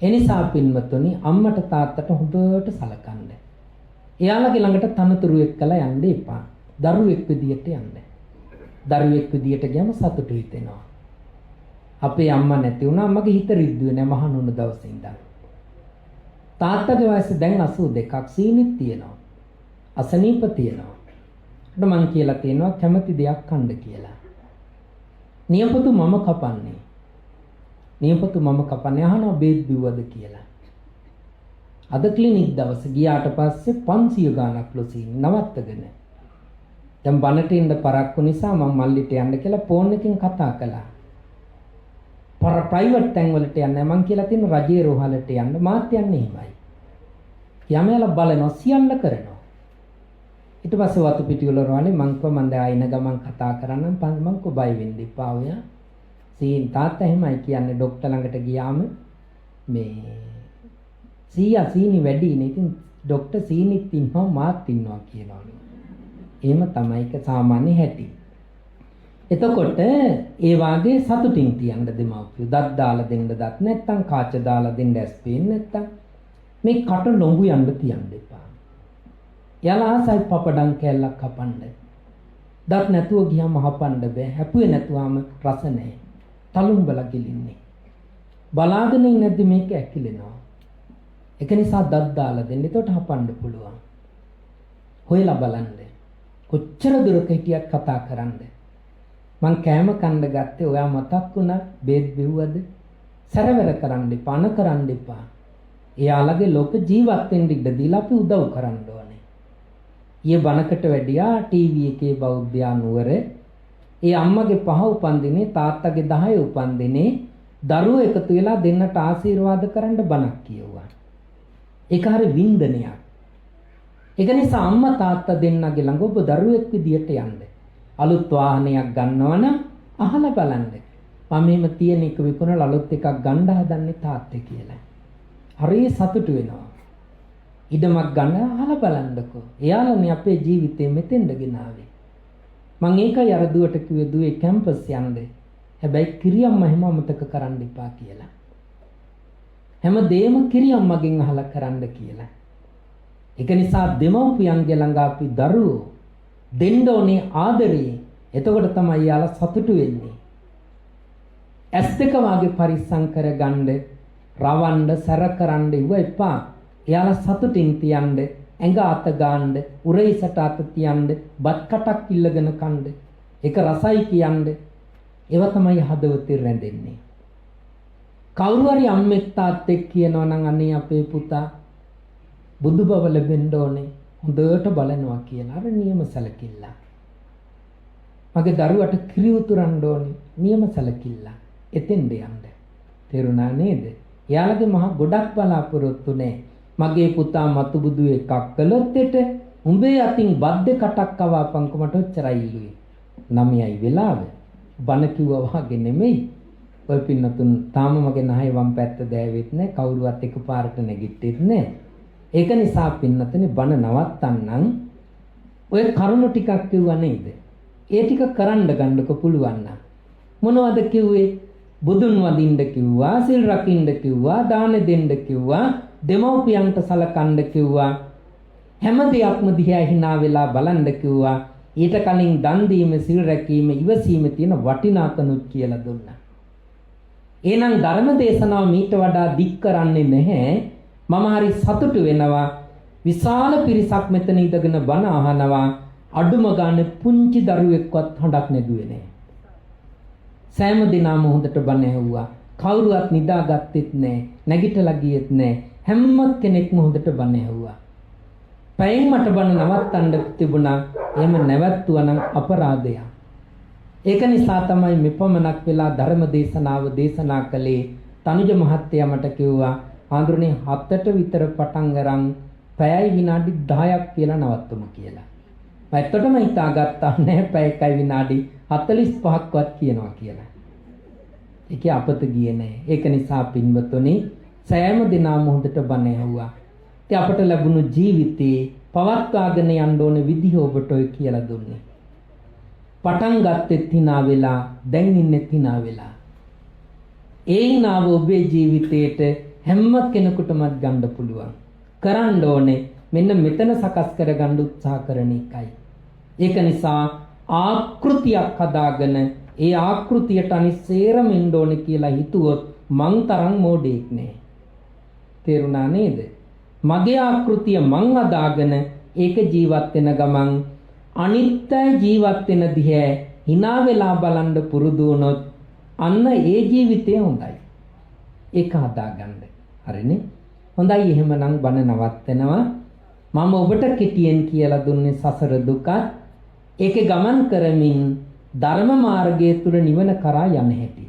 ඒ නිසා පින්වතුනි අම්මට තාත්තට හොඳට සලකන්න. එයාලගේ ළඟට තනතුරු එක්කලා යන්න එපා. දරුවෙක් විදියට යන්න. දරුවෙක් විදියට ගියම සතුටු හිතෙනවා. අපේ අම්මා නැති වුණා අම්මගේ හිත රිද්දුවේ නැහැ මහණුන දවසේ ඉඳන්. තාත්තගේ වයස දැන් 82ක් සීනිත් තියෙනවා. අසනීප තියෙනවා. ඒකට මං කියලා තියෙනවා කැමති දෙයක් කන්න කියලා. නියපොතු මම කපන්නේ. නියපොතු මම කපන්නේ අහනවා බේත් බිව්වද කියලා. අද ක්ලිනික් දවස් ගියාට පස්සේ 500 ගාණක් ලොසින් නවත්තගෙන. දැන් බනට ඉන්න පරක්කු නිසා මම මල්ලිට යන්න කියලා ෆෝන් එකකින් කතා කළා. ප්‍රයිවට් තැන් වලට යන්නේ මං කියලා තියෙන රජයේ රෝහලට යන්න මාත් යන්නේ එහෙමයි. යමෙලා බලනවා සියල්ල කරනවා. ඊට පස්සේ වතු පිටි වල රෝහලේ මං කො මන්ද ආයින ගමන් කතා කරන්නම් මං කො බය වෙන්න එපා ඔය. සීන් තාත්තා එහෙමයි කියන්නේ ડોක්ටර් ළඟට ගියාම මේ සීයා සීනි වැඩිනේ. ඉතින් ડોක්ටර් සීනිත් ඉන්නවා මාත් ඉන්නවා කියනවලු. එහෙම තමයි ඒක සාමාන්‍ය හැටි. එතකොට ඒ වාගේ සතුටින් තියන්න දෙමව්පියෝ දත් දාලා දෙන්න දත් නැත්තම් කාච දාලා දෙන්න ඇස් පේන්නේ නැත්තම් මේ කට ලොඟු යන්න තියන්න එපා. යාලා ආසයි පපඩම් කැල්ලක් කපන්න. දත් නැතුව ගියාම හපන්න බෑ. හැපුවේ නැතුවම රස නැහැ. තලුම්බල ගිලින්නේ. බලාගෙන ඉන්නද්දි මේක ඇකිලෙනවා. ඒක නිසා දත් දාලා දෙන්න. එතකොට හපන්න පුළුවන්. හොයලා බලන්න. කොච්චර දුරක හිටියත් කතා කරන්නේ. මං කෑම කන්න ගත්තේ ඔයා මතක් වුණා බේත් බිව්වද? සැරවැර කරන්න එපා, අන කරන්න එපා. එයාලගේ ලෝක ජීවත් වෙන්න ඉඩ දීලා අපි උදව් කරන්න ඕනේ. ඊයේ බණකට වැඩියා ටීවී එකේ බෞද්ධයා නුවර. ඒ අම්මගේ 5 උපන්දිනේ තාත්තගේ 10 උපන්දිනේ දරුවෝ එකතු වෙලා දෙන්නට ආශිර්වාද කරන්න බණක් කියුවා. ඒක හරි වින්දනයක්. ඒක නිසා අම්මා තාත්තා දෙන්නගේ ළඟ ඔබ දරුවෙක් විදියට යන්න. අලුත් වාහනයක් ගන්නවනම් අහලා බලන්න. මම මෙහෙම තියෙන එක විකුණලා අලුත් එකක් ගන්න හදන්නේ තාත්තේ කියලා. හරිය සතුටු වෙනවා. ඉඩමක් ගන්න අහලා බලන්නකෝ. එයාලනේ අපේ ජීවිතේ මෙතෙන්ද ගෙනාවේ. මම ඒකයි අර දුවට කිව්වේ දුවේ කැම්පස් යන්න. හැබැයි කිරියම්ම එහෙම අමතක කරන්න එපා කියලා. හැම දෙයක්ම කිරියම්මගෙන් අහලා කරන්න කියලා. ඒක නිසා දෙමව්පියන්ගේ ළඟ අපි දරුවෝ දෙන්න ඕනේ ආදරේ. එතකොට තමයි යාලා සතුටු වෙන්නේ. ඇස් දෙක වාගේ පරිස්සම් කරගන්න, රවන්න, සැර කරන්න ඉව එපා. එයාලා සතුටින් තියන්න, ඇඟ අත ගන්න, උරහිසට අත තියන්න, බත් කටක් ඉල්ලගෙන කන්න. ඒක රසයි කියන්න. ඒව තමයි හදවතේ රැඳෙන්නේ. කවුරු හරි අම්මෙක් තාත්තෙක් කියනවා නම් අනේ අපේ පුතා බුදු බව ලැබෙන්න ඕනේ. හොඳට බලනවා කියලා අර නියම සැලකිල්ල. මගේ දරුවට කිරි උතුරන්න ඕනේ. නියම සැලකිල්ල. එතෙන්ද යන්න. තේරුණා නේද? එයාලගේ මහ ගොඩක් බලාපොරොත්තු නැහැ. මගේ පුතා මතු බුදු එකක් කළොත් උඹේ අතින් බද්ද කටක් කවාපන්කො මට ඔච්චරයි ඉල්ලුවේ. 9යි වෙලාව. බන කිව්වා වගේ නෙමෙයි. ඔය පින්නතුන් තාම මගේ නහය වම් පැත්ත දැවෙත් නැහැ. කවුරුවත් එකපාරට නැගිටෙත් නැහැ. ඒක නිසා පින්නතනේ බන නවත්තන්නම් ඔය කරුණු ටිකක් කිව්වා නේද? ඒ ටික කරන්න ගන්නකො පුළුවන් නම් මොනවද කිව්වේ? බුදුන් වදින්න කිව්වා, සිල් රකින්න කිව්වා, දාන දෙන්න කිව්වා, දෙමව්පියන්ට සලකන්න කිව්වා. හැම දෙයක්ම දිහා hina වෙලා බලන්න කිව්වා. ඊට කලින් දන් දීම, සිල් රැකීම, ඉවසීම තියෙන වටිනාකනුත් කියලා දුන්නා. එහෙනම් ධර්ම දේශනාව මීට වඩා දික් කරන්නේ නැහැ. මම හරි සතුටු වෙනවා. විශාල පිරිසක් මෙතන ඉඳගෙන බණ අහනවා. අඩුම ගානේ පුංචි දරුවෙක්වත් හඬක් නැදුවේ නෑ. සෑම දිනම හොඳට බණ ඇහුවා. කවුරුවත් නිදාගත්තෙත් නෑ. නැගිටලා ගියෙත් නෑ. හැම කෙනෙක්ම හොඳට බණ ඇහුවා. පැයෙන් මට බණ නවත්තන්න තිබුණා. එහෙම නැවැත්තුවා නම් අපරාධයක්. ඒක නිසා තමයි මෙපමණක් වෙලා ධර්ම දේශනාව දේශනා කළේ. තනුජ මහත්තයා මට කිව්වා ආන්දරනේ 7ට විතර පටන් ගරන් පැයයි විනාඩි 10ක් කියලා නවත්තමු කියලා. මම ඇත්තටම හිතාගත්තා නෑ පැය 1යි විනාඩි 45ක්වත් කියනවා කියලා. ඒක අපත ගියේ නෑ. ඒක නිසා පින්වතුනි සෑම දිනම හොඳට බණ ඇහුවා. ඉතින් අපට ලැබුණු ජීවිතේ පවත්වාගෙන යන්න ඕන විදිහ ඔබට ඔය කියලා දුන්නේ. පටන් ගත්තෙත් hina වෙලා දැන් ඉන්නෙත් hina වෙලා. ඒ hinaව ඔබේ ජීවිතේට හැම කෙනෙකුටම ගන්න පුළුවන්. කරන්න ඕනේ මෙන්න මෙතන සකස් කරගන්න උත්සාහ කරන එකයි. ඒක නිසා ආකෘතියක් හදාගෙන ඒ ආකෘතියට අනිසේරම ඉන්න ඕනේ කියලා හිතුවොත් මං තරම් මෝඩෙක් නෑ. තේරුණා නේද? මගේ ආකෘතිය මං හදාගෙන ඒක ජීවත් වෙන ගමන් අනිත්‍ය ජීවත් වෙන දිහැ hina වෙලා බලන්න පුරුදු වුණොත් අන්න ඒ ජීවිතය හොඳයි. ඒක හදාගන්න. හරිනේ? හොඳයි එහෙමනම් බණ නවත්තනවා. මම ඔබට කෙටියෙන් කියලා දුන්නේ සසර දුක. ඒකේ ගමන් කරමින් ධර්ම මාර්ගය තුල නිවන කරා යන හැටි.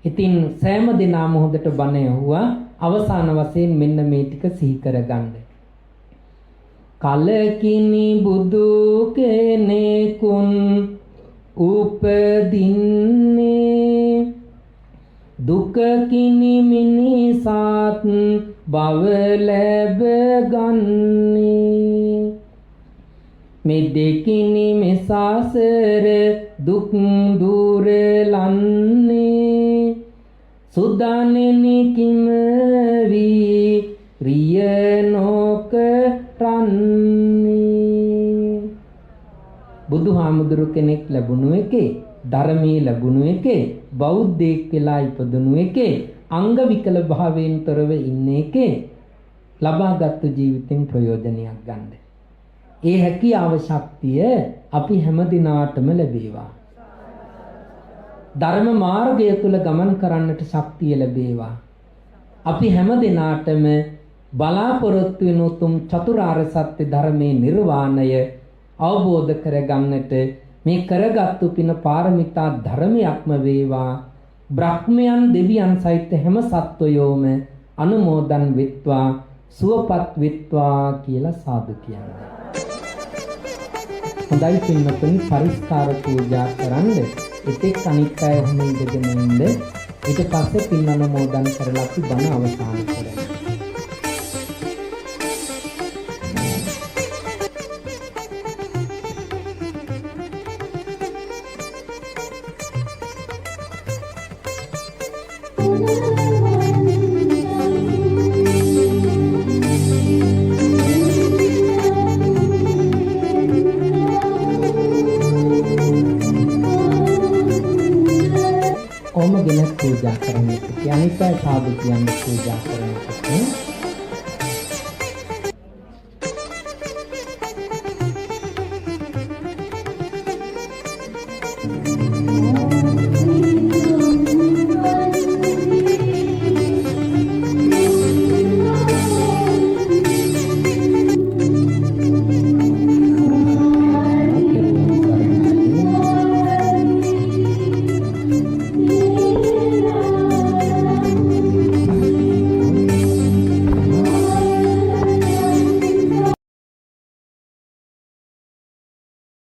ඉතින් සෑම දිනම හොඳට බණ ඇහුවා. අවසාන වශයෙන් මෙන්න මේ ටික සිහි කරගන්න. කලකිනි බුදු කෙනෙකුන් උපදින්නේ දුක කිනි මිනිසත් බව ලැබ ගන්නේ මේ දෙකිනි මේ සසර දුක් දුරලන්නේ සුදානෙනි කිමවි රිය නොකරන්නේ බුදුහාමුදුරු කෙනෙක් ලැබුණු එකේ ධර්මයේ ලැබුණු එකේ බෞද්ධයෙක් වෙලා ඉපදුණු එකේ අංග විකල භාවයෙන් තොරව ඉන්න එකේ ලබාගත් ජීවිතෙන් ප්‍රයෝජනයක් ගන්න. ඒ හැකියාව ශක්තිය අපි හැම දිනාටම ලැබේවා. ධර්ම මාර්ගය තුල ගමන් කරන්නට ශක්තිය ලැබේවා. අපි හැම දිනාටම බලාපොරොත්තු වෙන උතුම් චතුරාර්ය සත්‍ය ධර්මයේ නිර්වාණය අවබෝධ කරගන්නට මේ කරගත්තු පින පාරමිතා ධර්මයක්ම වේවා. බ්‍රහ්මයන් දෙවියන් සහිත හැම සත්වයෝම අනුමෝදන් වෙත්වා සුවපත් වෙත්වා කියලා සාදු කියන්නේ. හොඳයි පින්වත්නි පරිස්කාර පූජා කරන්න. එතෙක් අනිත් අය ඔහොම ඉඳගෙන ඉන්න. ඊට පස්සේ පින් අනුමෝදන් කරලා අපි බණ අවසන් කරමු. पूजा करने के अनिता साधु की पूजा करने के